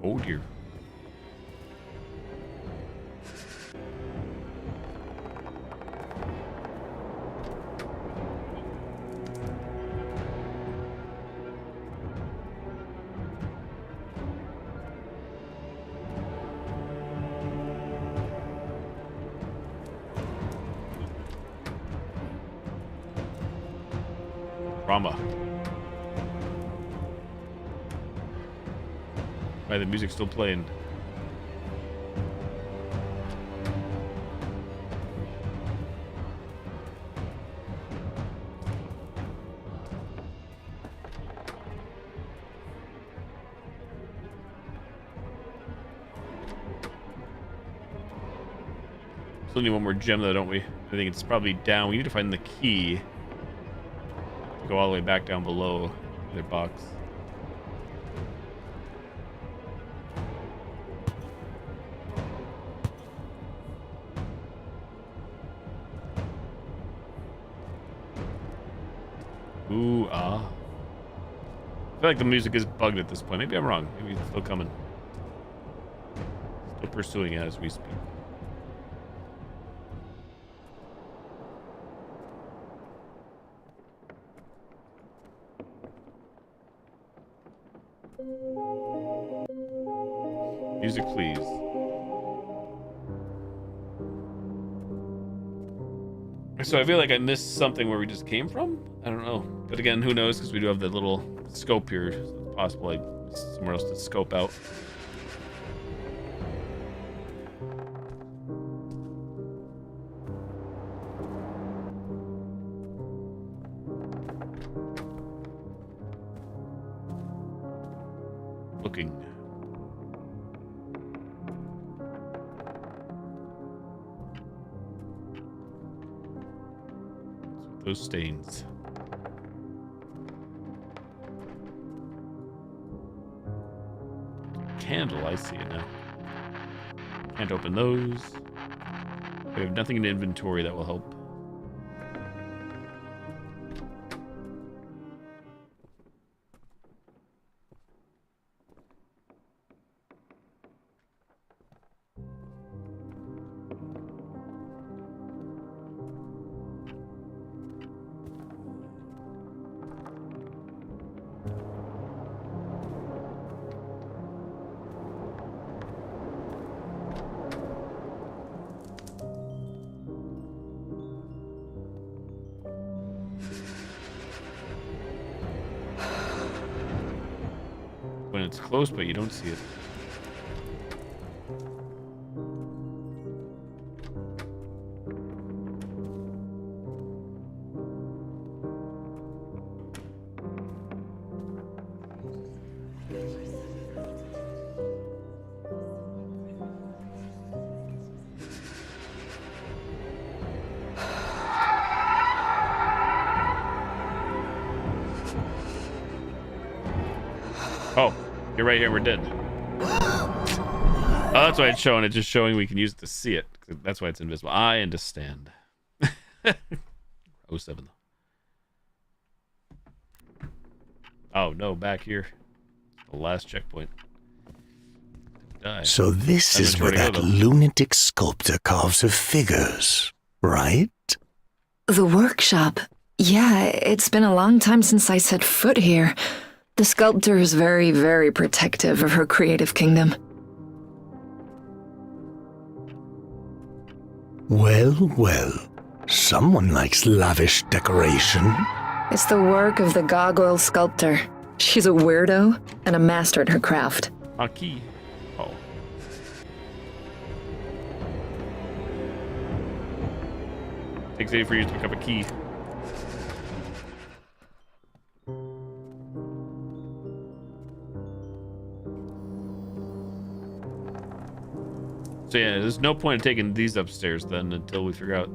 Oh dear. Drama. Why the music's still playing? Still need one more gem though, don't we? I think it's probably down. We need to find the key. Go all the way back down below their box. Ooh, ah. I feel like the music is bugged at this point. Maybe I'm wrong. Maybe it's still coming. Still pursuing it as we speak. Music, please. So I feel like I missed something where we just came from. I don't know. But again, who knows? Because we do have the little scope here. So it's possible I missed somewhere else to scope out. Looking. Those stains. Candle, I see it now. Can't open those. We have nothing in inventory that will help. When it's close, but you don't see it. Oh, you're right here. We're dead. that's why it's showing. It's just showing we can use it to see it. That's why it's invisible. And to stand. 07. Oh, no, back here. The last checkpoint. Die. So this is where that lunatic sculptor carves her figures, right? The workshop. Yeah, it's been a long time since I set foot here. The sculptor is very, very protective of her creative kingdom. Well, well. Someone likes lavish decoration. It's the work of the gargoyle sculptor. She's a weirdo and a master at her craft. A key. Oh. Takes 8 for you to pick up a key. So yeah, there's no point in taking these upstairs then until we figure out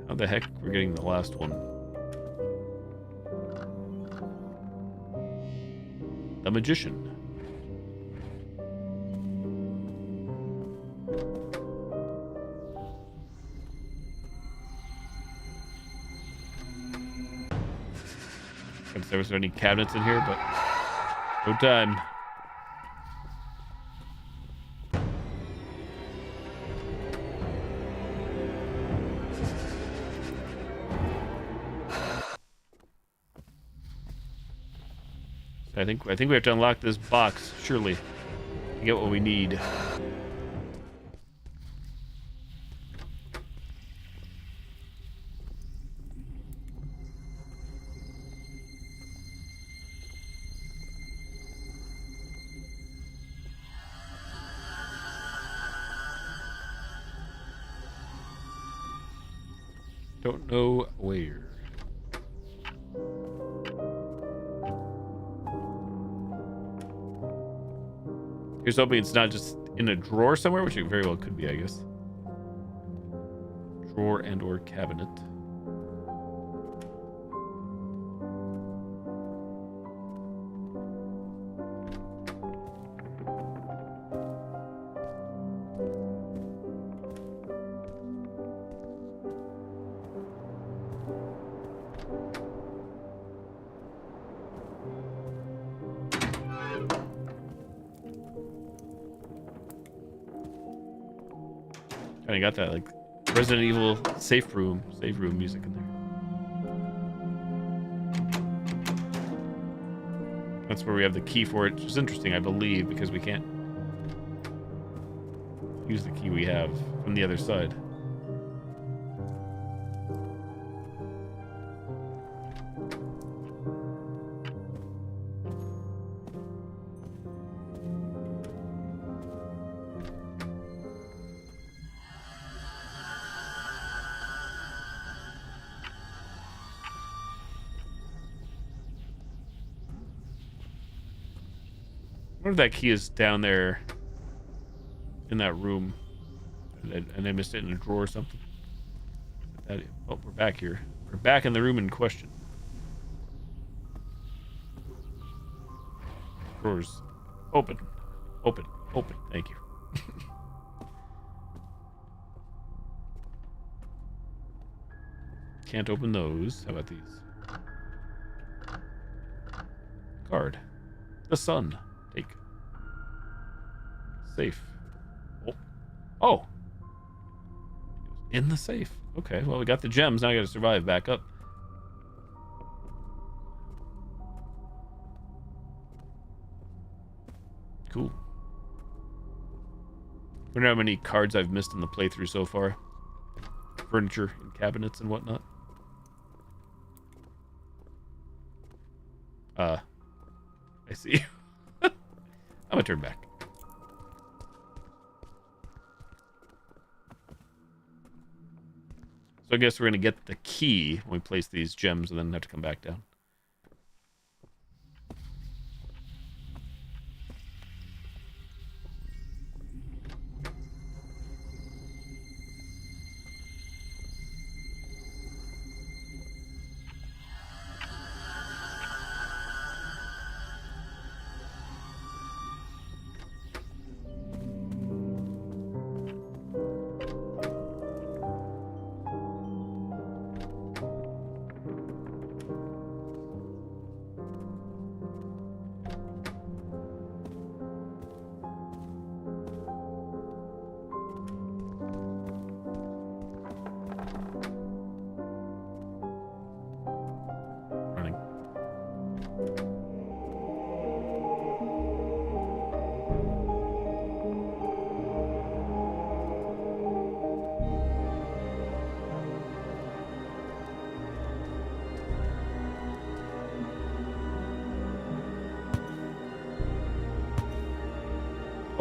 how the heck we're getting the last one. The magician. If there was any cabinets in here, but no time. I think we have to unlock this box, surely, to get what we need. Don't know where. Here's hoping it's not just in a drawer somewhere, which it very well could be, I guess. Drawer and or cabinet. Kind of got that like Resident Evil save room music in there. That's where we have the key for it, which is interesting, I believe, because we can't use the key we have from the other side. I wonder if that key is down there in that room and I missed it in a drawer or something. Oh, we're back here. We're back in the room in question. Drawers. Open. Open. Open. Thank you. Can't open those. How about these? Card. The sun. Take. Safe. Oh. Oh. In the safe. Okay, well, we got the gems. Now I gotta survive back up. Cool. I wonder how many cards I've missed in the playthrough so far. Furniture and cabinets and whatnot. I see. I'm gonna turn back. So I guess we're gonna get the key when we place these gems and then have to come back down.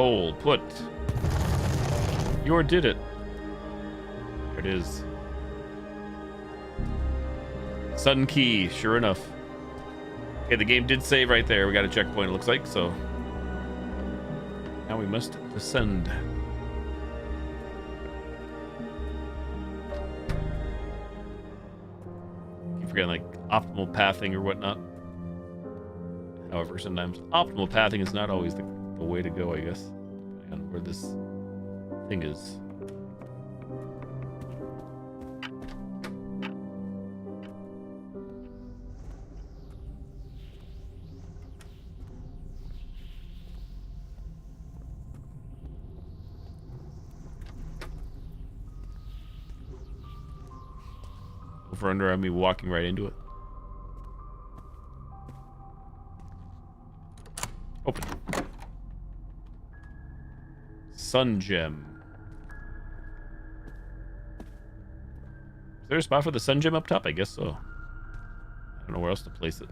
Hold, put. Your did it. There it is. Sudden key, sure enough. Okay, the game did save right there. We got a checkpoint, it looks like, so. Now we must descend. Keep forgetting, like, optimal pathing or whatnot. However, sometimes optimal pathing is not always the way to go, I guess. Depending on where this thing is. Over under on me walking right into it. Open. Sun gem. Is there a spot for the sun gem up top? I guess so. I don't know where else to place it.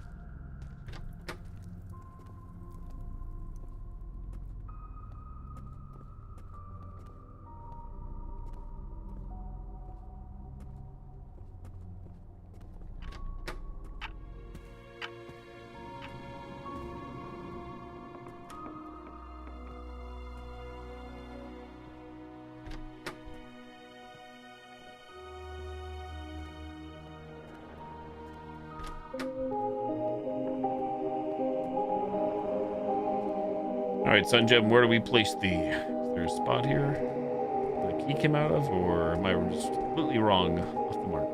Alright, Sun Gem, where do we place thee? Is there a spot here where the key came out of, or am I just completely wrong off the mark?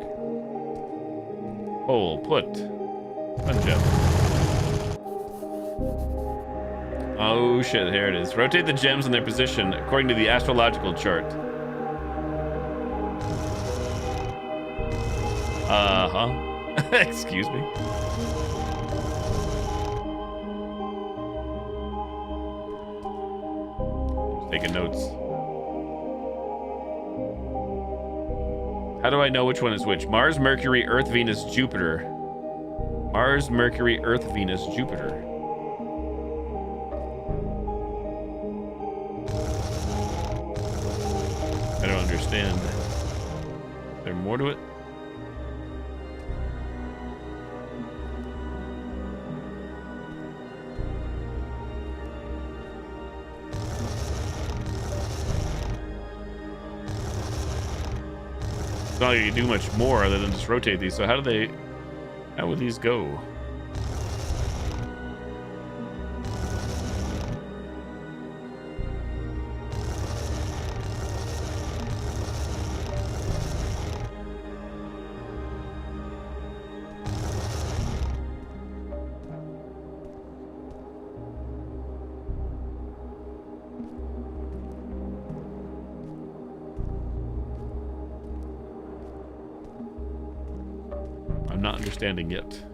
Hole, put. Sun Gem. Oh shit, here it is. Rotate the gems in their position according to the astrological chart. Uh-huh. Excuse me. Taking notes. How do I know which one is which? Mars, Mercury, Earth, Venus, Jupiter. Mars, Mercury, Earth, Venus, Jupiter. I don't understand. Is there more to it? It's not like you can do much more other than just rotate these. So how would these go? I'm not understanding yet.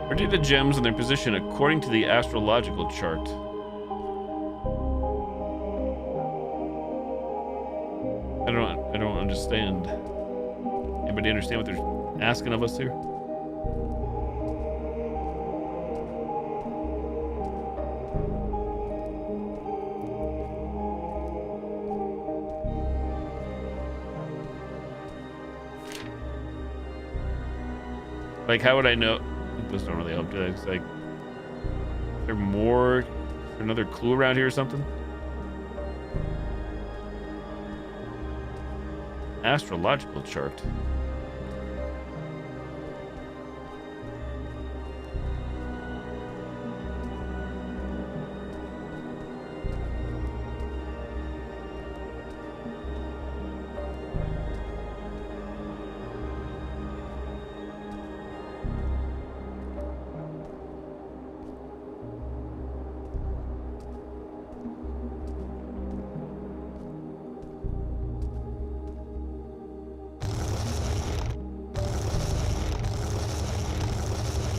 Rotate the gems in their position according to the astrological chart. I don't understand. Anybody understand what they're asking of us here? Like, how would I know? Those don't really help, do they? It's like, is there more? Is there another clue around here or something? Astrological chart.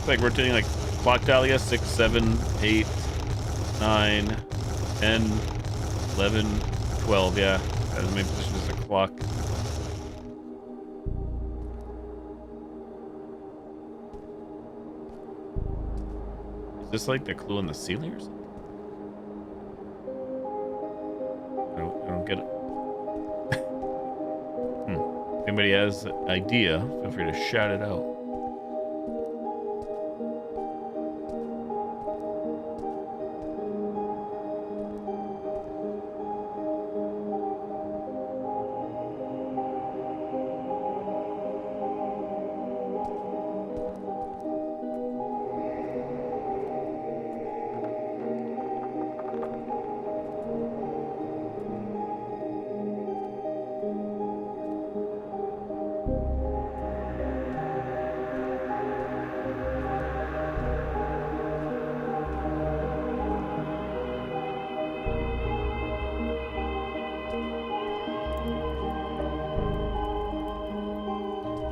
like rotating like clock dahlia 6, 7, 8, 9, 10, 11, 12. Yeah, that is my position as a clock. Is this like the clue on the ceiling or something? I don't get it. If anybody has an idea, feel free to shout it out.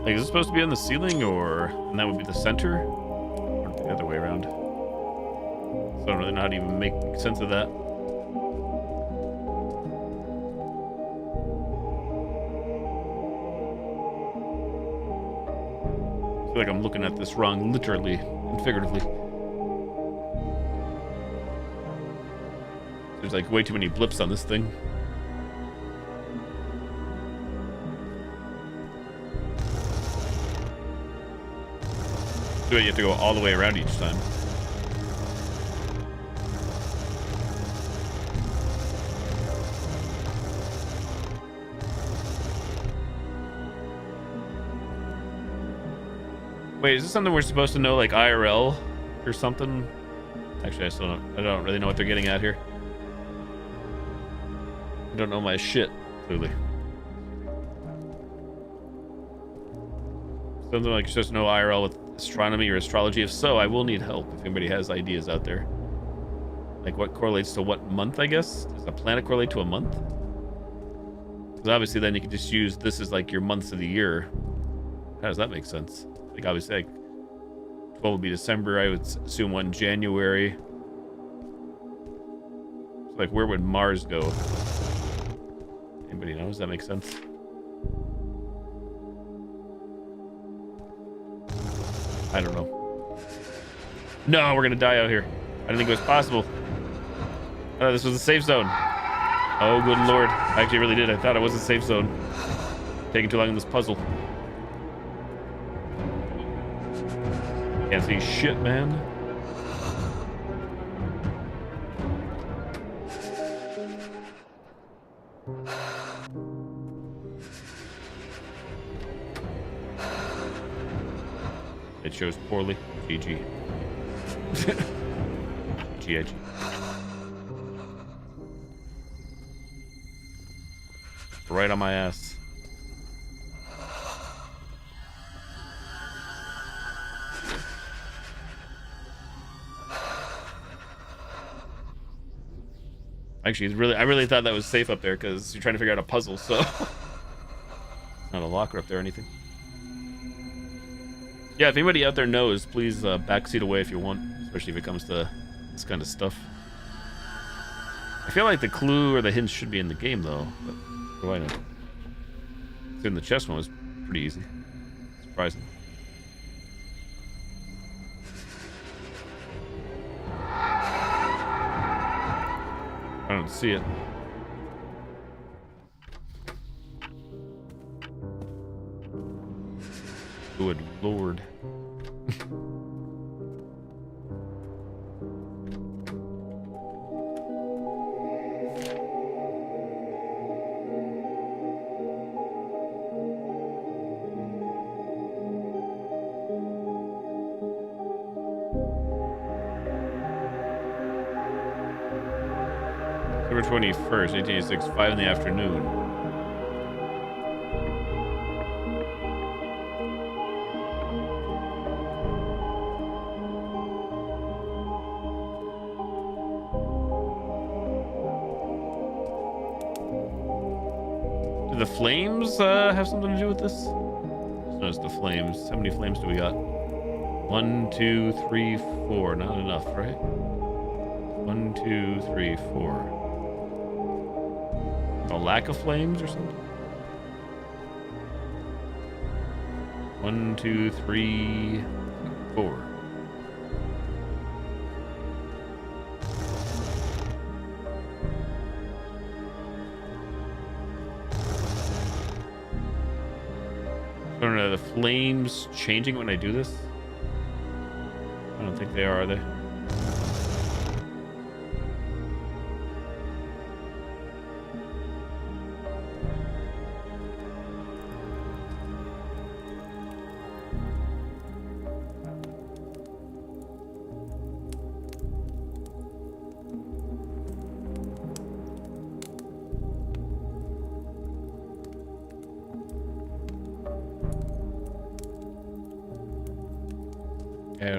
Like, is it supposed to be on the ceiling, and that would be the center? Or the other way around? So I don't really know how to even make sense of that. I feel like I'm looking at this wrong, literally and figuratively. There's like way too many blips on this thing. So you have to go all the way around each time. Wait, is this something we're supposed to know, like IRL or something? Actually, I don't really know what they're getting at here. I don't know my shit, clearly. Something like you're supposed to know IRL with astronomy or astrology. If so, I will need help if anybody has ideas out there. Like what correlates to what month, I guess? Does a planet correlate to a month? Because obviously then you can just use this as like your months of the year. How does that make sense? Like obviously like 12 would be December, I would assume 1 January. So like where would Mars go? Anybody know? Does that make sense? I don't know. No, we're gonna die out here. I didn't think it was possible. Oh, this was a safe zone. Oh, good lord. I actually really did. I thought it was a safe zone. Taking too long in this puzzle. Can't see shit, man. It shows poorly. GG. GG. Right on my ass. Actually, I really thought that was safe up there because you're trying to figure out a puzzle, so not a locker up there or anything. Yeah, if anybody out there knows, please backseat away if you want, especially if it comes to this kind of stuff. I feel like the clue or the hints should be in the game, though. But what do I know? In the chest one was pretty easy. Surprising. I don't see it. Good lord. October 21st, 1886, 5 in the afternoon. Do the flames have something to do with this? Just notice the flames. How many flames do we got? 1, 2, 3, 4. Not enough, right? 1, 2, 3, 4. A lack of flames or something? 1, 2, 3, 4. I don't know, the flames changing when I do this? I don't think they are they? I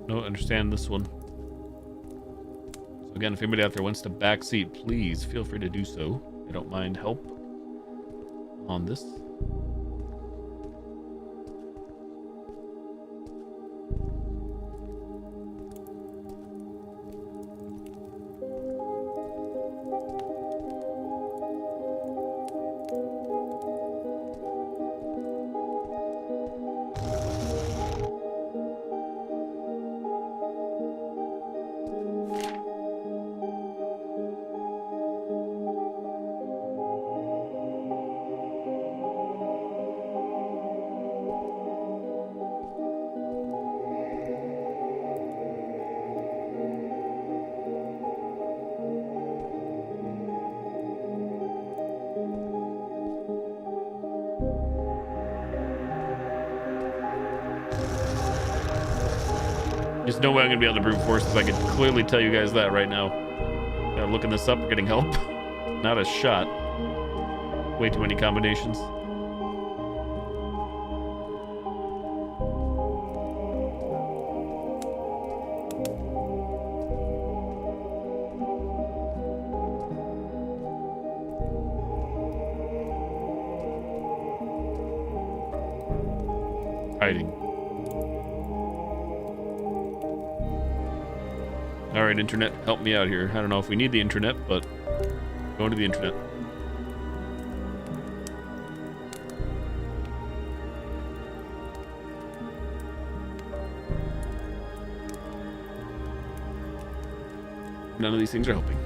don't understand this one. So again, if anybody out there wants to backseat, please feel free to do so. I don't mind help on this. There's no way I'm gonna be able to brute force this. I can clearly tell you guys that right now. Looking this up, getting help. Not a shot. Way too many combinations. Hiding. Alright, internet, help me out here. I don't know if we need the internet, but going to the internet. None of these things are helping.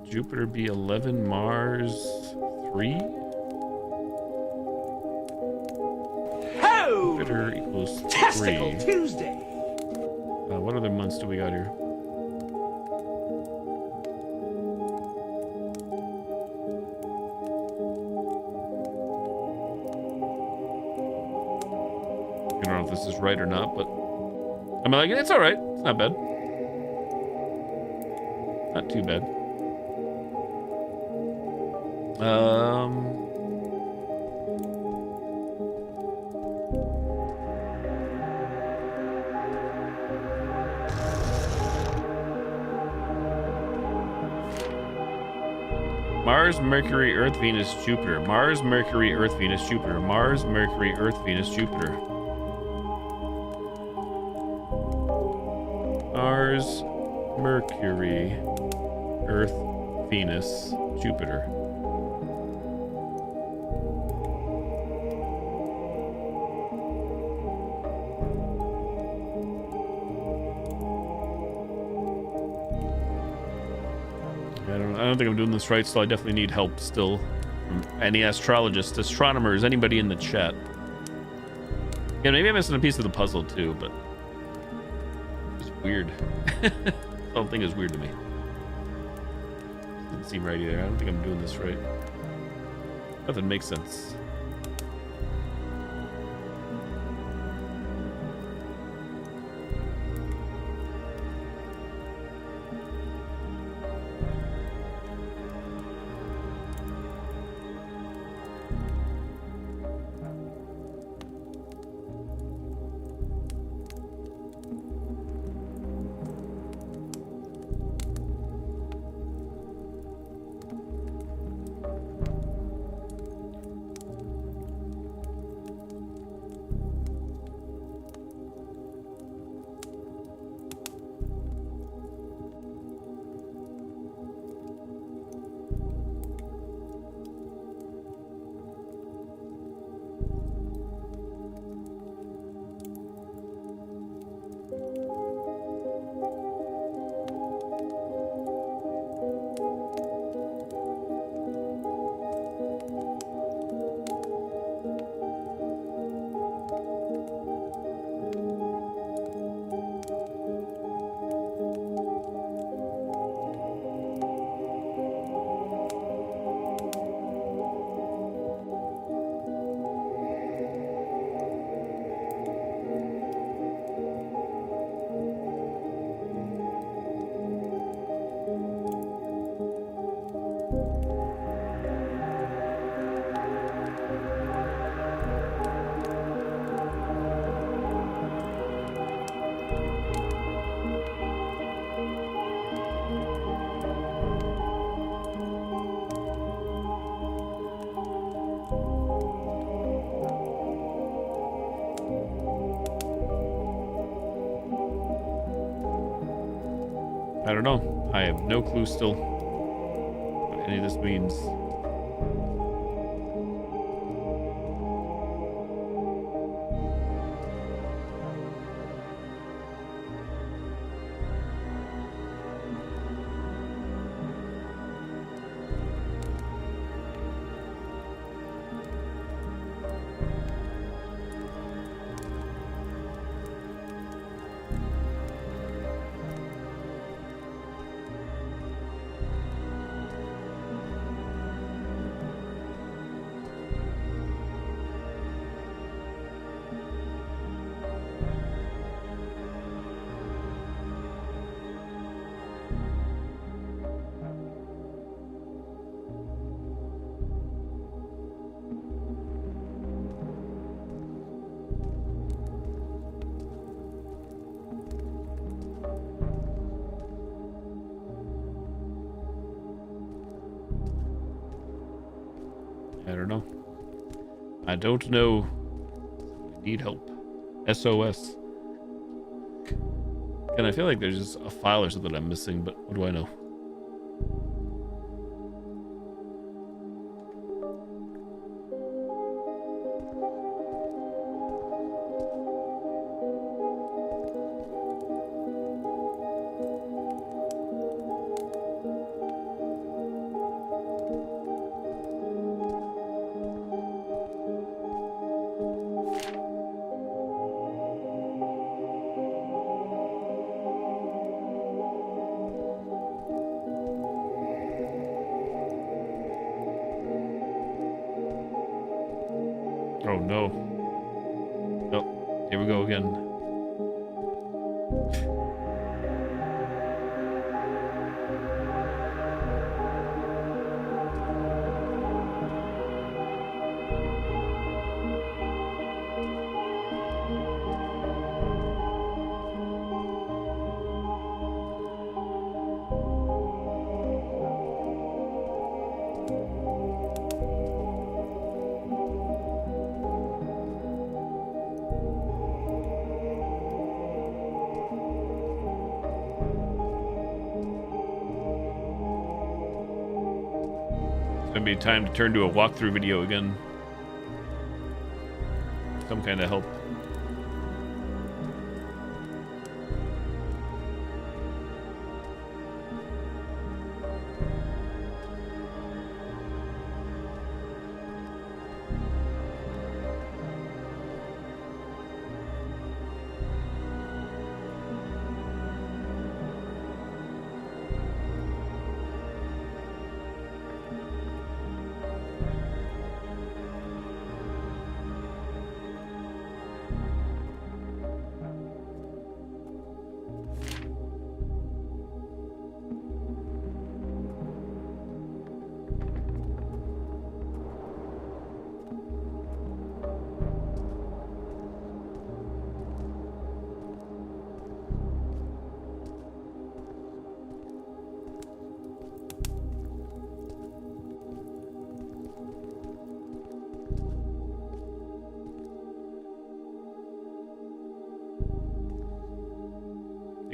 Jupiter be 11, Mars 3? Ho! Jupiter equals 3. Testicle Tuesday! What other months do we got here? I don't know if this is right or not, but I'm like, it's all right. It's not bad. Not too bad. Mars, Mercury, Earth, Venus, Jupiter. Mars, Mercury, Earth, Venus, Jupiter. Mars, Mercury, Earth, Venus, Jupiter. Mars, Mercury, Earth, Venus, Jupiter. I don't think I'm doing this right, so I definitely need help still. From any astrologists, astronomers, anybody in the chat. Yeah, maybe I'm missing a piece of the puzzle too, but it's weird. The whole thing is weird to me. Doesn't seem right either. I don't think I'm doing this right. Nothing makes sense. I don't know. I have no clue still what any of this means. I don't know. I need help. SOS. And I feel like there's just a file or something I'm missing, but what do I know? Oh no. Oh, here we go again. Be time to turn to a walkthrough video again. Some kind of help.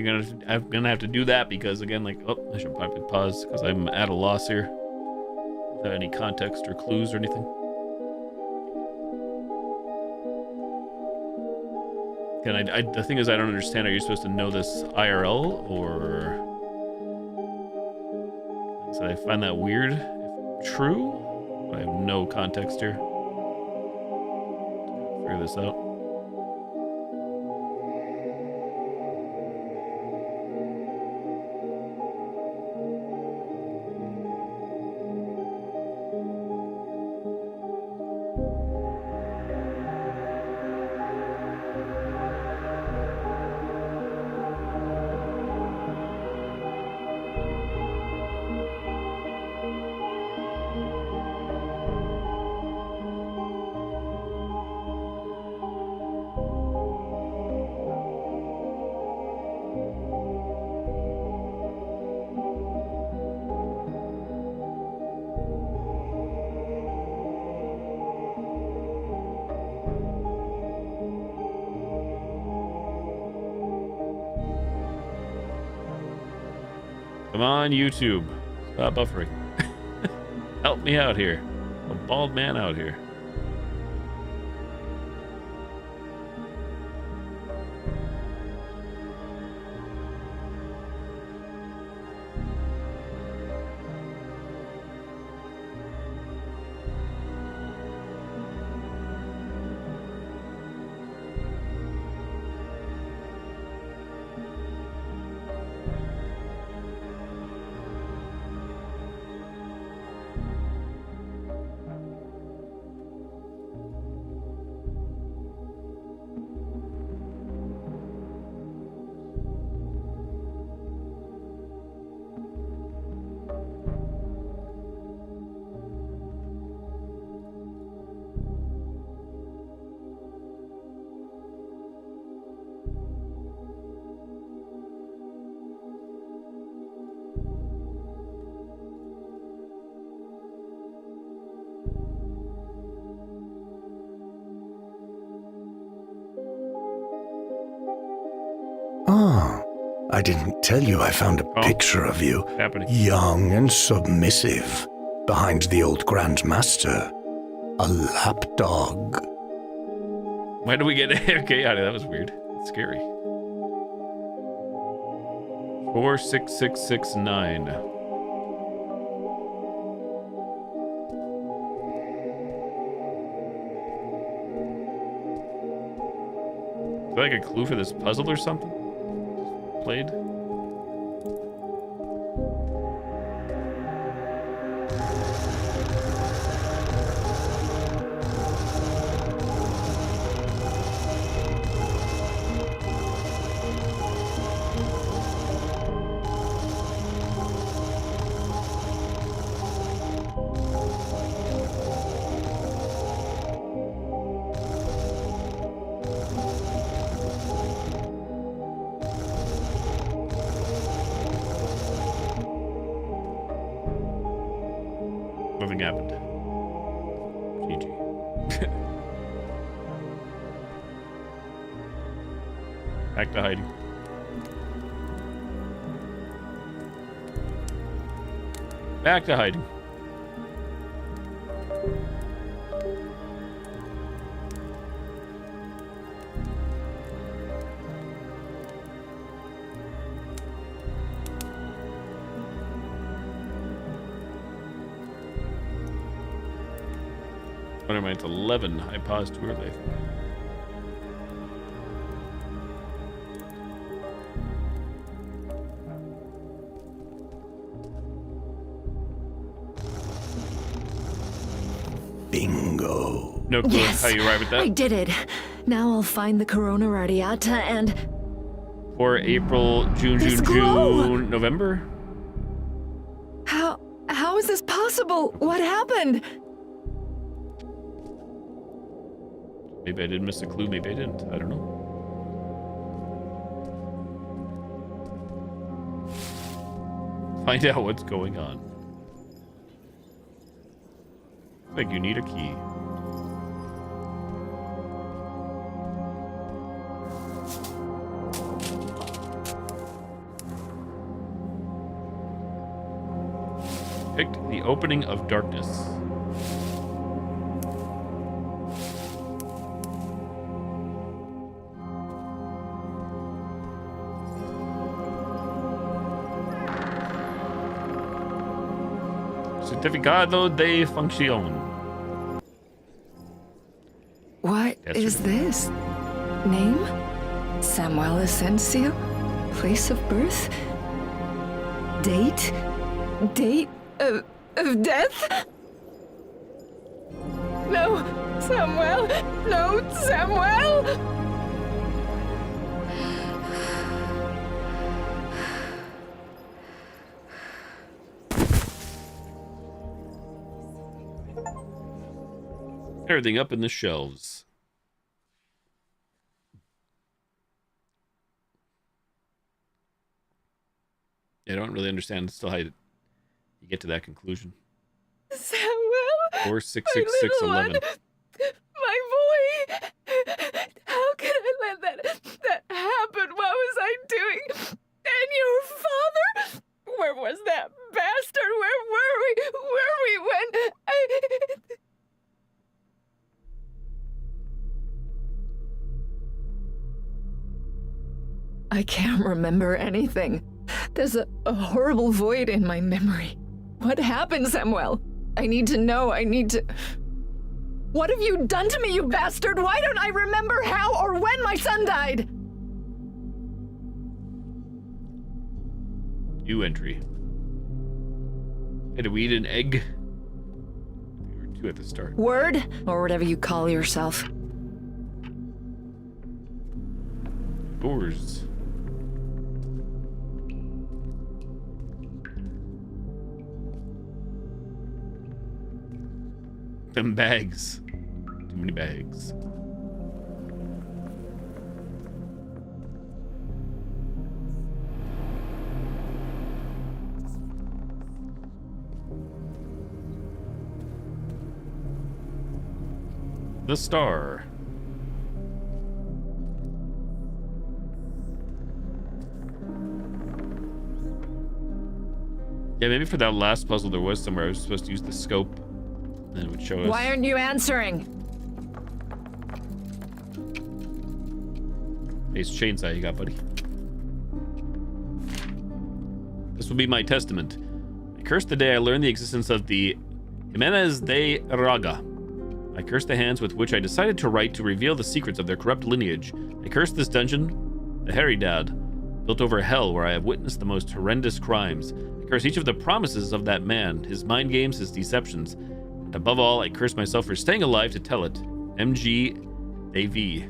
I'm gonna have to do that because again, like, oh, I should probably pause because I'm at a loss here without any context or clues or anything. And the thing is, I don't understand. Are you supposed to know this IRL or? So I find that weird. If true, I have no context here. Figure this out. Come on, YouTube. Stop buffering. Help me out here. A bald man out here. Oh, I didn't tell you I found a picture of you, young and submissive, behind the old Grand Master. A lapdog. Why do we get AFK out of that? Was weird. It's scary. 46669. Is that like a clue for this puzzle or something? Played? Nothing happened. GG. Back to hiding. Back to hiding. What am I at 11? I paused too early, I think. Bingo. No clue Yes, how you arrive at that. I did it. Now I'll find the Corona Radiata and... For April, June, This June, glow! June, November? How is this possible? What happened? Maybe I did miss a clue, maybe I didn't. I don't know. Find out what's going on. I think you need a key. Picked the opening of darkness. Certificado de función. What is this? Name? Samuel Asensio? Place of birth? Date? Date of death? No, Samuel! No, Samuel! Everything up in the shelves. I don't really understand still how you get to that conclusion. Samuel! 466611. My boy! How can I let that happen? What was I doing? And your father? Where was that bastard? Where were we when I can't remember anything. There's a horrible void in my memory. What happened, Samuel? I need to know. What have you done to me, you bastard? Why don't I remember how or when my son died? New entry. Hey, did we eat an egg? We were 2 at the start. Word, or whatever you call yourself. Doors. Them bags. Too many bags. The star. Yeah, maybe for that last puzzle there was somewhere I was supposed to use the scope. Then it would show us. Why aren't you answering? Ace chainsaw you got, buddy. This will be my testament. I curse the day I learned the existence of the Jimenez de Raga. I curse the hands with which I decided to write to reveal the secrets of their corrupt lineage. I curse this dungeon, the Heridad, built over hell where I have witnessed the most horrendous crimes. I curse each of the promises of that man, his mind games, his deceptions. And above all, I curse myself for staying alive to tell it. MG-AV.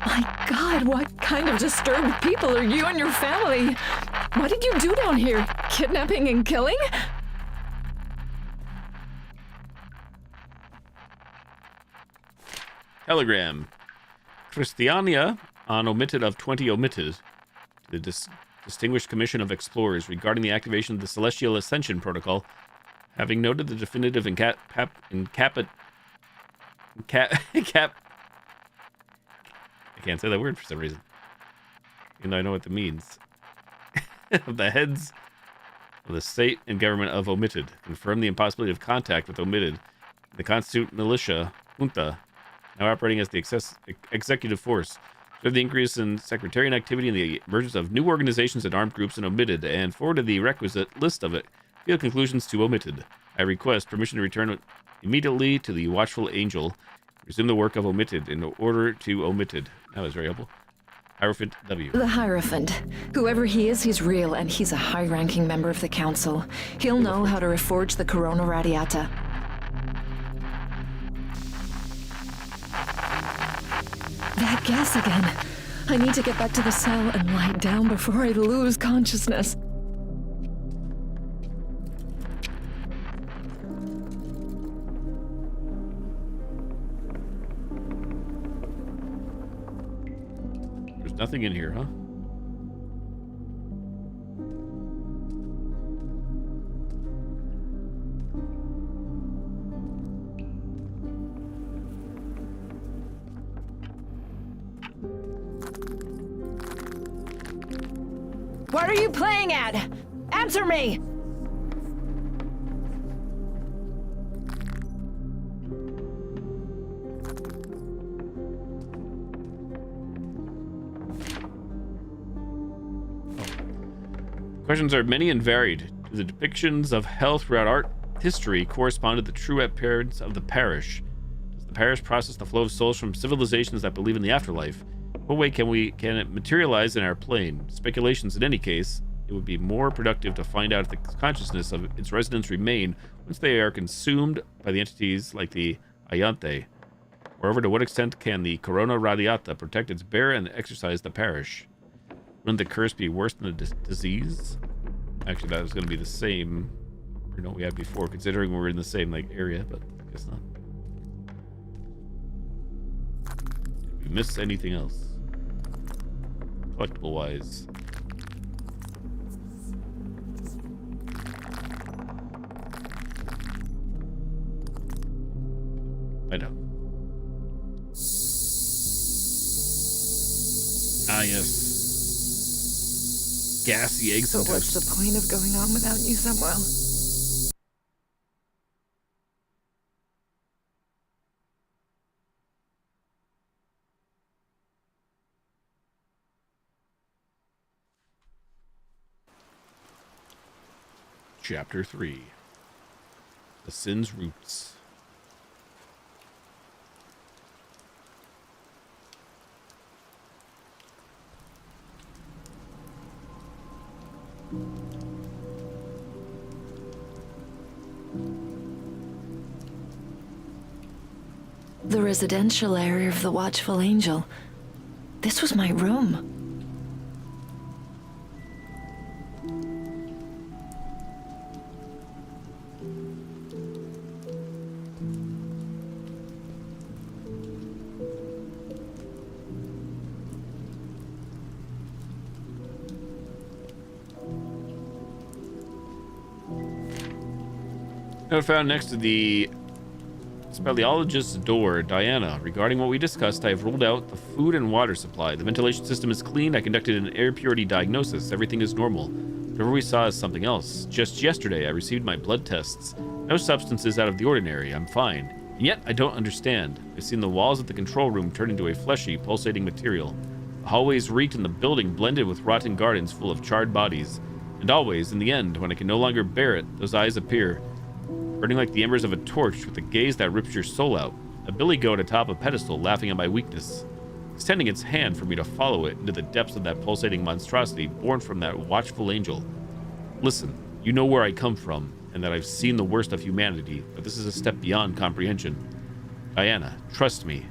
My God, what kind of disturbed people are you and your family? What did you do down here? Kidnapping and killing? Telegram. Christiania on omitted of 20 omitted to the Distinguished Commission of Explorers regarding the activation of the Celestial Ascension Protocol, having noted the definitive I can't say that word for some reason, even though I know what it means. The heads of the state and government of omitted confirm the impossibility of contact with omitted. The constitute militia junta, now operating as the executive force, observed the increase in sectarian activity and the emergence of new organizations and armed groups in omitted, and forwarded the requisite list of it. Field conclusions to omitted. I request permission to return immediately to the Watchful Angel. Resume the work of omitted in order to omitted. That was very helpful. Hierophant W. The Hierophant. Whoever he is, he's real, and he's a high-ranking member of the Council. He'll know how to reforge the Corona Radiata. That gas again. I need to get back to the cell and lie down before I lose consciousness. There's nothing in here, huh? What are you playing at? Answer me! Questions are many and varied. Do the depictions of hell throughout art history correspond to the true appearance of the parish? Does the parish process the flow of souls from civilizations that believe in the afterlife? What way can it materialize in our plane? Speculations in any case. It would be more productive to find out if the consciousness of its residents remain once they are consumed by the entities like the Ayante. Moreover, to what extent can the Corona Radiata protect its bearer and exorcise the parish? Wouldn't the curse be worse than the disease? Actually, that was going to be the same we had before, considering we're in the same area, but I guess not. Did we miss anything else? Collectible-wise. I know. Ah, yes. Gassy eggs. So what's the point of going on without you, Samuel? Chapter 3. The Sin's Roots. The residential area of the Watchful Angel. This was my room. Note found next to the speleologist's door. Diana, regarding what we discussed, I have ruled out the food and water supply. The ventilation system is clean. I conducted an air purity diagnosis. Everything is normal. Whatever we saw is something else. Just yesterday, I received my blood tests. No substances out of the ordinary. I'm fine. And yet, I don't understand. I've seen the walls of the control room turn into a fleshy, pulsating material. The hallways reeked and the building blended with rotten gardens full of charred bodies. And always, in the end, when I can no longer bear it, those eyes appear, burning like the embers of a torch with a gaze that rips your soul out. A billy goat atop a pedestal laughing at my weakness, extending its hand for me to follow it into the depths of that pulsating monstrosity born from that watchful angel. Listen, you know where I come from, and that I've seen the worst of humanity, but this is a step beyond comprehension. Diana, trust me.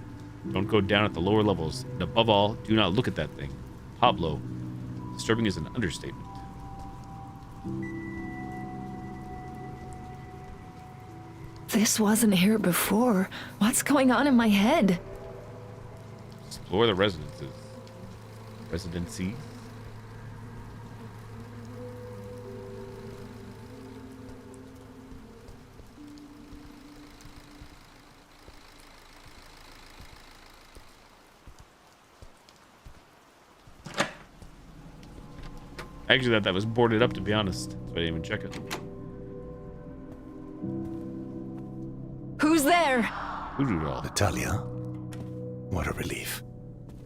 Don't go down at the lower levels, and above all, do not look at that thing. Pablo, disturbing is an understatement. This wasn't here before. What's going on in my head? Explore the residencies. Residencies? I actually thought that was boarded up, to be honest, so I didn't even check it. Who's there? Voodoo doll. Natalia, what a relief.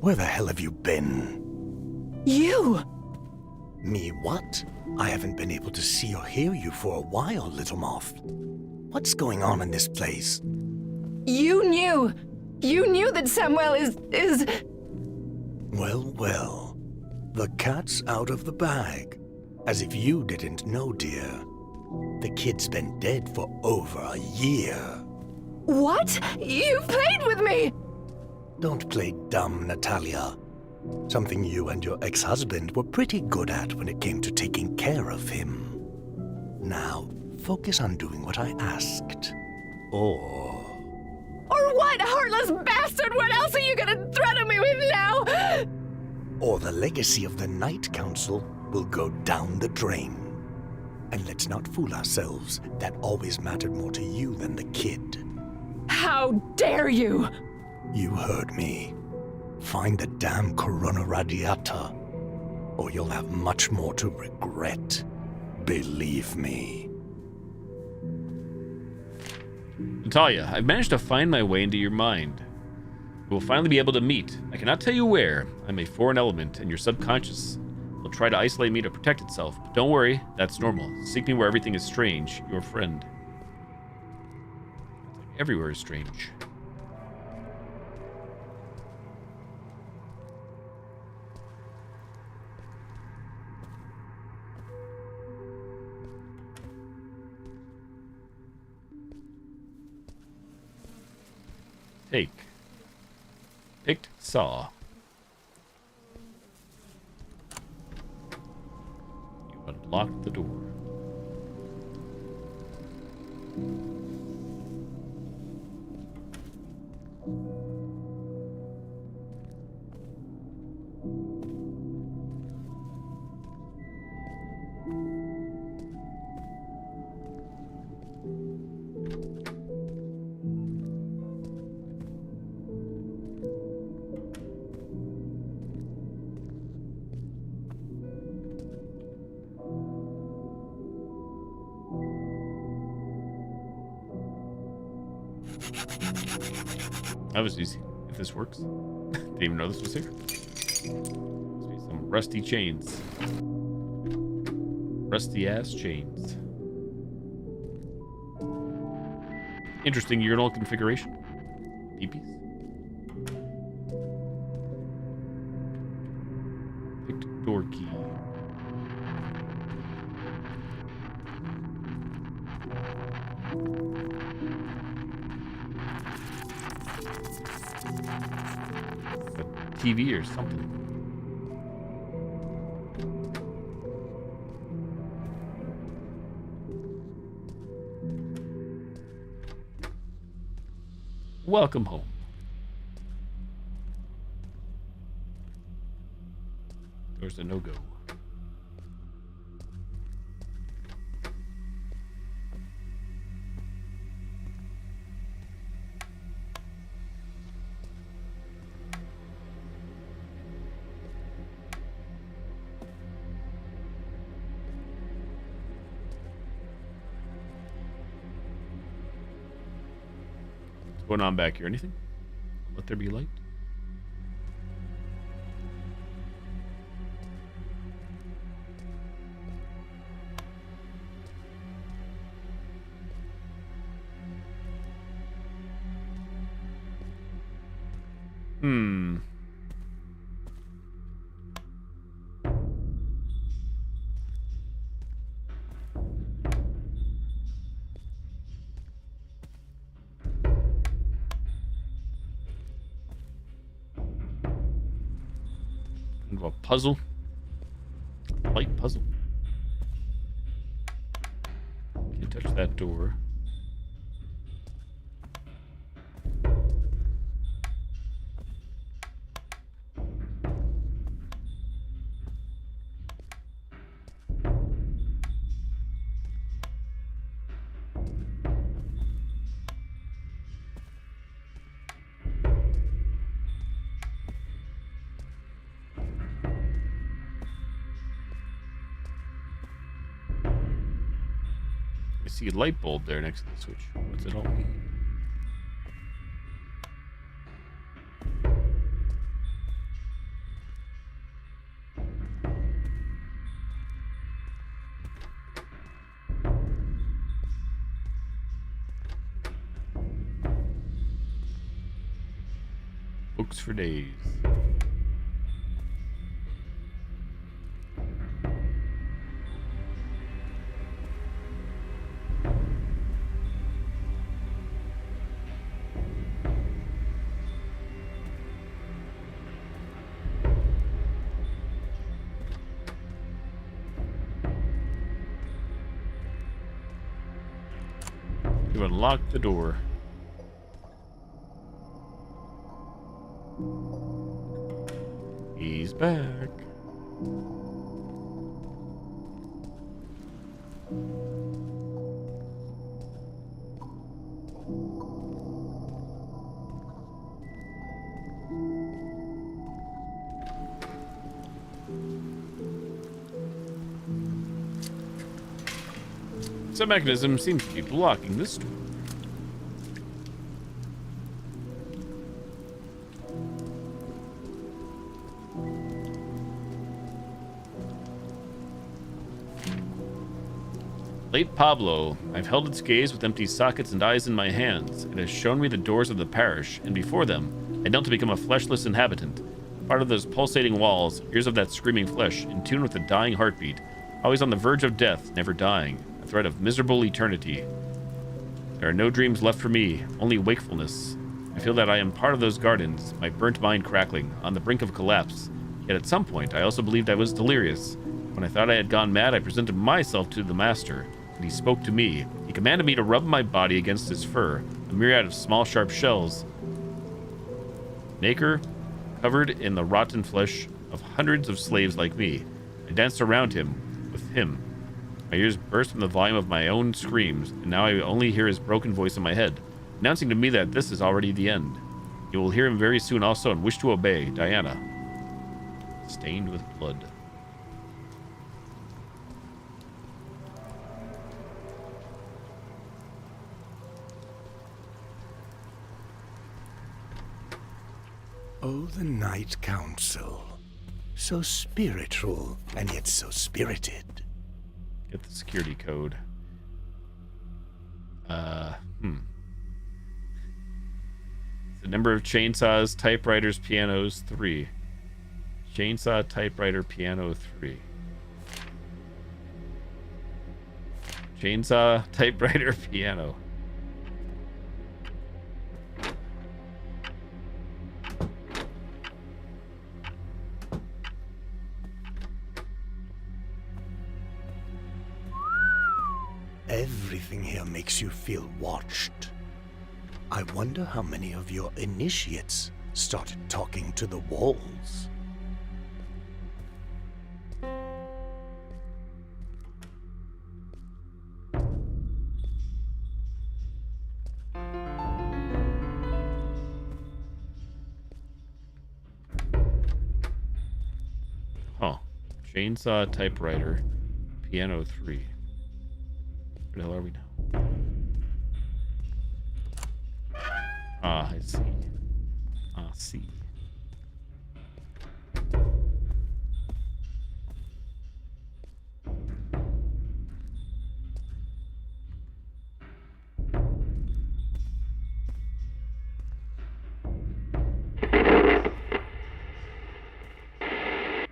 Where the hell have you been? You! Me what? I haven't been able to see or hear you for a while, little moth. What's going on in this place? You knew! You knew that Samuel is... Well. The cat's out of the bag. As if you didn't know, dear. The kid's been dead for over a year. What? You played with me! Don't play dumb, Natalia. Something you and your ex-husband were pretty good at when it came to taking care of him. Now, focus on doing what I asked. Or what, heartless bastard? What else are you gonna threaten me with now? Or the legacy of the Night Council will go down the drain. And let's not fool ourselves. That always mattered more to you than the kid. How dare you! You heard me. Find the damn Corona Radiata. or you'll have much more to regret. Believe me. Natalia, I've managed to find my way into your mind. We will finally be able to meet. I cannot tell you where. I'm a foreign element, and your subconscious will try to isolate me to protect itself. But don't worry, that's normal. Seek me where everything is strange. Your friend. Everywhere is strange. Take. Picked saw. You unlocked the door. That was easy. If this works. Didn't even know this was here. Must be some rusty chains. Rusty ass chains. Interesting urinal configuration. Peepees. Picked door key. TV or something. Welcome home. There's a no-go. Going on back here? Anything? Let there be light. A puzzle. Light puzzle. Can't touch that door. See a light bulb there next to the switch. What's it all mean? Books for days. You unlock the door. He's back. Some mechanism seems to be blocking this door. Late Pablo, I've held its gaze with empty sockets and eyes in my hands. It has shown me the doors of the parish, and before them, I knelt to become a fleshless inhabitant. Part of those pulsating walls, ears of that screaming flesh, in tune with the dying heartbeat, always on the verge of death, never dying, a thread of miserable eternity. There are no dreams left for me, only wakefulness. I feel that I am part of those gardens, my burnt mind crackling, on the brink of collapse. Yet at some point, I also believed I was delirious. When I thought I had gone mad, I presented myself to the master. And he spoke to me. He commanded me to rub my body against his fur, a myriad of small, sharp shells. Nacre, covered in the rotten flesh of hundreds of slaves like me. I danced around him, with him. My ears burst from the volume of my own screams, and now I only hear his broken voice in my head, announcing to me that this is already the end. You will hear him very soon also and wish to obey, Diana. Stained with blood. Oh, the Night Council. So spiritual, and yet so spirited. Get the security code. The number of chainsaws, typewriters, pianos, 3. Chainsaw, typewriter, piano, 3. Chainsaw, typewriter, piano. Everything here makes you feel watched. I wonder how many of your initiates started talking to the walls. Huh. Chainsaw, typewriter, piano, 3. Where the hell are we now? Ah, I see. Ah, see.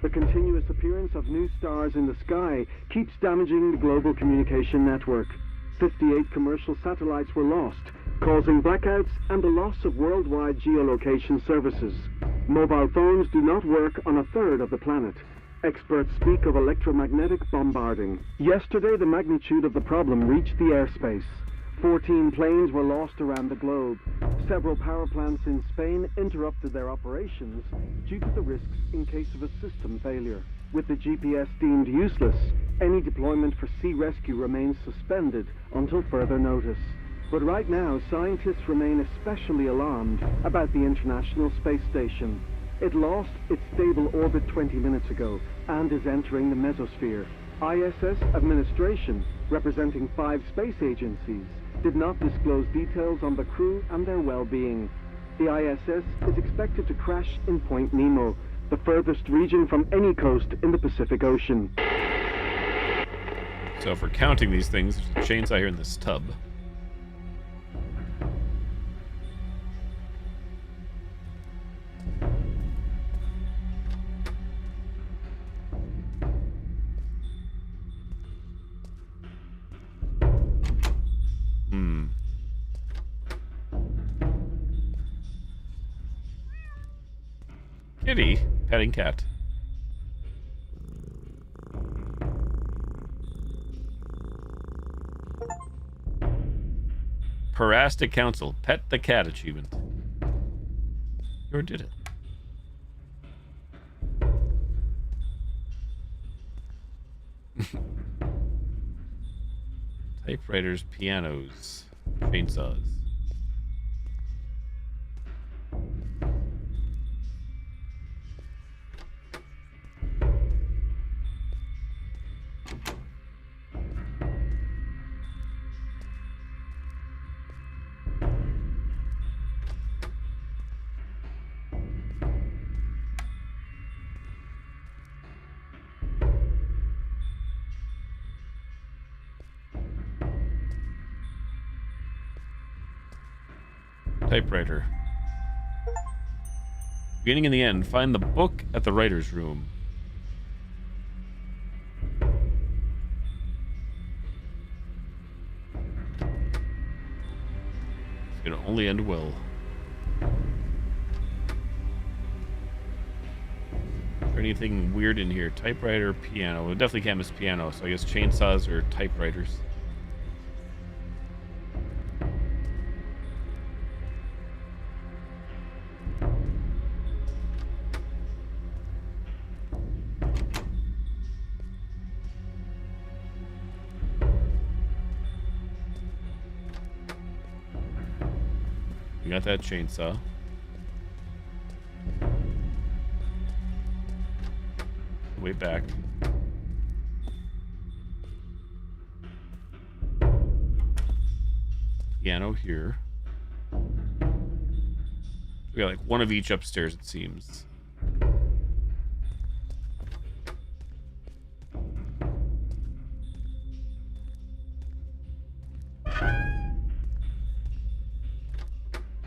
The continuous appearance of new stars in the sky keeps damaging the global communication network. 58 commercial satellites were lost, causing blackouts and the loss of worldwide geolocation services. Mobile phones do not work on a third of the planet. Experts speak of electromagnetic bombarding. Yesterday, the magnitude of the problem reached the airspace. 14 planes were lost around the globe. Several power plants in Spain interrupted their operations due to the risks in case of a system failure. With the GPS deemed useless, any deployment for sea rescue remains suspended until further notice. But right now, scientists remain especially alarmed about the International Space Station. It lost its stable orbit 20 minutes ago and is entering the mesosphere. ISS administration, representing 5 space agencies, did not disclose details on the crew and their well-being. The ISS is expected to crash in Point Nemo, the furthest region from any coast in the Pacific Ocean. So if we're counting these things, there's a chainsaw here in this tub. Kitty, petting cat. Parastic Council, pet the cat achievement. You did it. Typewriters, pianos, chainsaws. Typewriter. Beginning and the end. Find the book at the writer's room. It's gonna only end well. Is there anything weird in here? Typewriter, piano. We definitely can't miss piano, so I guess chainsaws or typewriters. We got that chainsaw. Way back. Piano here. We got like one of each upstairs, it seems.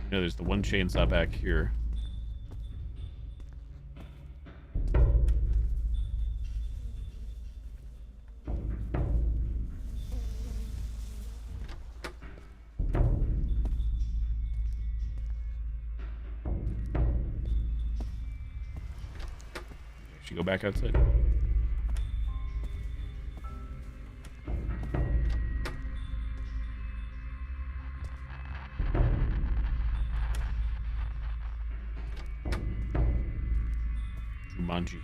There's the one chainsaw back here. Should go back outside. Jumanji.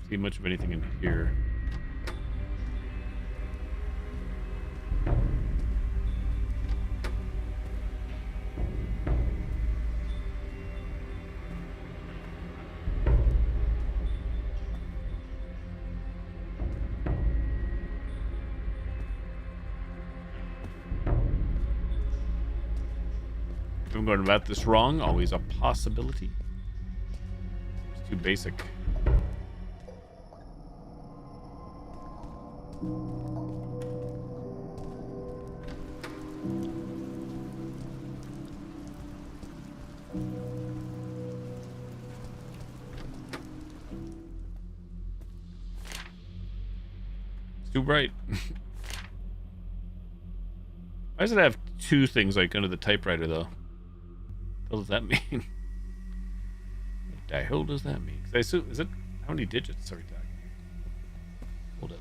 See much of anything in here. If I'm going about this wrong, always a possibility. It's too basic. It's too bright. Why does it have two things like under the typewriter though? What does that mean? What the hell does that mean? 'Cause I assume, is it, how many digits are we talking? Hold up.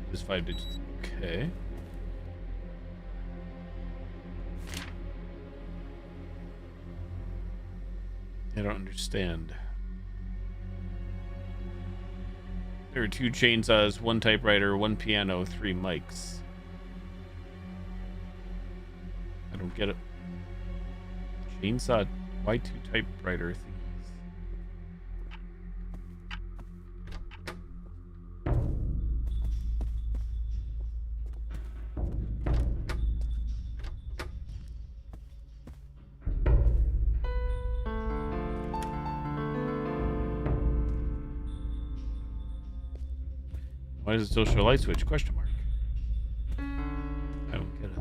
Just 5 digits. Okay. I don't understand. There are 2 chainsaws, 1 typewriter, 1 piano, 3 mics. I don't get it. Chainsaw, why 2 typewriter things? Why does it still show a light switch? Question mark. I don't get it.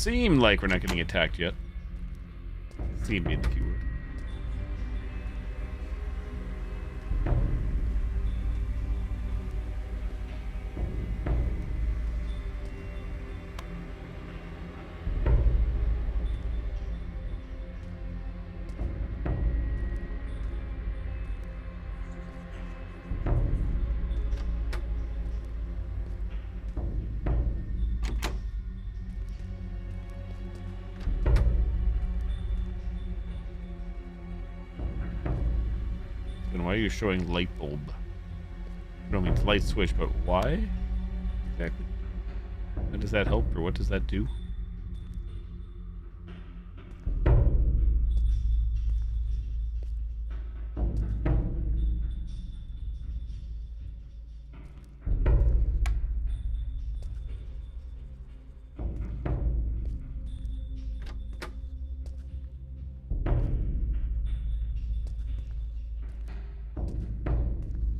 seem like we're not getting attacked yet. Seem being the keyword. Why are you showing light bulb? I don't mean light switch, but why? Exactly. How does that help, or what does that do?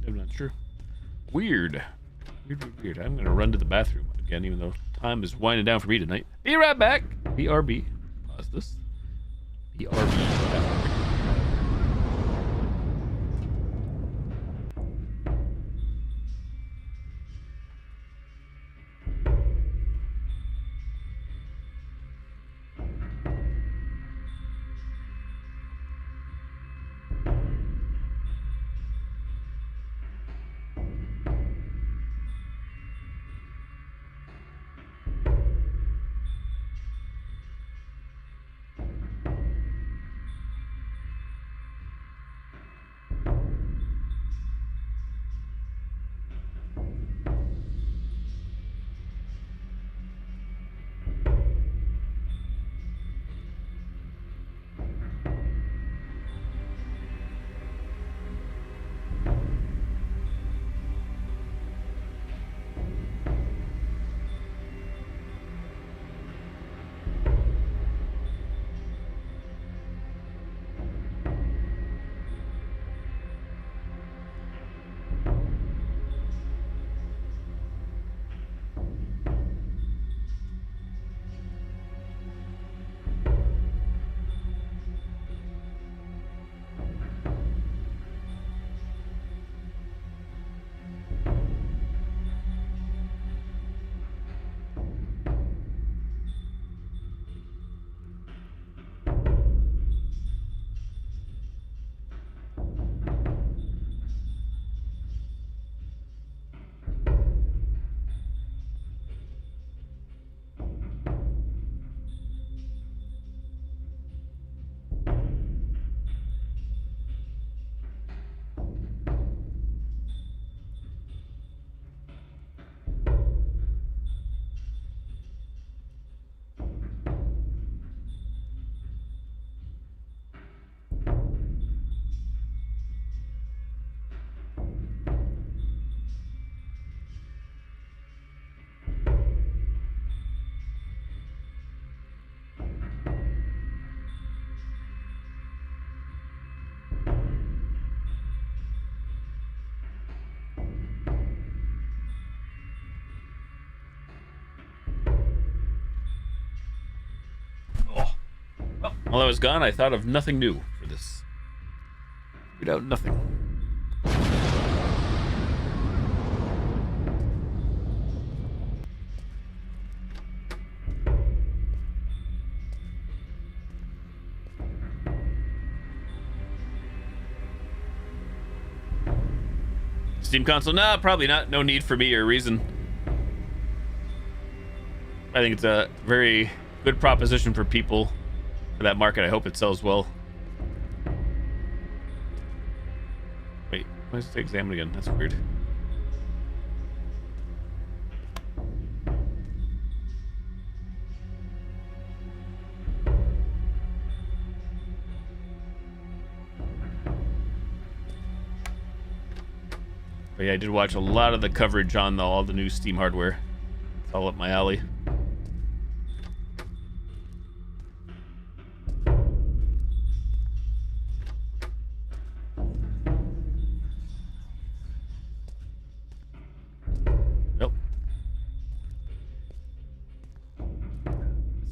I'm not sure. Weird. Weird. I'm gonna run to the bathroom again, even though time is winding down for me tonight. Be right back. BRB. Pause this. BRB. While I was gone, I thought of nothing new for this. Figured out nothing. Steam console? Nah, probably not. No need for me or reason. I think it's a very good proposition for people for that market. I hope it sells well. Wait, why does it say examine again? That's weird. But yeah, I did watch a lot of the coverage on all the new Steam hardware. It's all up my alley.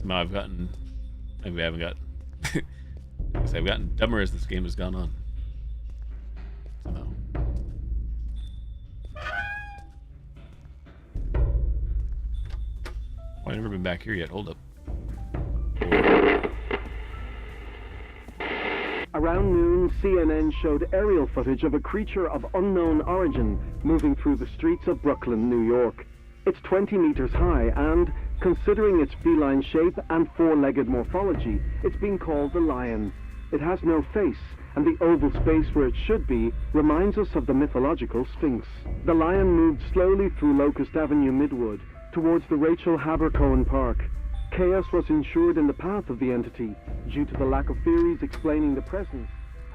Somehow I've gotten... Maybe I haven't got... I've gotten dumber as this game has gone on. Somehow. Oh, I've never been back here yet. Hold up. Around noon, CNN showed aerial footage of a creature of unknown origin moving through the streets of Brooklyn, New York. It's 20 meters high and, considering its feline shape and four-legged morphology, it's been called the lion. It has no face, and the oval space where it should be reminds us of the mythological Sphinx. The lion moved slowly through Locust Avenue Midwood, towards the Rachel Haber-Cohen Park. Chaos was ensured in the path of the entity, due to the lack of theories explaining the presence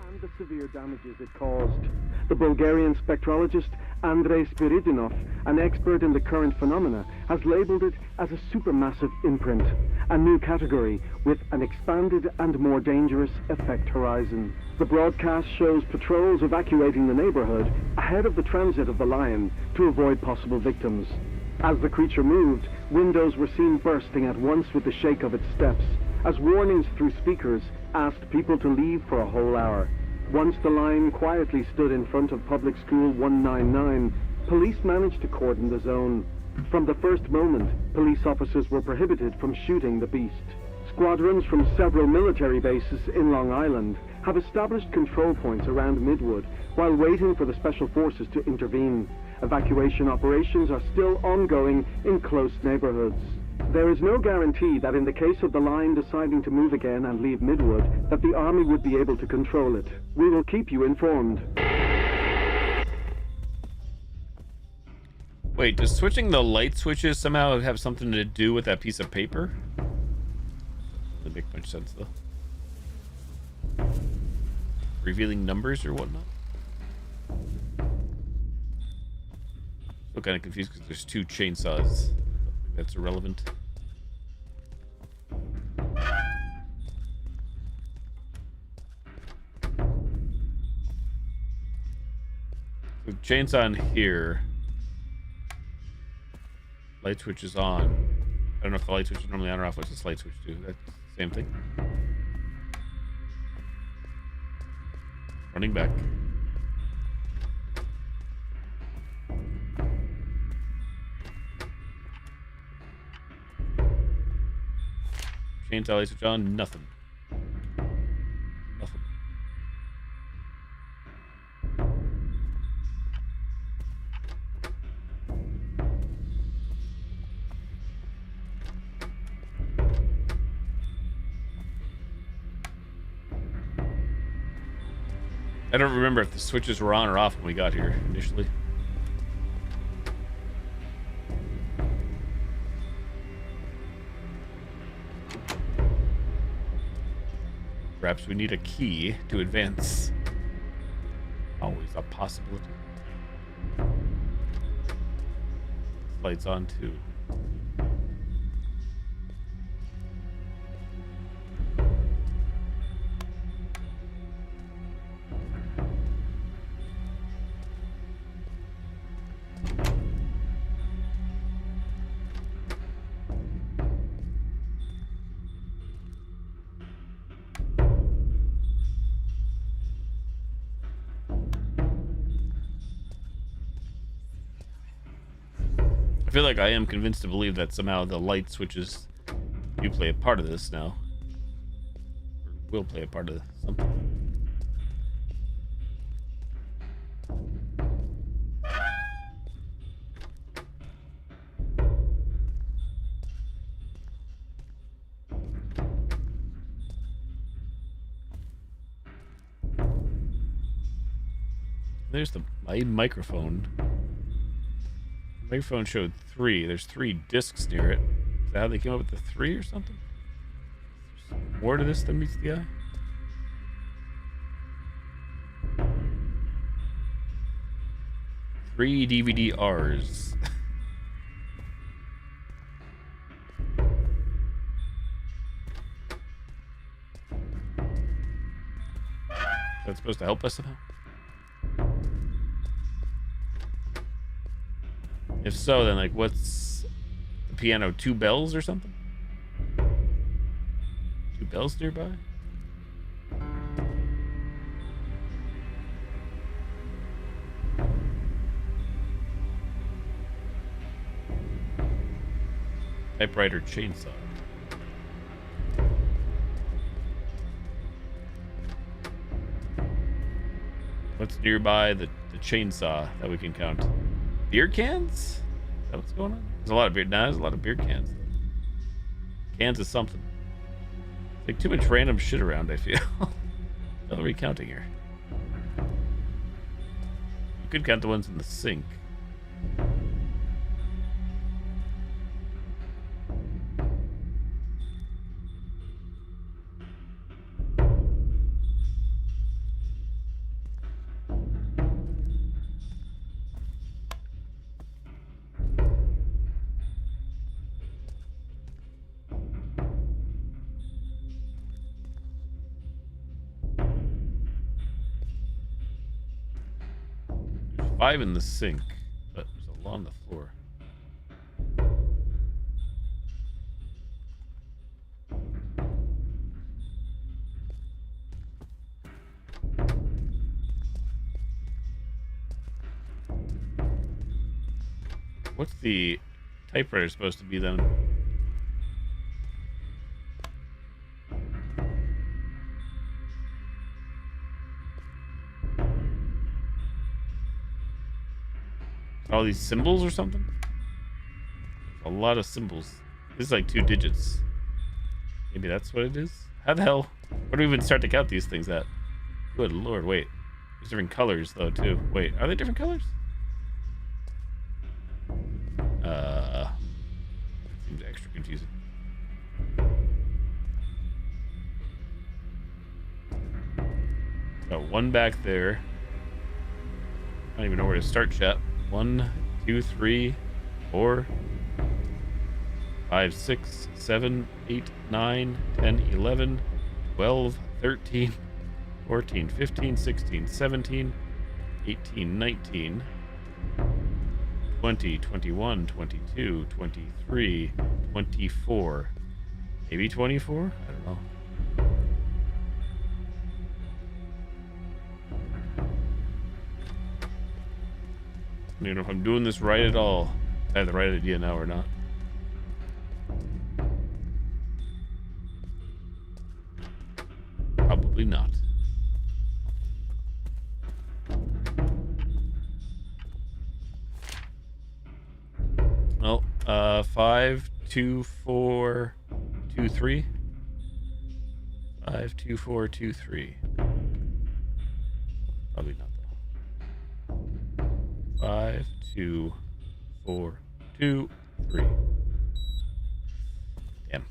and the severe damages it caused. The Bulgarian spectrologist Andrei Spiridonov, an expert in the current phenomena, has labeled it as a supermassive imprint, a new category with an expanded and more dangerous effect horizon. The broadcast shows patrols evacuating the neighborhood ahead of the transit of the lion to avoid possible victims. As the creature moved, windows were seen bursting at once with the shake of its steps, as warnings through speakers asked people to leave for a whole hour. Once the lion quietly stood in front of Public School 199, police managed to cordon the zone. From the first moment, police officers were prohibited from shooting the beast. Squadrons from several military bases in Long Island have established control points around Midwood while waiting for the special forces to intervene. Evacuation operations are still ongoing in close neighborhoods. There is no guarantee that in the case of the lion deciding to move again and leave Midwood, that the army would be able to control it. We will keep you informed. Wait, does switching the light switches somehow have something to do with that piece of paper? Doesn't make much sense, though. Revealing numbers or whatnot? Still kind of confused because there's two chainsaws. That's irrelevant. So chainsaw in here. Light switch is on. I don't know if the light switch is normally on or off. What's this light switch do? That's the same thing. Running back. Chainsaw light switch on, nothing. Nothing. I don't remember if the switches were on or off when we got here initially. Perhaps we need a key to advance. Always a possibility. Lights on too. I feel like I am convinced to believe that somehow the light switches do play a part of this now. Or will play a part of something. There's my microphone. The microphone showed 3. There's 3 discs near it. Is that how they came up with the 3 or something? There's more to this than meets the eye? Three DVD-Rs. That's supposed to help us somehow? If so, then like what's the piano? 2 bells or something? bells nearby? Typewriter chainsaw. What's nearby the chainsaw that we can count? Beer cans? Is that what's going on? There's a lot of beer. Nah, there's a lot of beer cans. Cans is something. It's like too much random shit around, I feel. What are we counting here? You could count the ones in the sink. There's 5 in the sink, but there's a lot on the floor. What's the typewriter supposed to be then? All these symbols or something? A lot of symbols. This is like 2 digits. Maybe that's what it is? How the hell? Where do we even start to count these things at? Good lord, wait. There's different colors though too. Wait, are they different colors? Seems extra confusing. Got 1 back there. I don't even know where to start, chat. 1, 2, 3, 4, 5, 6, 7, 8, 9, 10, 11, 12, 13, 14, 15, 16, 17, 18, 19, 20, 21, 22, 23, 24. Maybe 24? I don't know. I don't even know if I'm doing this right at all. I have the right idea now or not. Probably not. Well, 5, 2, 4, 2, 3. 5, 2, 4, 2, 3. Probably not though. 5, 2, 4, 2, 3. Damn.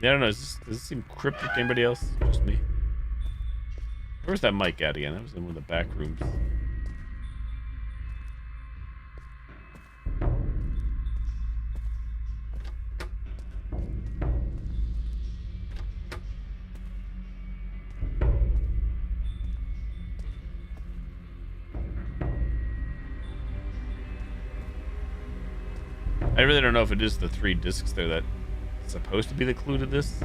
Yeah, I don't know. Does this seem cryptic to anybody else? Just me. Where's that mic at again? That was in one of the back rooms. I really don't know if it is the 3 discs there that supposed to be the clue to this.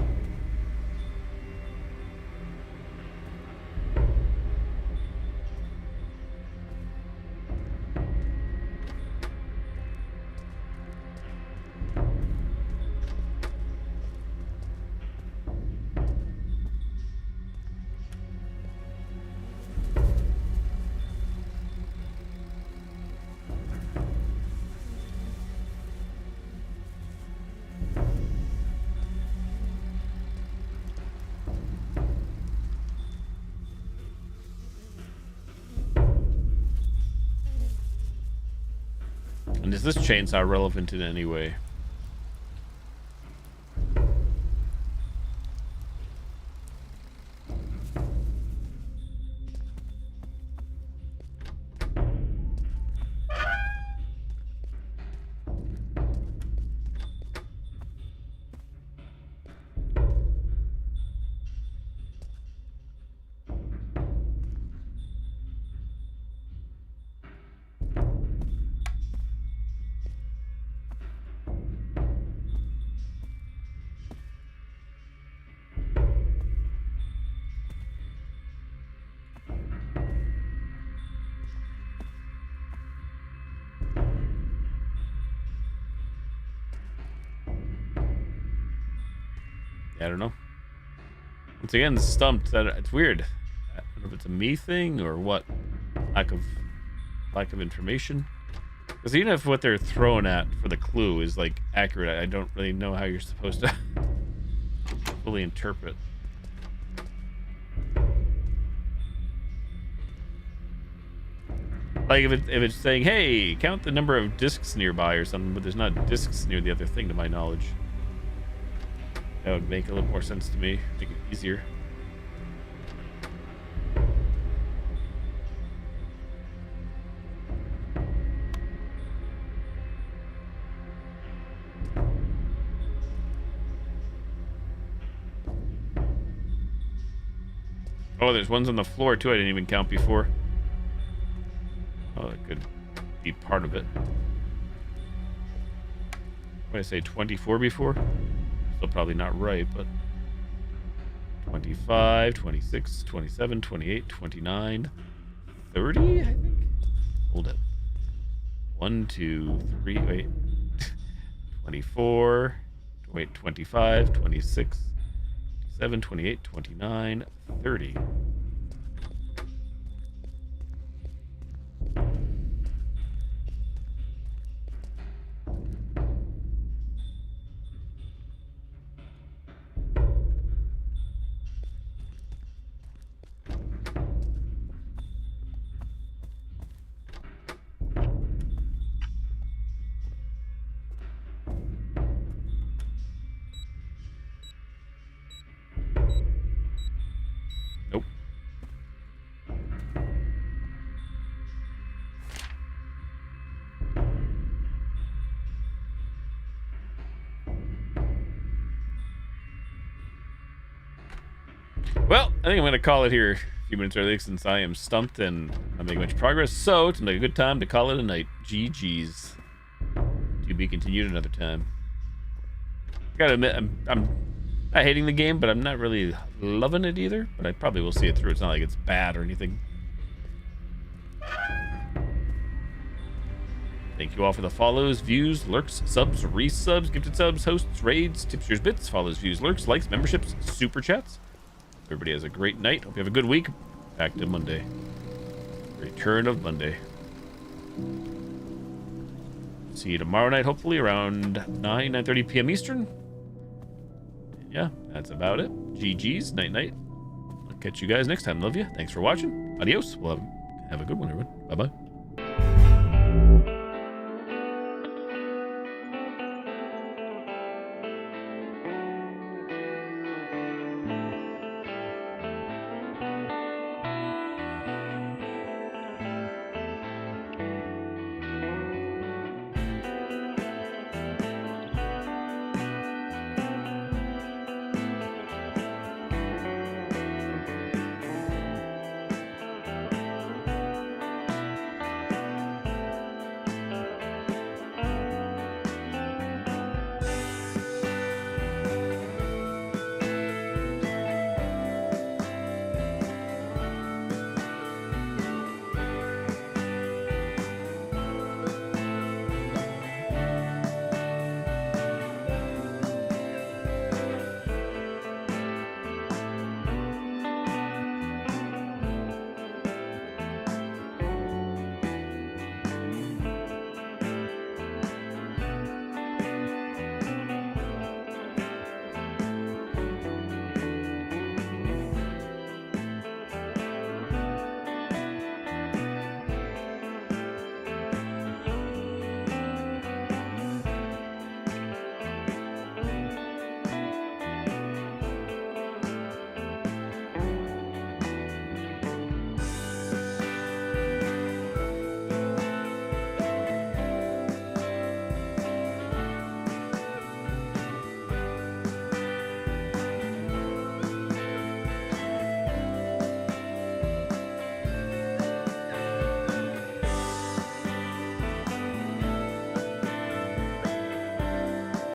And is this chainsaw relevant in any way? Yeah, I don't know. Once again, stumped. It's weird. I don't know if it's a me thing or what. Lack of information. Because even if what they're throwing at for the clue is like accurate, I don't really know how you're supposed to fully interpret. Like if it's saying, hey, count the number of discs nearby or something, but there's not discs near the other thing to my knowledge. That would make a little more sense to me, make it easier. Oh, there's ones on the floor too I didn't even count before. Oh, that could be part of it. What did I say, 24 before? Still probably not right, but 25, 26, 27, 28, 29, 30, I think? Hold up. 1, 2, 3, wait. 24, wait, 25, 26, 27, 28, 29, 30. Nope. Well, I think I'm going to call it here a few minutes early since I am stumped and not making much progress. So, it's like a good time to call it a night. GG's. To be continued another time. I gotta admit, I'm not hating the game, but I'm not really loving it either. But I probably will see it through. It's not like it's bad or anything. Thank you all for the follows, views, lurks, subs, resubs, gifted subs, hosts, raids, tips, shares, bits, follows, views, lurks, likes, memberships, super chats. Everybody has a great night. Hope you have a good week. Back to Monday. Return of Monday. See you tomorrow night, hopefully around 9:30 p.m. Eastern. Yeah, that's about it. GG's. Night night. I'll catch you guys next time. Love you. Thanks for watching. Adios. We'll have a good one, everyone. Bye-bye.